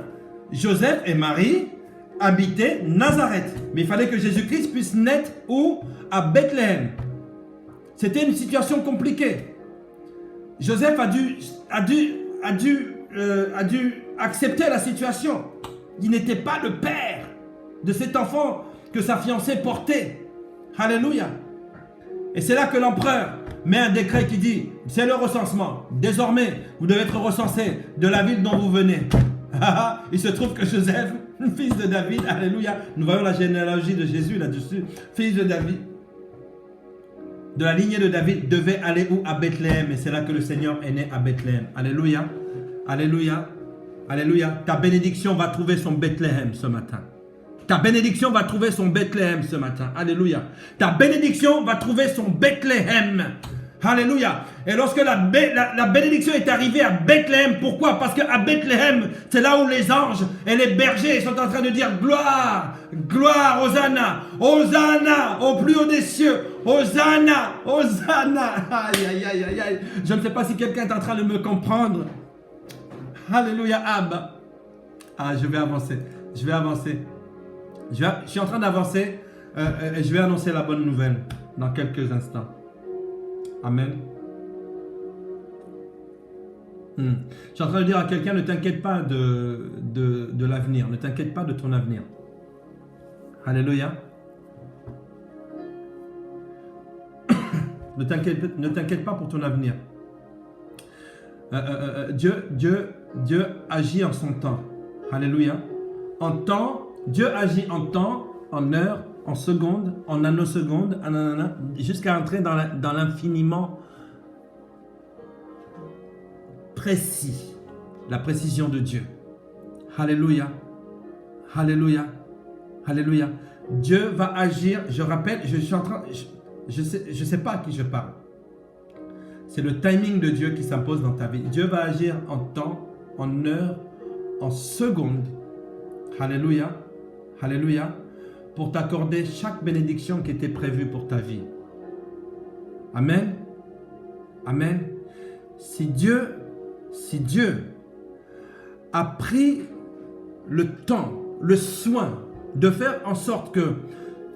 Joseph et Marie habitaient Nazareth, mais il fallait que Jésus-Christ puisse naître où? À Bethléem. C'était une situation compliquée. Joseph a dû accepter la situation. Il n'était pas le père de cet enfant que sa fiancée portait. Alléluia. Et c'est là que l'empereur met un décret qui dit, c'est le recensement. Désormais, vous devez être recensé de la ville dont vous venez. Il se trouve que Joseph, fils de David, alléluia, nous voyons la généalogie de Jésus là-dessus, fils de David, de la lignée de David, devait aller où? À Bethléem. Et c'est là que le Seigneur est né à Bethléem. Alléluia. Alléluia. Alléluia. Ta bénédiction va trouver son Bethléem ce matin. Ta bénédiction va trouver son Bethléem ce matin. Alléluia. Ta bénédiction va trouver son Bethléem. Alléluia. Et lorsque la bénédiction est arrivée à Bethléem, pourquoi? Parce qu'à Bethléem, c'est là où les anges et les bergers sont en train de dire gloire, gloire, Hosanna, Hosanna, au plus haut des cieux, Hosanna, Hosanna. Aïe, aïe, aïe, aïe, aïe. Je ne sais pas si quelqu'un est en train de me comprendre. Alléluia, Abba. Ah, je vais avancer. Je vais avancer. Je suis en train d'avancer et je vais annoncer la bonne nouvelle dans quelques instants. Amen. Je suis en train de dire à quelqu'un, ne t'inquiète pas de l'avenir. Ne t'inquiète pas de ton avenir. Alléluia. Ne t'inquiète pas pour ton avenir. Dieu agit en son temps. Alléluia. En temps, Dieu agit en temps, en heure, en secondes, en nanosecondes, jusqu'à entrer dans l'infiniment précis. La précision de Dieu. Alléluia. Alléluia. Alléluia. Dieu va agir. Je rappelle, je sais pas à qui je parle. C'est le timing de Dieu qui s'impose dans ta vie. Dieu va agir en temps, en heure, en secondes. Alléluia. Alléluia. Pour t'accorder chaque bénédiction qui était prévue pour ta vie. Amen. Amen. Si Dieu a pris le temps, le soin de faire en sorte que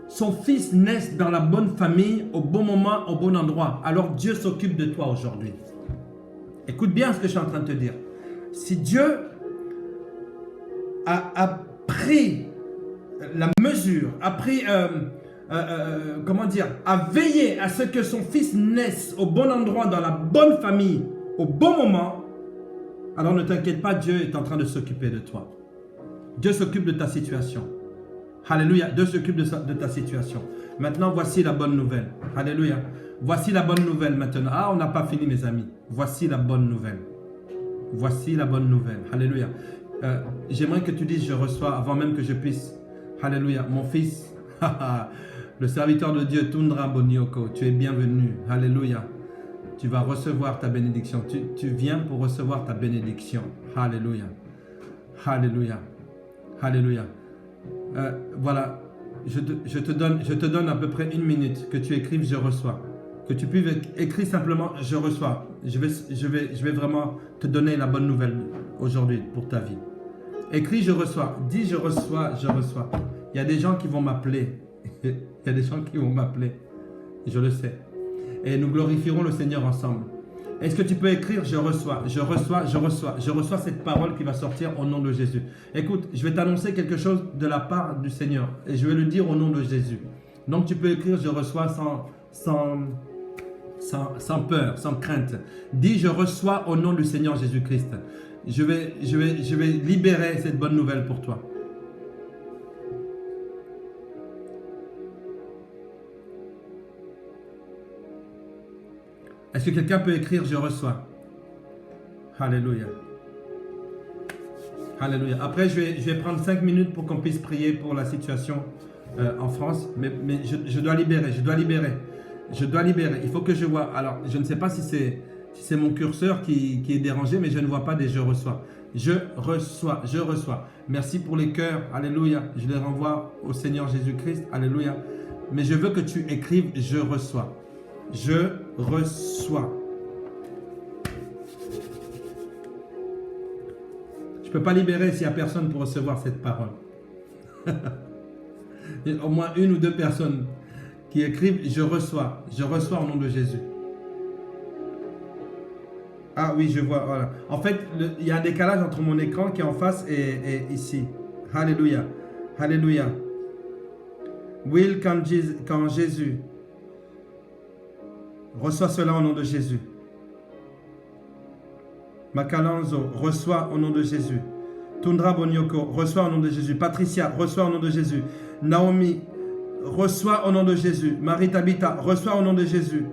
son fils naisse dans la bonne famille, au bon moment, au bon endroit, alors Dieu s'occupe de toi aujourd'hui. Écoute bien ce que je suis en train de te dire. Si Dieu a pris la mesure, a veillé à ce que son fils naisse au bon endroit, dans la bonne famille, au bon moment, alors ne t'inquiète pas, Dieu est en train de s'occuper de toi. Dieu s'occupe de ta situation. Alléluia, Dieu s'occupe de ta situation. Maintenant, voici la bonne nouvelle. Alléluia. Voici la bonne nouvelle maintenant. Ah, on n'a pas fini mes amis. Voici la bonne nouvelle. Voici la bonne nouvelle. Alléluia. J'aimerais que tu dises, je reçois, avant même que je puisse. Alléluia. Mon fils, le serviteur de Dieu, Tundra Bonioko, tu es bienvenu. Alléluia. Tu vas recevoir ta bénédiction. Tu viens pour recevoir ta bénédiction. Alléluia. Alléluia. Alléluia. Voilà. Je te donne à peu près 1 minute que tu écrives, je reçois. Que tu puisses écrire simplement, je reçois. Je vais vraiment te donner la bonne nouvelle aujourd'hui pour ta vie. Écris, je reçois. Dis, je reçois, je reçois. Il y a des gens qui vont m'appeler. Il y a des gens qui vont m'appeler. Je le sais. Et nous glorifierons le Seigneur ensemble. Est-ce que tu peux écrire, je reçois, je reçois, je reçois. Je reçois cette parole qui va sortir au nom de Jésus. Écoute, je vais t'annoncer quelque chose de la part du Seigneur. Et je vais le dire au nom de Jésus. Donc tu peux écrire, je reçois sans sans peur, sans crainte. Dis, je reçois au nom du Seigneur Jésus-Christ. Je vais libérer cette bonne nouvelle pour toi. Est-ce que quelqu'un peut écrire « Je reçois » Alléluia. Alléluia. Après, je vais prendre 5 minutes pour qu'on puisse prier pour la situation en France. Mais je dois libérer, je dois libérer. Je dois libérer. Il faut que je vois. Alors, je ne sais pas si c'est mon curseur qui est dérangé, mais je ne vois pas des « Je reçois ». Je reçois, je reçois. Merci pour les cœurs. Alléluia. Je les renvoie au Seigneur Jésus-Christ. Alléluia. Mais je veux que tu écrives « Je reçois ». Je reçois. Je ne peux pas libérer s'il n'y a personne pour recevoir cette parole. Il y a au moins 1 ou 2 personnes qui écrivent « Je reçois au nom de Jésus ». Ah oui, je vois, voilà. En fait, il y a un décalage entre mon écran qui est en face et ici. Alléluia. Alléluia. Will, quand Jésus... Reçois cela au nom de Jésus. Makalanzo, reçois au nom de Jésus. Tundra Bonyoko, reçois au nom de Jésus. Patricia, reçois au nom de Jésus. Naomi, reçois au nom de Jésus. Marie Tabitha, reçois au nom de Jésus.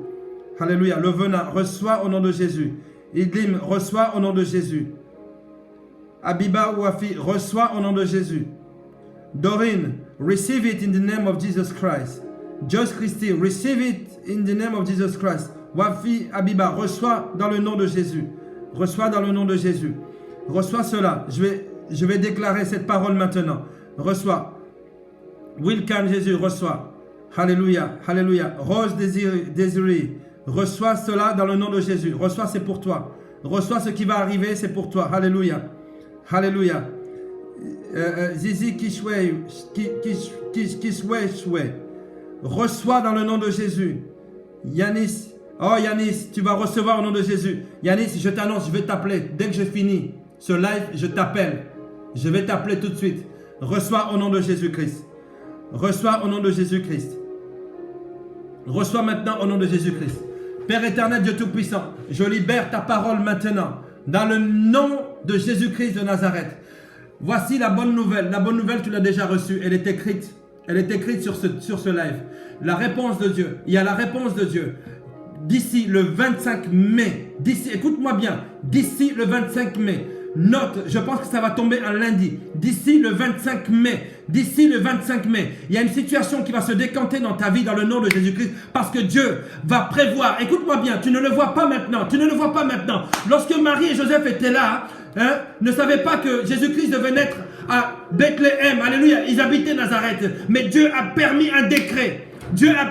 Alléluia. Levena, reçois au nom de Jésus. Idlim, reçois au nom de Jésus. Abiba Wafi, reçois au nom de Jésus. Dorine, receive it in the name of Jesus Christ. Joyce Christie, receive it in the name of Jesus Christ. Wafi Abiba, reçois dans le nom de Jésus. Reçois dans le nom de Jésus. Reçois cela. Je vais déclarer cette parole maintenant. Reçois. Wilcan Jésus, reçois. Alléluia, alléluia. Rose Désirée, reçois cela dans le nom de Jésus. Reçois, c'est pour toi. Reçois ce qui va arriver, c'est pour toi. Alléluia, alléluia. Zizi Kishwe. Reçois dans le nom de Jésus. Yanis. Oh Yanis, tu vas recevoir au nom de Jésus. Yanis, je t'annonce, je vais t'appeler. Dès que je finis ce live, je t'appelle. Je vais t'appeler tout de suite. Reçois au nom de Jésus-Christ. Reçois au nom de Jésus-Christ. Reçois maintenant au nom de Jésus-Christ. Père éternel, Dieu Tout-Puissant, je libère ta parole maintenant. Dans le nom de Jésus-Christ de Nazareth. Voici la bonne nouvelle. La bonne nouvelle, tu l'as déjà reçue. Elle est écrite. Elle est écrite sur ce live. La réponse de Dieu. Il y a la réponse de Dieu. D'ici le 25 mai. Écoute-moi bien. D'ici le 25 mai. Note, je pense que ça va tomber un lundi. D'ici le 25 mai. D'ici le 25 mai. Il y a une situation qui va se décanter dans ta vie dans le nom de Jésus-Christ. Parce que Dieu va prévoir. Écoute-moi bien. Tu ne le vois pas maintenant. Tu ne le vois pas maintenant. Lorsque Marie et Joseph étaient là, ne savaient pas que Jésus-Christ devait naître à Bethléem. Alléluia. Ils habitaient Nazareth. Mais Dieu a permis un décret. Dieu a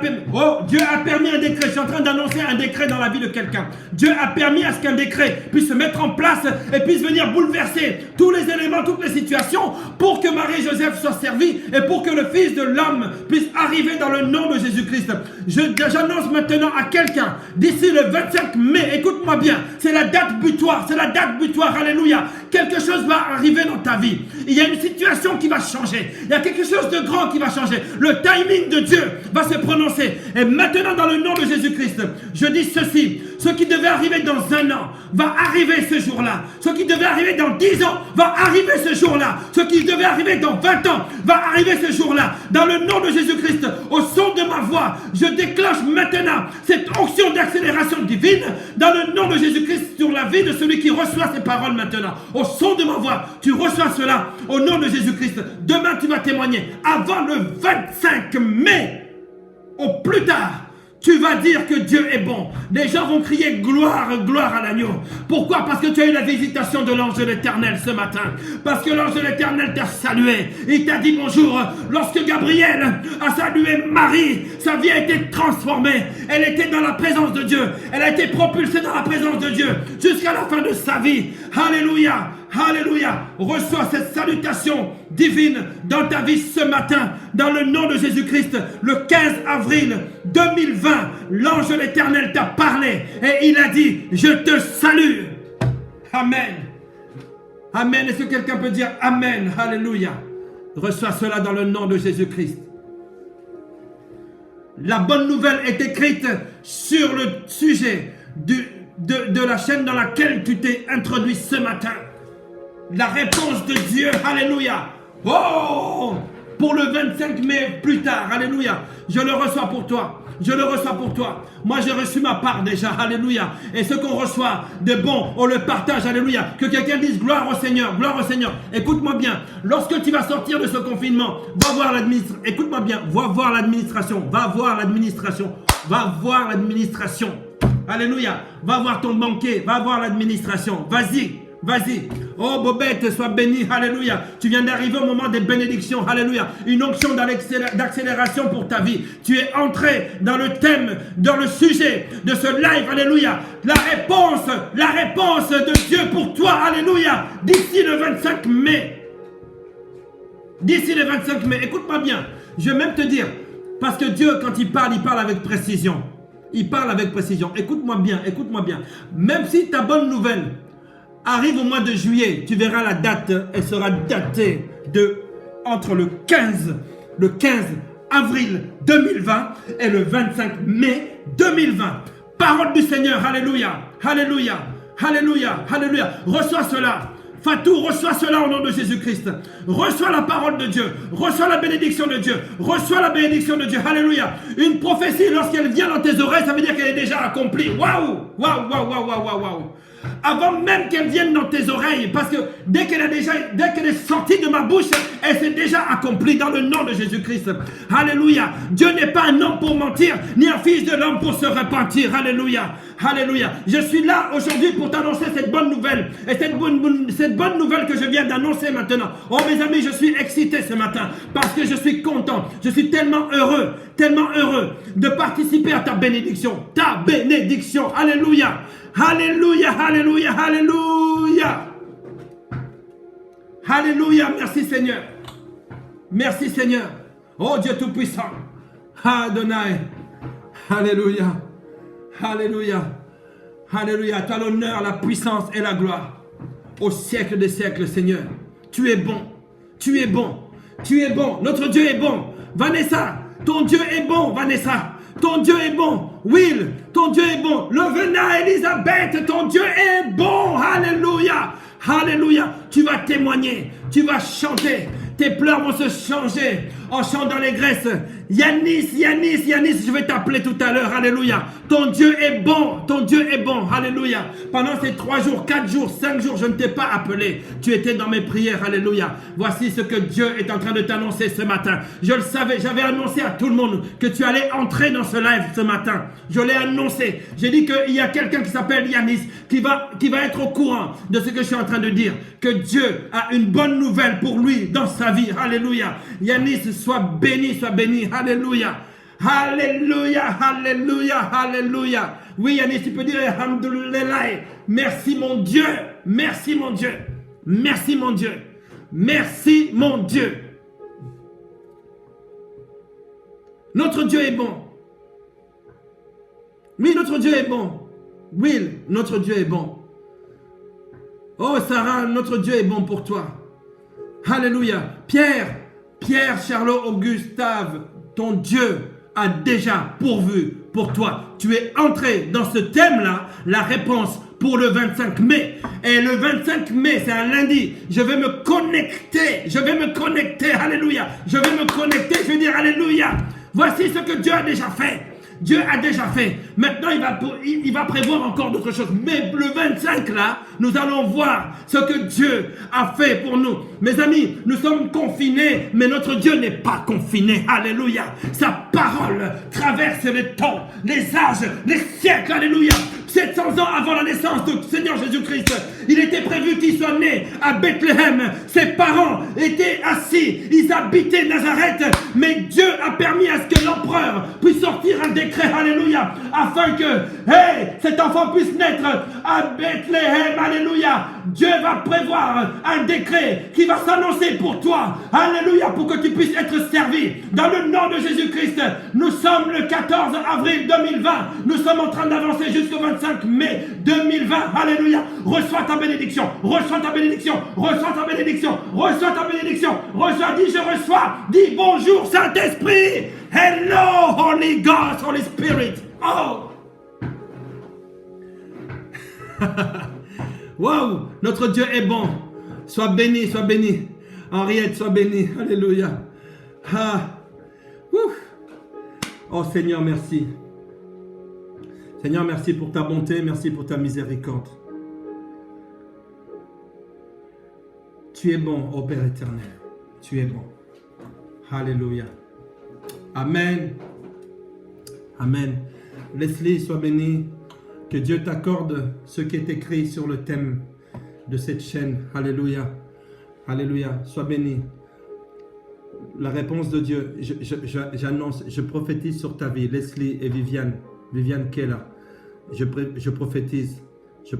permis un décret. Je suis en train d'annoncer un décret dans la vie de quelqu'un. Dieu a permis à ce qu'un décret puisse se mettre en place et puisse venir bouleverser tous les éléments, toutes les situations pour que Marie et Joseph soient servis et pour que le Fils de l'homme puisse arriver dans le nom de Jésus-Christ. J'annonce maintenant à quelqu'un, d'ici le 25 mai, écoute-moi bien, c'est la date butoir, alléluia. Quelque chose va arriver dans ta vie. Il y a une situation qui va changer. Il y a quelque chose de grand qui va changer. Le timing de Dieu va se prononcer. Et maintenant, dans le nom de Jésus-Christ, je dis ceci. Ce qui devait arriver dans 1 an va arriver ce jour-là. Ce qui devait arriver dans 10 ans va arriver ce jour-là. Ce qui devait arriver dans 20 ans va arriver ce jour-là. Dans le nom de Jésus-Christ, au son de ma voix, je déclenche maintenant cette onction d'accélération divine dans le nom de Jésus-Christ sur la vie de celui qui reçoit ces paroles maintenant. Au son de ma voix, tu reçois cela au nom de Jésus-Christ. Demain, tu vas témoigner. Avant le 25 mai, au plus tard, tu vas dire que Dieu est bon. Les gens vont crier gloire, gloire à l'agneau. Pourquoi? Parce que tu as eu la visitation de l'ange de l'Éternel ce matin. Parce que l'ange de l'Éternel t'a salué. Il t'a dit bonjour. Lorsque Gabriel a salué Marie, sa vie a été transformée. Elle était dans la présence de Dieu. Elle a été propulsée dans la présence de Dieu jusqu'à la fin de sa vie. Alléluia. Alléluia. Reçois cette salutation divine dans ta vie ce matin. Dans le nom de Jésus-Christ. Le 15 avril 2020, l'ange de l'Éternel t'a parlé. Et il a dit, je te salue. Amen. Amen. Est-ce que quelqu'un peut dire Amen? Alléluia. Reçois cela dans le nom de Jésus-Christ. La bonne nouvelle est écrite sur le sujet de la chaîne dans laquelle tu t'es introduit ce matin. La réponse de Dieu, alléluia. Oh, pour le 25 mai plus tard, alléluia. Je le reçois pour toi. Je le reçois pour toi. Moi, j'ai reçu ma part déjà. Alléluia. Et ce qu'on reçoit de bon, on le partage. Alléluia. Que quelqu'un dise gloire au Seigneur. Gloire au Seigneur. Écoute-moi bien. Lorsque tu vas sortir de ce confinement, va voir l'administration. Écoute-moi bien. Va voir l'administration. Va voir l'administration. Va voir l'administration. Alléluia. Va voir ton banquier. Va voir l'administration. Vas-y. Vas-y. Oh, Bobette, sois béni. Alléluia. Tu viens d'arriver au moment des bénédictions. Alléluia. Une onction d'accélération pour ta vie. Tu es entré dans le thème, dans le sujet de ce live. Alléluia. La réponse de Dieu pour toi. Alléluia. D'ici le 25 mai. D'ici le 25 mai. Écoute-moi bien. Je vais même te dire. Parce que Dieu, quand il parle avec précision. Il parle avec précision. Écoute-moi bien. Écoute-moi bien. Même si ta bonne nouvelle arrive au mois de juillet, tu verras la date, elle sera datée entre le 15 avril 2020 et le 25 mai 2020. Parole du Seigneur, alléluia, alléluia, alléluia, alléluia. Reçois cela. Fatou, reçois cela au nom de Jésus-Christ. Reçois la parole de Dieu. Reçois la bénédiction de Dieu. Reçois la bénédiction de Dieu. Alléluia. Une prophétie, lorsqu'elle vient dans tes oreilles, ça veut dire qu'elle est déjà accomplie. Waouh, waouh, waouh, waouh, waouh, waouh. Avant même qu'elle vienne dans tes oreilles, parce que dès qu'elle est sortie de ma bouche, elle s'est déjà accomplie dans le nom de Jésus-Christ. Alléluia. Dieu n'est pas un homme pour mentir, ni un fils de l'homme pour se repentir. Alléluia. Alléluia. Je suis là aujourd'hui pour t'annoncer cette bonne nouvelle. Et cette bonne nouvelle que je viens d'annoncer maintenant. Oh mes amis, je suis excité ce matin parce que je suis content. Je suis tellement heureux de participer à ta bénédiction. Ta bénédiction. Alléluia. Alléluia, alléluia, alléluia. Alléluia, merci Seigneur. Merci Seigneur. Oh Dieu Tout-Puissant. Adonai. Alléluia. Alléluia. Alléluia. Tu as l'honneur, la puissance et la gloire. Au siècle des siècles, Seigneur. Tu es bon. Tu es bon. Tu es bon. Notre Dieu est bon. Vanessa, ton Dieu est bon, Vanessa. Ton Dieu est bon. Will, ton Dieu est bon. Lovena, Elisabeth, ton Dieu est bon. Alléluia. Alléluia. Tu vas témoigner. Tu vas chanter. Tes pleurs vont se changer en chant dans les graisses. Yanis, je vais t'appeler tout à l'heure. Alléluia. Ton Dieu est bon. Ton Dieu est bon. Alléluia. Pendant ces 3 jours, 4 jours, 5 jours, je ne t'ai pas appelé. Tu étais dans mes prières. Alléluia. Voici ce que Dieu est en train de t'annoncer ce matin. Je le savais. J'avais annoncé à tout le monde que tu allais entrer dans ce live ce matin. Je l'ai annoncé. J'ai dit qu'il y a quelqu'un qui s'appelle Yanis qui va être au courant de ce que je suis en train de dire. Que Dieu a une bonne nouvelle pour lui dans sa vie. Alléluia. Yanis, sois béni, sois béni. Alléluia. Alléluia. Alléluia. Alléluia. Oui, Yanis, tu peux dire Alhamdulillah. Merci mon Dieu. Merci mon Dieu. Merci mon Dieu. Merci mon Dieu. Notre Dieu est bon. Oui, notre Dieu est bon. Will, notre Dieu est bon. Oh Sarah, notre Dieu est bon pour toi. Alléluia. Pierre, Charlot, Augustave, ton Dieu a déjà pourvu pour toi. Tu es entré dans ce thème-là, la réponse pour le 25 mai. Et le 25 mai, c'est un lundi. Je vais me connecter. Alléluia. Je vais me connecter. Je vais dire Alléluia. Voici ce que Dieu a déjà fait. Dieu a déjà fait. Maintenant, il va prévoir encore d'autres choses. Mais le 25 là, nous allons voir ce que Dieu a fait pour nous. Mes amis, nous sommes confinés, mais notre Dieu n'est pas confiné. Alléluia. Sa parole traverse les temps, les âges, les siècles. Alléluia. 700 ans avant la naissance du Seigneur Jésus-Christ, il était prévu qu'il soit né à Bethléem. Ses parents étaient assis, ils habitaient Nazareth, mais Dieu a permis à ce que l'empereur puisse sortir un décret, alléluia, afin que, cet enfant puisse naître à Bethléem, alléluia. Dieu va prévoir un décret qui va s'annoncer pour toi, alléluia, pour que tu puisses être servi. Dans le nom de Jésus-Christ, nous sommes le 14 avril 2020, nous sommes en train d'avancer jusqu'au 25 mai 2020, alléluia. Reçois ta bénédiction, reçois ta bénédiction, reçois ta bénédiction, reçois ta bénédiction, reçois, dis je reçois, dis bonjour Saint-Esprit, hello Holy Ghost, Holy Spirit, oh. Waouh, notre Dieu est bon, sois béni, Henriette, sois bénie, alléluia. Ah. Oh Seigneur, merci. Seigneur, merci pour ta bonté, merci pour ta miséricorde. Tu es bon, ô Père éternel. Tu es bon. Alléluia. Amen. Amen. Leslie, sois bénie. Que Dieu t'accorde ce qui est écrit sur le thème de cette chaîne. Alléluia. Alléluia. Sois bénie. La réponse de Dieu, j'annonce, je prophétise sur ta vie, Leslie et Viviane. Viviane qui est là. Je prophétise sur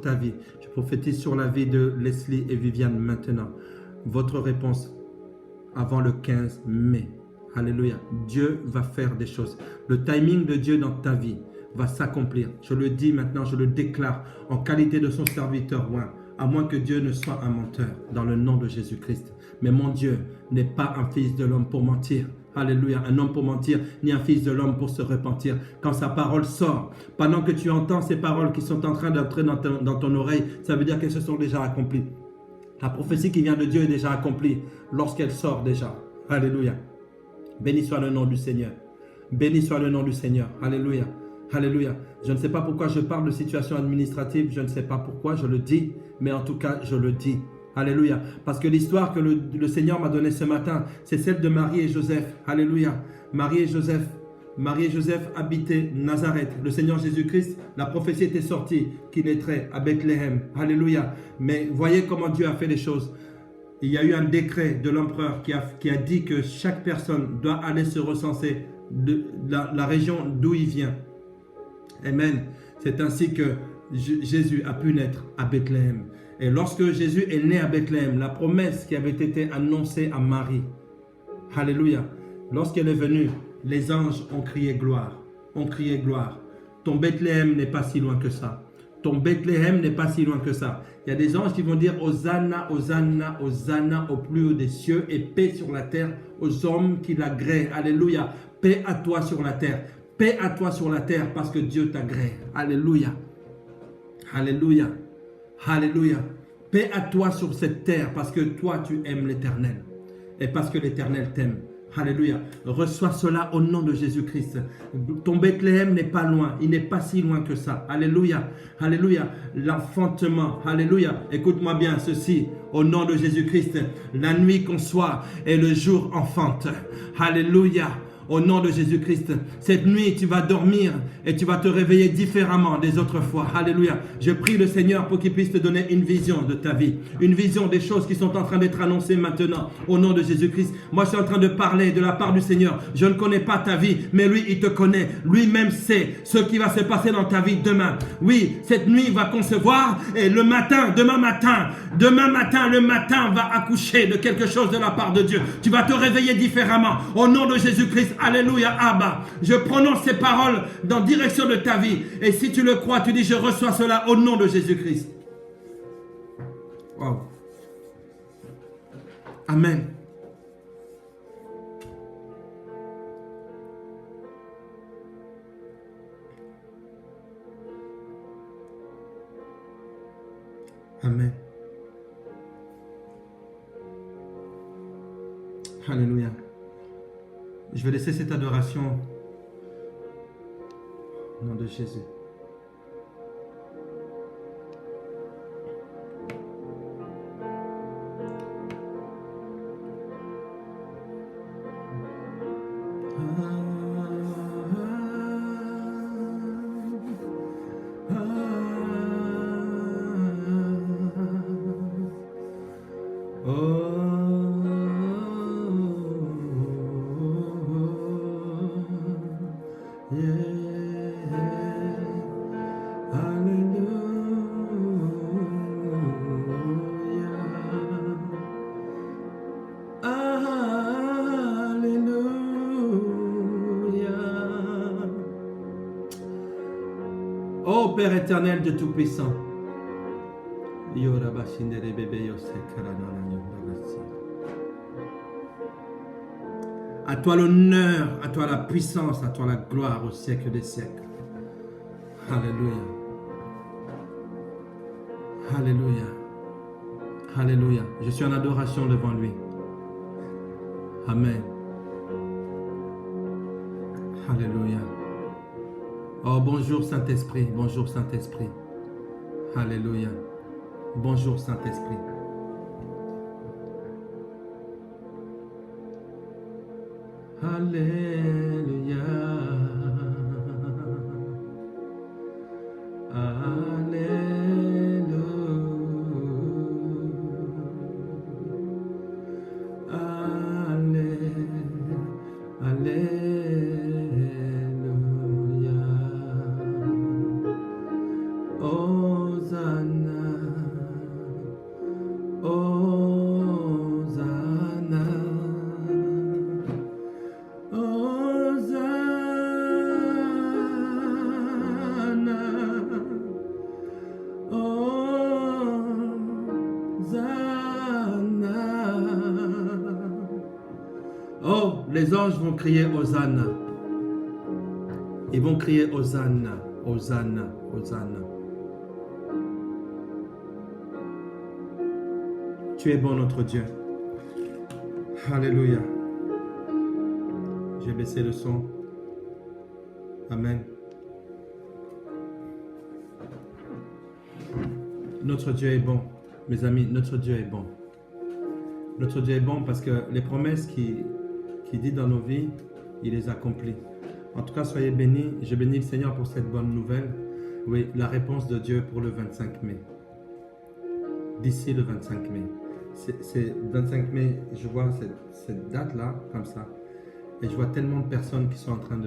ta vie. Je prophétise sur la vie de Leslie et Viviane maintenant. Votre réponse avant le 15 mai. Alléluia. Dieu va faire des choses. Le timing de Dieu dans ta vie va s'accomplir. Je le dis maintenant, je le déclare en qualité de son serviteur. Ouais. À moins que Dieu ne soit un menteur dans le nom de Jésus-Christ. Mais mon Dieu n'est pas un fils de l'homme pour mentir. Alléluia, un homme pour mentir, ni un fils de l'homme pour se repentir. Quand sa parole sort, pendant que tu entends ces paroles qui sont en train d'entrer dans ton oreille, ça veut dire qu'elles se sont déjà accomplies. La prophétie qui vient de Dieu est déjà accomplie lorsqu'elle sort déjà. Alléluia. Béni soit le nom du Seigneur. Béni soit le nom du Seigneur. Alléluia. Alléluia. Je ne sais pas pourquoi je parle de situation administrative, je ne sais pas pourquoi je le dis, mais en tout cas, je le dis. Alléluia. Parce que l'histoire que le Seigneur m'a donnée ce matin, c'est celle de Marie et Joseph. Alléluia. Marie et Joseph habitaient Nazareth. Le Seigneur Jésus-Christ, la prophétie était sortie qu'il naîtrait à Bethléem. Alléluia. Mais voyez comment Dieu a fait les choses. Il y a eu un décret de l'empereur qui a dit que chaque personne doit aller se recenser de la région d'où il vient. Amen. C'est ainsi que Jésus a pu naître à Bethléem. Et lorsque Jésus est né à Bethléem, la promesse qui avait été annoncée à Marie, alléluia, lorsqu'elle est venue, les anges ont crié gloire, Ton Bethléem n'est pas si loin que ça. Ton Bethléem n'est pas si loin que ça. Il y a des anges qui vont dire Hosanna, Hosanna, Hosanna au plus haut des cieux et paix sur la terre aux hommes qui l'agréent. Alléluia. Paix à toi sur la terre. Paix à toi sur la terre parce que Dieu t'agrée. Alléluia. Alléluia. Alléluia. Paix à toi sur cette terre parce que toi tu aimes l'Éternel et parce que l'Éternel t'aime. Alléluia. Reçois cela au nom de Jésus-Christ. Ton Bethléem n'est pas loin. Il n'est pas si loin que ça. Alléluia. Alléluia. L'enfantement. Alléluia. Écoute-moi bien ceci. Au nom de Jésus-Christ. La nuit conçoit et le jour enfante. Alléluia. Au nom de Jésus-Christ, cette nuit, tu vas dormir et tu vas te réveiller différemment des autres fois. Alléluia. Je prie le Seigneur pour qu'il puisse te donner une vision de ta vie. Une vision des choses qui sont en train d'être annoncées maintenant. Au nom de Jésus-Christ. Moi, je suis en train de parler de la part du Seigneur. Je ne connais pas ta vie, mais lui, il te connaît. Lui-même sait ce qui va se passer dans ta vie demain. Oui, cette nuit va concevoir et le matin, demain matin, le matin va accoucher de quelque chose de la part de Dieu. Tu vas te réveiller différemment. Au nom de Jésus-Christ. Alléluia, Abba. Je prononce ces paroles dans direction de ta vie. Et si tu le crois, tu dis, je reçois cela au nom de Jésus-Christ. Wow. Amen. Amen. Alléluia. Je vais laisser cette adoration au nom de Jésus. Père éternel de Tout-Puissant, À toi l'honneur, à toi la puissance, à toi la gloire au siècle des siècles. Alléluia. Alléluia. Alléluia. Je suis en adoration devant lui. Amen. Alléluia. Oh, bonjour Saint-Esprit. Bonjour Saint-Esprit. Alléluia. Bonjour Saint-Esprit. Alléluia. Oh, les anges vont crier Hosanna. Ils vont crier Hosanna, Hosanna, Hosanna. Tu es bon, notre Dieu. Alléluia. J'ai baissé le son. Amen. Notre Dieu est bon. Mes amis, notre Dieu est bon. Notre Dieu est bon parce que les promesses qu'il dit dans nos vies, il les accomplit. En tout cas, soyez bénis. Je bénis le Seigneur pour cette bonne nouvelle. Oui, la réponse de Dieu pour le 25 mai. D'ici le 25 mai. C'est 25 mai, je vois cette date-là, comme ça. Et je vois tellement de personnes qui sont en train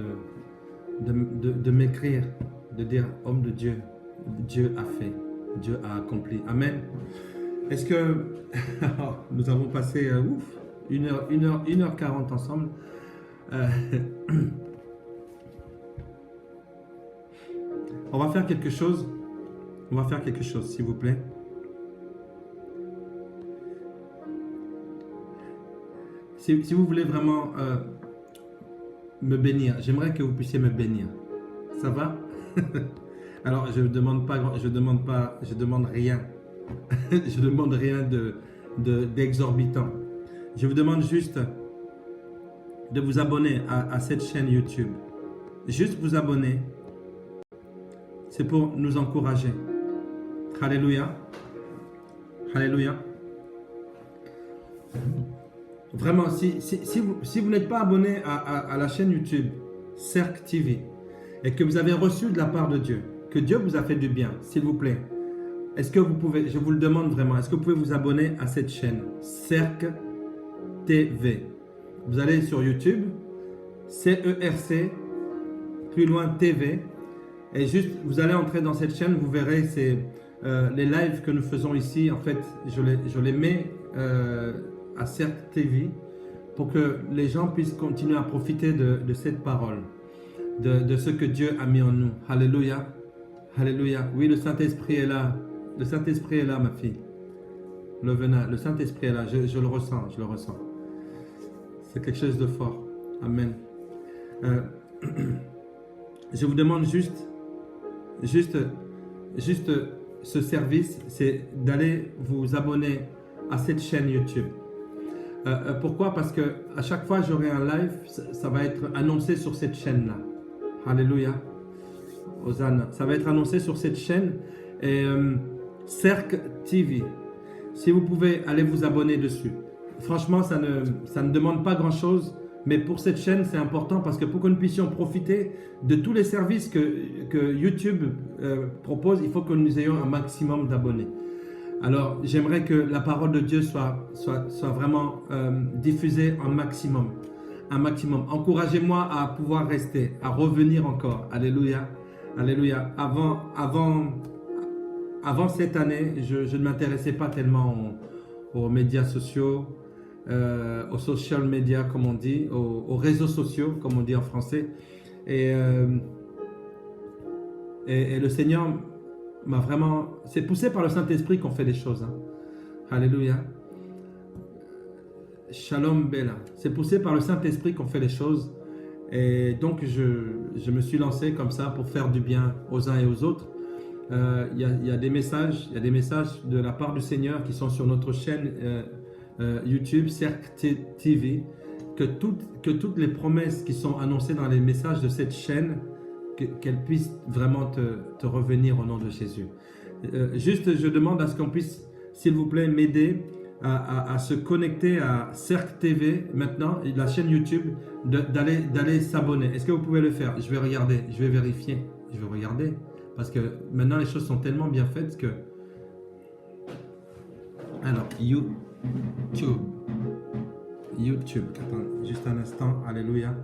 de m'écrire, de dire, homme de Dieu, Dieu a fait, Dieu a accompli. Amen. Est-ce que nous avons passé 1h40 ensemble. On va faire quelque chose. On va faire quelque chose, s'il vous plaît. Si vous voulez vraiment me bénir, j'aimerais que vous puissiez me bénir. Ça va? Alors, je demande rien. Je demande rien d'exorbitant. Je vous demande juste de vous abonner à cette chaîne YouTube. Juste vous abonner. C'est pour nous encourager. Alléluia. Alléluia. Vraiment, si vous n'êtes pas abonné à la chaîne YouTube Cercle TV et que vous avez reçu de la part de Dieu, que Dieu vous a fait du bien, s'il vous plaît, est-ce que vous pouvez, je vous le demande vraiment, est-ce que vous pouvez vous abonner à cette chaîne Cercle TV? Vous allez sur YouTube, CERC, plus loin TV, et juste vous allez entrer dans cette chaîne, vous verrez les lives que nous faisons ici. En fait, je les mets à Cercle TV pour que les gens puissent continuer à profiter de cette parole, de ce que Dieu a mis en nous. Alléluia. Alléluia. Oui, le Saint-Esprit est là. Le Saint-Esprit est là, ma fille. Le Saint-Esprit est là. Je le ressens, je le ressens. C'est quelque chose de fort. Amen. Je vous demande juste ce service, c'est d'aller vous abonner à cette chaîne YouTube. Pourquoi? Parce que à chaque fois j'aurai un live, ça va être annoncé sur cette chaîne-là. Alléluia. Hosanna. Ça va être annoncé sur cette chaîne. Et Cercle TV. Si vous pouvez aller vous abonner dessus. Franchement, ça ne demande pas grand-chose. Mais pour cette chaîne, c'est important parce que pour que nous puissions profiter de tous les services que YouTube propose, il faut que nous ayons un maximum d'abonnés. Alors, j'aimerais que la parole de Dieu soit vraiment diffusée un maximum. Un maximum. Encouragez-moi à pouvoir rester, à revenir encore. Alléluia. Alléluia. Avant cette année, je ne m'intéressais pas tellement aux médias sociaux, aux social media, comme on dit, aux réseaux sociaux, comme on dit en français. Et le Seigneur m'a vraiment... C'est poussé par le Saint-Esprit qu'on fait les choses. Hein. Alléluia. Shalom Bella. C'est poussé par le Saint-Esprit qu'on fait les choses. Et donc, je me suis lancé comme ça pour faire du bien aux uns et aux autres. Il y a des messages de la part du Seigneur qui sont sur notre chaîne YouTube, Cercle TV, que toutes les promesses qui sont annoncées dans les messages de cette chaîne, qu'elles puissent vraiment te revenir au nom de Jésus. Juste, je demande à ce qu'on puisse, s'il vous plaît, m'aider à se connecter à Cercle TV maintenant, la chaîne YouTube, d'aller s'abonner. Est-ce que vous pouvez le faire? Je vais regarder, je vais vérifier, je vais regarder. Parce que maintenant, les choses sont tellement bien faites que... Alors, YouTube. Attends, juste un instant. Alléluia.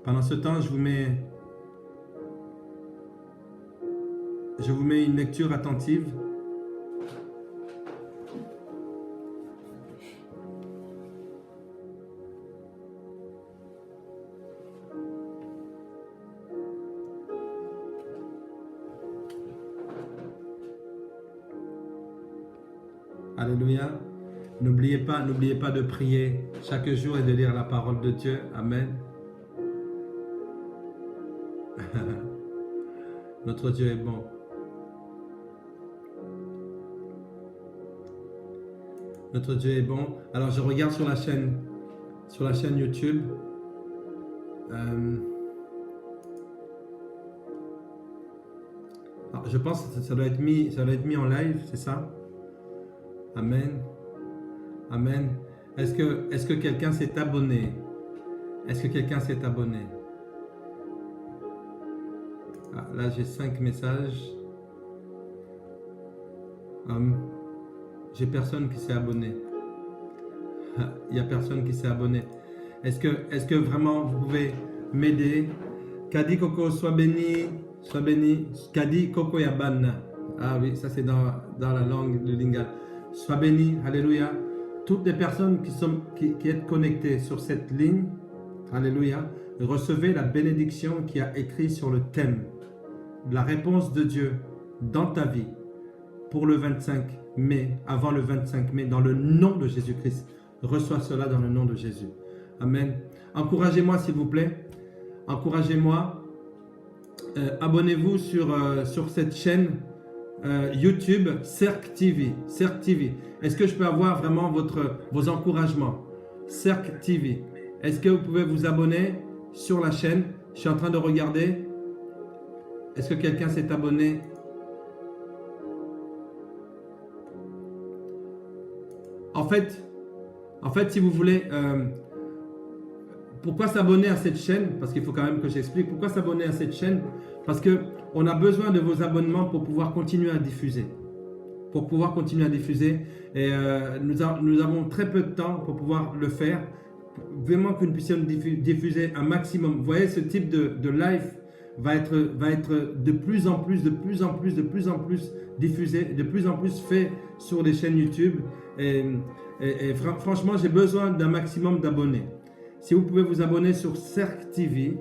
Pendant ce temps, je vous mets une lecture attentive. Alléluia. N'oubliez pas de prier chaque jour et de lire la parole de Dieu. Amen. Notre Dieu est bon. Notre Dieu est bon. Alors je regarde sur la chaîne YouTube. Alors, je pense que ça doit être mis en live, c'est ça? Amen. Amen. Est-ce que quelqu'un s'est abonné? Est-ce que quelqu'un s'est abonné? Ah, là, j'ai 5 messages. J'ai personne qui s'est abonné. Il n'y a personne qui s'est abonné. Est-ce que vraiment vous pouvez m'aider? Kadi Koko, sois béni. Sois béni. Kadi Koko Yabana. Ah oui, ça c'est dans la langue de Lingala. Sois béni, alléluia. Toutes les personnes qui êtes connectées sur cette ligne, alléluia, recevez la bénédiction qui a écrit sur le thème, la réponse de Dieu dans ta vie pour le 25 mai, avant le 25 mai, dans le nom de Jésus-Christ. Reçois cela dans le nom de Jésus. Amen. Encouragez-moi s'il vous plaît. Encouragez-moi. Abonnez-vous sur cette chaîne YouTube, Cercle TV. Cercle TV. Est-ce que je peux avoir vraiment vos encouragements? Cercle TV. Est-ce que vous pouvez vous abonner sur la chaîne? Je suis en train de regarder. Est-ce que quelqu'un s'est abonné? En fait, si vous voulez, pourquoi s'abonner à cette chaîne? Parce qu'il faut quand même que j'explique. Pourquoi s'abonner à cette chaîne? Parce qu'on a besoin de vos abonnements pour pouvoir continuer à diffuser. Et nous avons très peu de temps pour pouvoir le faire. Vraiment que nous puissions diffuser un maximum. Vous voyez, ce type de live va être de plus en plus diffusé, de plus en plus fait sur les chaînes YouTube. Et franchement, j'ai besoin d'un maximum d'abonnés. Si vous pouvez vous abonner sur Cercle TV,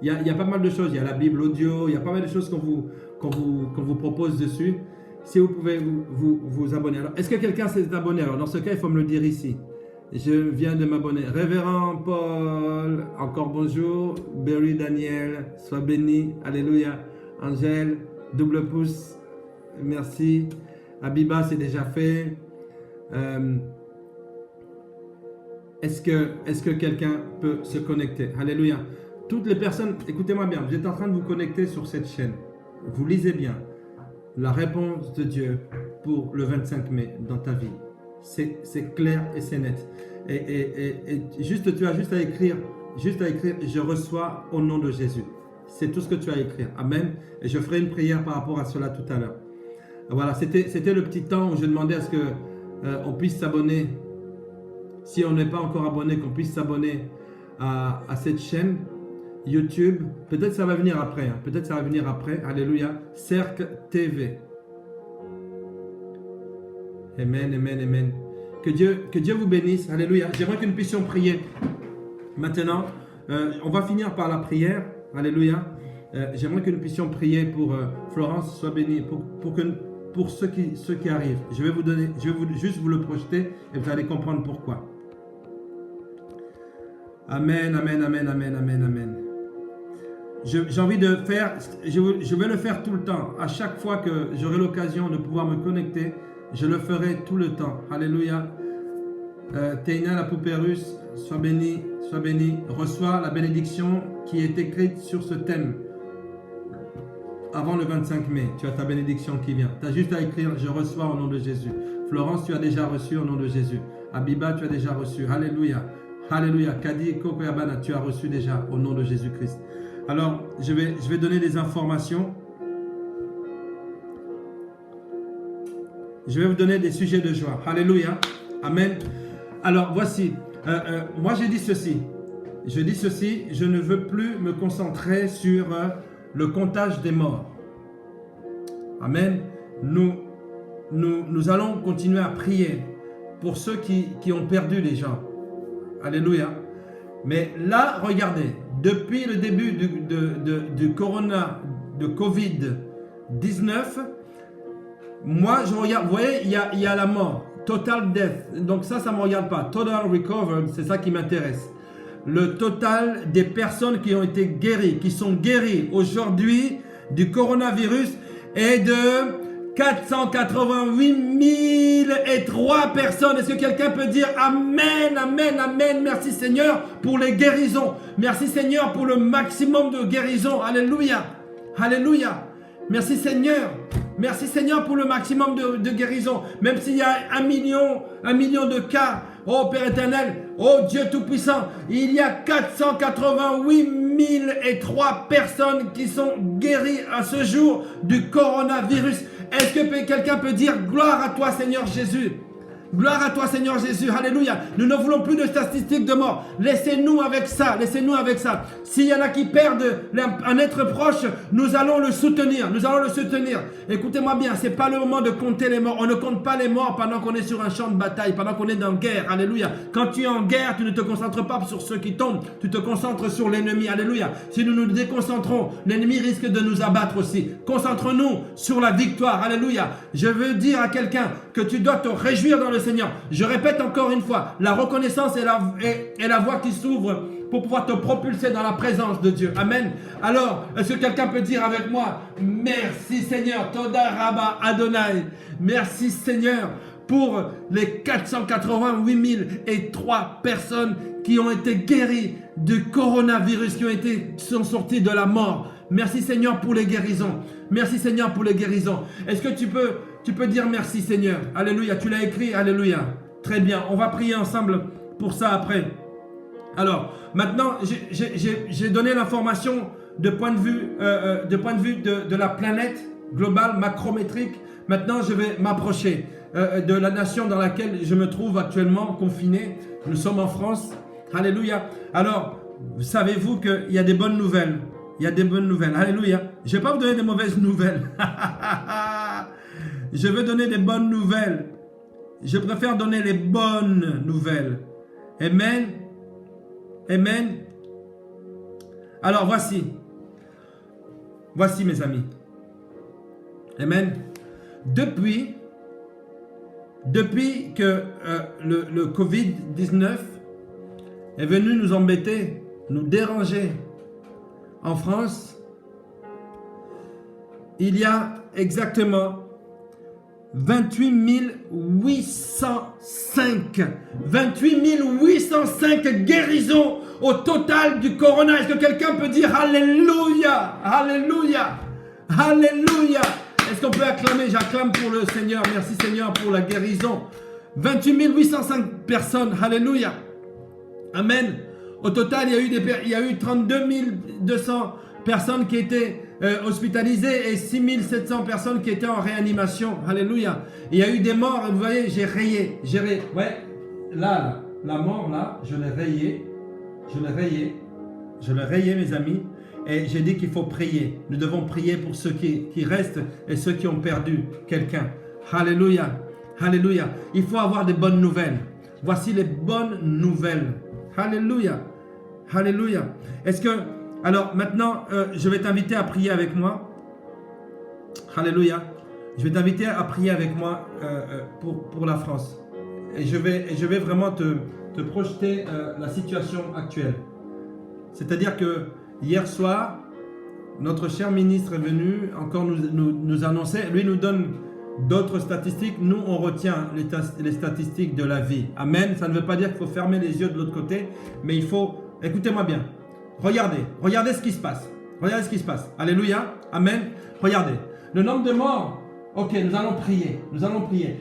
il y a pas mal de choses. Il y a la Bible audio, il y a pas mal de choses qu'on vous propose dessus. Si vous pouvez vous abonner. Alors, est-ce que quelqu'un s'est abonné? Alors, dans ce cas, il faut me le dire ici. Je viens de m'abonner. Révérend Paul, encore bonjour. Berry Daniel, sois béni. Alléluia. Angèle, double pouce. Merci. Abiba, c'est déjà fait. Est-ce que quelqu'un peut se connecter? Alléluia. Toutes les personnes, écoutez-moi bien, vous êtes en train de vous connecter sur cette chaîne. Vous lisez bien. La réponse de Dieu pour le 25 mai dans ta vie. C'est clair et c'est net. Et tu as juste à écrire, je reçois au nom de Jésus. C'est tout ce que tu as à écrire. Amen. Et je ferai une prière par rapport à cela tout à l'heure. Voilà, c'était le petit temps où je demandais à ce que on puisse s'abonner. Si on n'est pas encore abonné, qu'on puisse s'abonner à cette chaîne YouTube. Peut-être ça va venir après. Alléluia. Cercle TV. Amen, amen, amen. Que Dieu vous bénisse. Alléluia. J'aimerais que nous puissions prier maintenant. On va finir par la prière. Alléluia. J'aimerais que nous puissions prier pour Florence, soit bénie, pour ceux qui arrivent. Je vais juste vous le projeter et vous allez comprendre pourquoi. Amen, amen, amen, amen, amen, amen. J'ai envie de faire, je vais le faire tout le temps. À chaque fois que j'aurai l'occasion de pouvoir me connecter, je le ferai tout le temps. Alléluia. Teina, la poupée russe, sois bénie, reçois la bénédiction qui est écrite sur ce thème. Avant le 25 mai, tu as ta bénédiction qui vient. Tu as juste à écrire « Je reçois au nom de Jésus ». Florence, tu as déjà reçu au nom de Jésus. Abiba, tu as déjà reçu. Alléluia. Alléluia. Kadi, Kokoyabana, tu as reçu déjà au nom de Jésus-Christ. Alors, je vais donner des informations. Je vais vous donner des sujets de joie. Alléluia. Amen. Alors, voici. Moi, j'ai dit ceci. Je dis ceci. Je ne veux plus me concentrer sur le comptage des morts. Amen. Nous allons continuer à prier pour ceux qui ont perdu les gens. Alléluia. Mais là, regardez. Depuis le début du corona, de Covid-19, moi, je regarde, vous voyez, il y a la mort, total death. Donc ça ne me regarde pas. Total recovered, c'est ça qui m'intéresse. Le total des personnes qui ont été guéries, qui sont guéries aujourd'hui du coronavirus est de 488 003 personnes. Est-ce que quelqu'un peut dire Amen, Amen, Amen. Merci Seigneur pour les guérisons. Merci Seigneur pour le maximum de guérisons. Alléluia. Alléluia. Merci Seigneur. Merci Seigneur pour le maximum de guérisons. Même s'il y a un million de cas. Oh Père éternel, oh Dieu Tout-Puissant, il y a 488 003 personnes qui sont guéries à ce jour du coronavirus. Est-ce que quelqu'un peut dire gloire à toi Seigneur Jésus? Gloire à toi Seigneur Jésus, alléluia. Nous ne voulons plus de statistiques de mort. Laissez-nous avec ça, laissez-nous avec ça. S'il y en a qui perdent un être proche, nous allons le soutenir, Écoutez-moi bien, ce n'est pas le moment de compter les morts. On ne compte pas les morts pendant qu'on est sur un champ de bataille, pendant qu'on est en guerre, alléluia. Quand tu es en guerre, tu ne te concentres pas sur ceux qui tombent, tu te concentres sur l'ennemi, alléluia. Si nous nous déconcentrons, l'ennemi risque de nous abattre aussi. Concentre-nous sur la victoire, alléluia. Je veux dire à quelqu'un que tu dois te réjouir dans le Seigneur. Je répète encore une fois, la reconnaissance est la voie qui s'ouvre pour pouvoir te propulser dans la présence de Dieu. Amen. Alors, est-ce que quelqu'un peut dire avec moi, merci Seigneur, Toda Rabba Adonai. Merci Seigneur pour les 488 003 personnes qui ont été guéries du coronavirus, qui sont sorties de la mort. Merci Seigneur pour les guérisons. Merci Seigneur pour les guérisons. Est-ce que tu peux dire merci Seigneur? Alléluia, tu l'as écrit, alléluia. Très bien, on va prier ensemble pour ça après. Alors, maintenant, j'ai donné l'information de point de vue de la planète globale, macrométrique. Maintenant, je vais m'approcher de la nation dans laquelle je me trouve actuellement confiné. Nous sommes en France. Alléluia. Alors, savez-vous qu'il y a des bonnes nouvelles? Il y a des bonnes nouvelles. Alléluia. Je ne vais pas vous donner des mauvaises nouvelles. Je veux donner des bonnes nouvelles. Je préfère donner les bonnes nouvelles. Amen. Amen. Alors voici. Voici mes amis. Amen. Depuis que le Covid-19 est venu nous embêter, nous déranger en France, il y a exactement 28 805 guérisons au total du corona. Est-ce que quelqu'un peut dire Alléluia? Alléluia. Alléluia. Est-ce qu'on peut acclamer? J'acclame pour le Seigneur. Merci Seigneur pour la guérison. 28 805 personnes. Alléluia. Amen. Au total, il y a eu 32 200 personnes qui étaient hospitalisées et 6 700 personnes qui étaient en réanimation. Alléluia. Il y a eu des morts. Vous voyez, j'ai rayé. Ouais, là, la mort, là, je l'ai rayé. Je l'ai rayé, mes amis. Et j'ai dit qu'il faut prier. Nous devons prier pour ceux qui restent et ceux qui ont perdu quelqu'un. Alléluia. Alléluia. Il faut avoir des bonnes nouvelles. Voici les bonnes nouvelles. Alléluia. Alléluia. Est-ce que... Alors maintenant, je vais t'inviter à prier avec moi. Alléluia. Je vais t'inviter à prier avec moi pour la France. Et je vais vraiment te projeter la situation actuelle. C'est-à-dire que hier soir, notre cher ministre est venu encore nous annoncer. Lui nous donne d'autres statistiques. Nous, on retient les statistiques de la vie. Amen. Ça ne veut pas dire qu'il faut fermer les yeux de l'autre côté, mais il faut... Écoutez-moi bien. Regardez ce qui se passe. Regardez ce qui se passe. Alléluia. Amen. Regardez. Le nombre de morts. Ok, nous allons prier.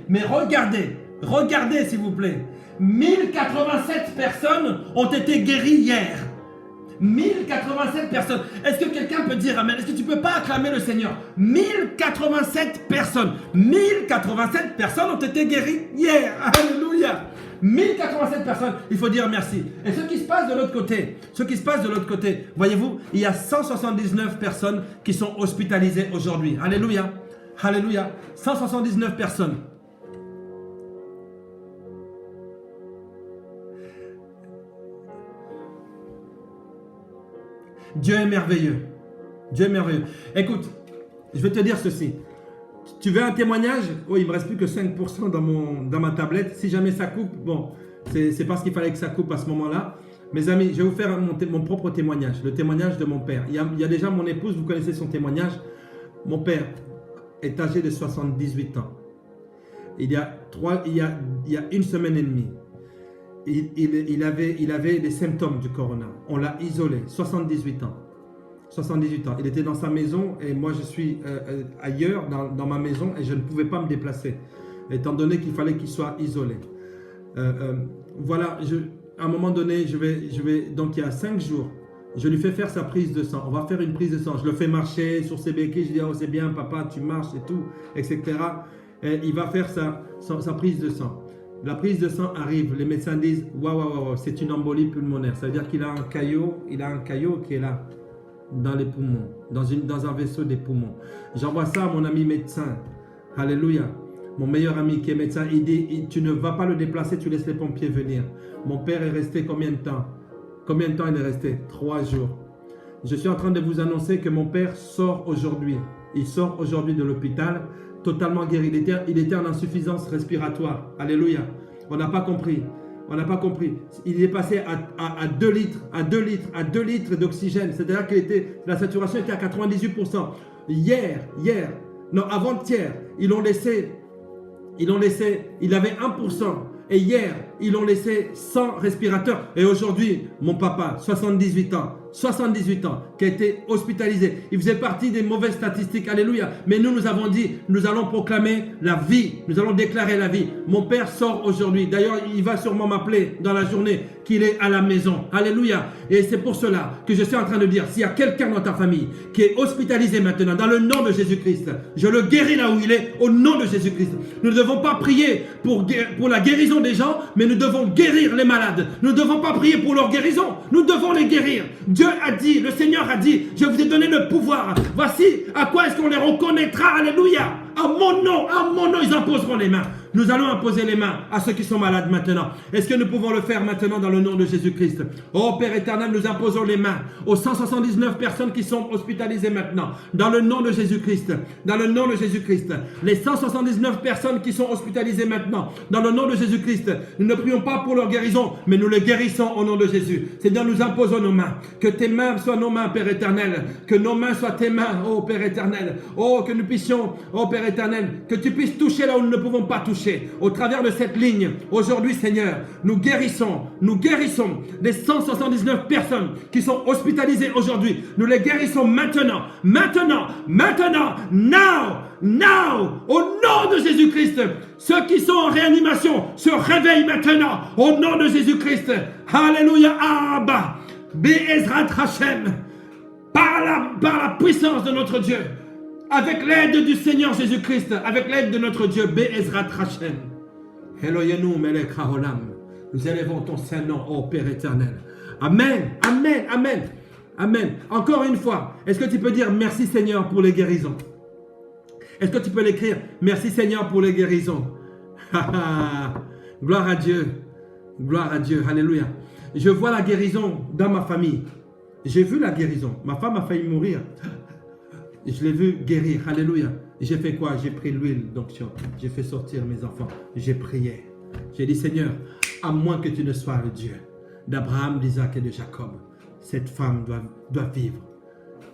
Mais regardez s'il vous plaît. 1087 personnes ont été guéries hier. 1087 personnes. Est-ce que quelqu'un peut dire amen? Est-ce que tu ne peux pas acclamer le Seigneur? 1087 personnes. 1087 personnes ont été guéries hier. Alléluia. 1087 personnes, il faut dire merci. Et ce qui se passe de l'autre côté, voyez-vous, il y a 179 personnes qui sont hospitalisées aujourd'hui. Alléluia. Alléluia. 179 personnes. Dieu est merveilleux. Dieu est merveilleux. Écoute, je vais te dire ceci. Tu veux un témoignage? Oh, il ne me reste plus que 5% dans ma tablette. Si jamais ça coupe, bon, c'est parce qu'il fallait que ça coupe à ce moment-là. Mes amis, je vais vous faire mon propre témoignage, le témoignage de mon père. Il y a déjà mon épouse, vous connaissez son témoignage. Mon père est âgé de 78 ans. Il y a une semaine et demie, il avait des symptômes du corona. On l'a isolé, 78 ans. 78 ans. Il était dans sa maison et moi je suis ailleurs dans ma maison et je ne pouvais pas me déplacer étant donné qu'il fallait qu'il soit isolé. Voilà, à un moment donné, donc il y a 5 jours, je lui fais faire sa prise de sang. On va faire une prise de sang. Je le fais marcher sur ses béquilles. Je dis oh c'est bien papa, tu marches et tout, etc. Et il va faire sa prise de sang. La prise de sang arrive, les médecins disent waouh, c'est une embolie pulmonaire. Ça veut dire qu'il a un caillot qui est là. Dans les poumons, dans un vaisseau des poumons. J'envoie ça à mon ami médecin. Alléluia. Mon meilleur ami qui est médecin, il dit, tu ne vas pas le déplacer, tu laisses les pompiers venir. Mon père est resté combien de temps? Combien de temps il est resté? 3 jours. Je suis en train de vous annoncer que mon père sort aujourd'hui. Il sort aujourd'hui de l'hôpital, totalement guéri. Il était en insuffisance respiratoire. Alléluia. On n'a pas compris. Il est passé à 2 litres d'oxygène. C'est-à-dire que la saturation était à 98%. Avant-hier, ils l'ont laissé, il avait 1%. Et hier, ils l'ont laissé sans respirateur. Et aujourd'hui, mon papa, 78 ans, qui a été hospitalisé. Il faisait partie des mauvaises statistiques. Alléluia. Mais nous avons dit, nous allons proclamer la vie. Nous allons déclarer la vie. Mon père sort aujourd'hui. D'ailleurs, il va sûrement m'appeler dans la journée qu'il est à la maison. Alléluia. Et c'est pour cela que je suis en train de dire, s'il y a quelqu'un dans ta famille qui est hospitalisé maintenant, dans le nom de Jésus-Christ, je le guéris là où il est, au nom de Jésus-Christ. Nous ne devons pas prier pour la guérison des gens, mais nous devons guérir les malades. Nous ne devons pas prier pour leur guérison. Nous devons les guérir. Dieu a dit, le Seigneur a dit, je vous ai donné le pouvoir. Voici à quoi est-ce qu'on les reconnaîtra. Alléluia. À mon nom, ils imposeront les mains. Nous allons imposer les mains à ceux qui sont malades maintenant. Est-ce que nous pouvons le faire maintenant dans le nom de Jésus-Christ? Oh Père éternel, nous imposons les mains aux 179 personnes qui sont hospitalisées maintenant. Dans le nom de Jésus-Christ. Dans le nom de Jésus-Christ. Les 179 personnes qui sont hospitalisées maintenant. Dans le nom de Jésus-Christ. Nous ne prions pas pour leur guérison, mais nous les guérissons au nom de Jésus. Seigneur, nous imposons nos mains. Que tes mains soient nos mains, Père éternel. Que nos mains soient tes mains, oh Père éternel. Oh, que nous puissions, oh Père éternel, que tu puisses toucher là où nous ne pouvons pas toucher. Au travers de cette ligne, aujourd'hui Seigneur, nous guérissons les 179 personnes qui sont hospitalisées aujourd'hui. Nous les guérissons maintenant, now, au nom de Jésus-Christ. Ceux qui sont en réanimation se réveillent maintenant, au nom de Jésus-Christ. Alléluia, Abba, Be'ezrat Hashem, par la puissance de notre Dieu. Avec l'aide du Seigneur Jésus-Christ, avec l'aide de notre Dieu, Be'ezrat Hashem. Eloyenu melech haolam. Nous élevons ton saint nom, ô Père éternel. Amen, amen, amen, amen. Encore une fois, est-ce que tu peux dire merci Seigneur pour les guérisons? Est-ce que tu peux l'écrire? Merci Seigneur pour les guérisons. Gloire à Dieu, alléluia. Je vois la guérison dans ma famille. J'ai vu la guérison. Ma femme a failli mourir. Je l'ai vu guérir. Alléluia. J'ai fait quoi? J'ai pris l'huile d'onction. J'ai fait sortir mes enfants. J'ai prié. J'ai dit, Seigneur, à moins que tu ne sois le Dieu d'Abraham, d'Isaac et de Jacob, cette femme doit vivre.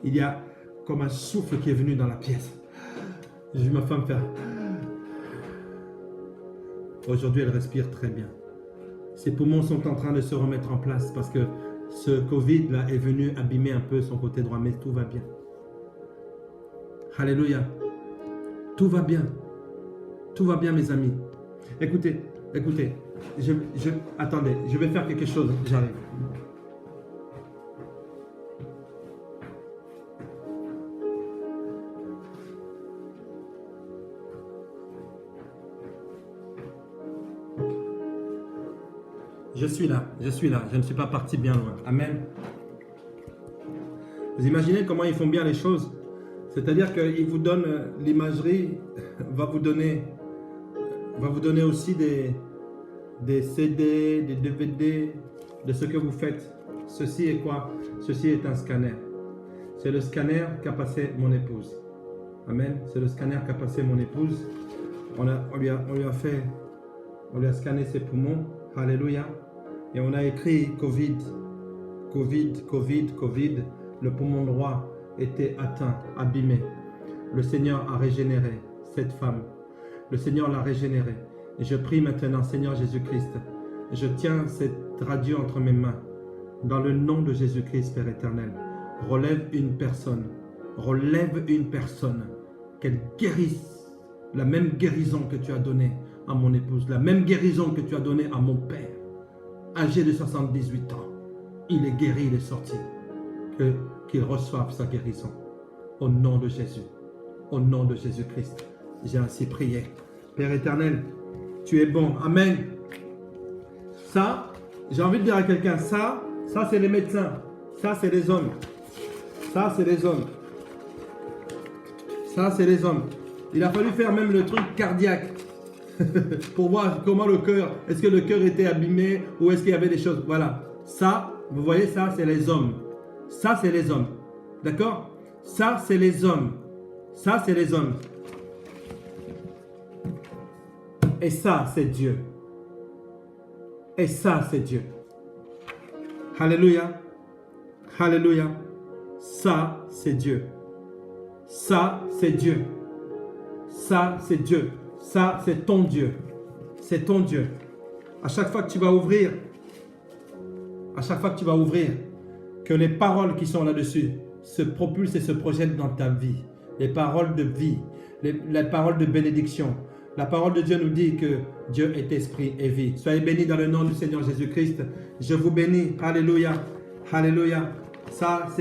Il y a comme un souffle qui est venu dans la pièce. J'ai vu ma femme faire. Aujourd'hui, elle respire très bien. Ses poumons sont en train de se remettre en place parce que ce Covid-là est venu abîmer un peu son côté droit, mais tout va bien. Alléluia. Tout va bien. Tout va bien, mes amis. Écoutez. Attendez, je vais faire quelque chose. J'arrive. Je suis là, je ne suis pas parti bien loin. Amen. Vous imaginez comment ils font bien les choses? C'est-à-dire qu'ils vous donnent l'imagerie, va vous donner aussi des CD, des DVD de ce que vous faites. Ceci est quoi? Ceci est un scanner. C'est le scanner qu'a passé mon épouse. Amen. C'est le scanner qu'a passé mon épouse. On lui a scanné ses poumons. Alléluia. Et on a écrit Covid. Le poumon droit était atteint, abîmé. Le Seigneur a régénéré cette femme. Le Seigneur l'a régénérée. Et je prie maintenant, Seigneur Jésus-Christ, je tiens cette radio entre mes mains. Dans le nom de Jésus-Christ, Père éternel, relève une personne, qu'elle guérisse la même guérison que tu as donnée à mon épouse, la même guérison que tu as donnée à mon père, âgé de 78 ans. Il est guéri, il est sorti. Qu'il reçoive sa guérison. Au nom de Jésus. Au nom de Jésus-Christ. J'ai ainsi prié. Père éternel, tu es bon. Amen. Ça, j'ai envie de dire à quelqu'un, ça c'est les médecins. Ça, c'est les hommes. Ça, c'est les hommes. Ça, c'est les hommes. Il a fallu faire même le truc cardiaque pour voir comment le cœur, est-ce que le cœur était abîmé ou est-ce qu'il y avait des choses. Voilà. Ça, vous voyez, ça, c'est les hommes. Ça, c'est les hommes. D'accord? Ça, c'est les hommes. Ça, c'est les hommes. Et ça, c'est Dieu. Et ça, c'est Dieu. Alléluia. Alléluia. Ça, c'est Dieu. Ça, c'est Dieu. Ça, c'est Dieu. Ça, c'est ton Dieu. C'est ton Dieu. À chaque fois que tu vas ouvrir, que les paroles qui sont là-dessus se propulsent et se projettent dans ta vie. Les paroles de vie, les paroles de bénédiction. La parole de Dieu nous dit que Dieu est esprit et vie. Soyez bénis dans le nom du Seigneur Jésus-Christ. Je vous bénis. Alléluia. Alléluia. Ça, c'est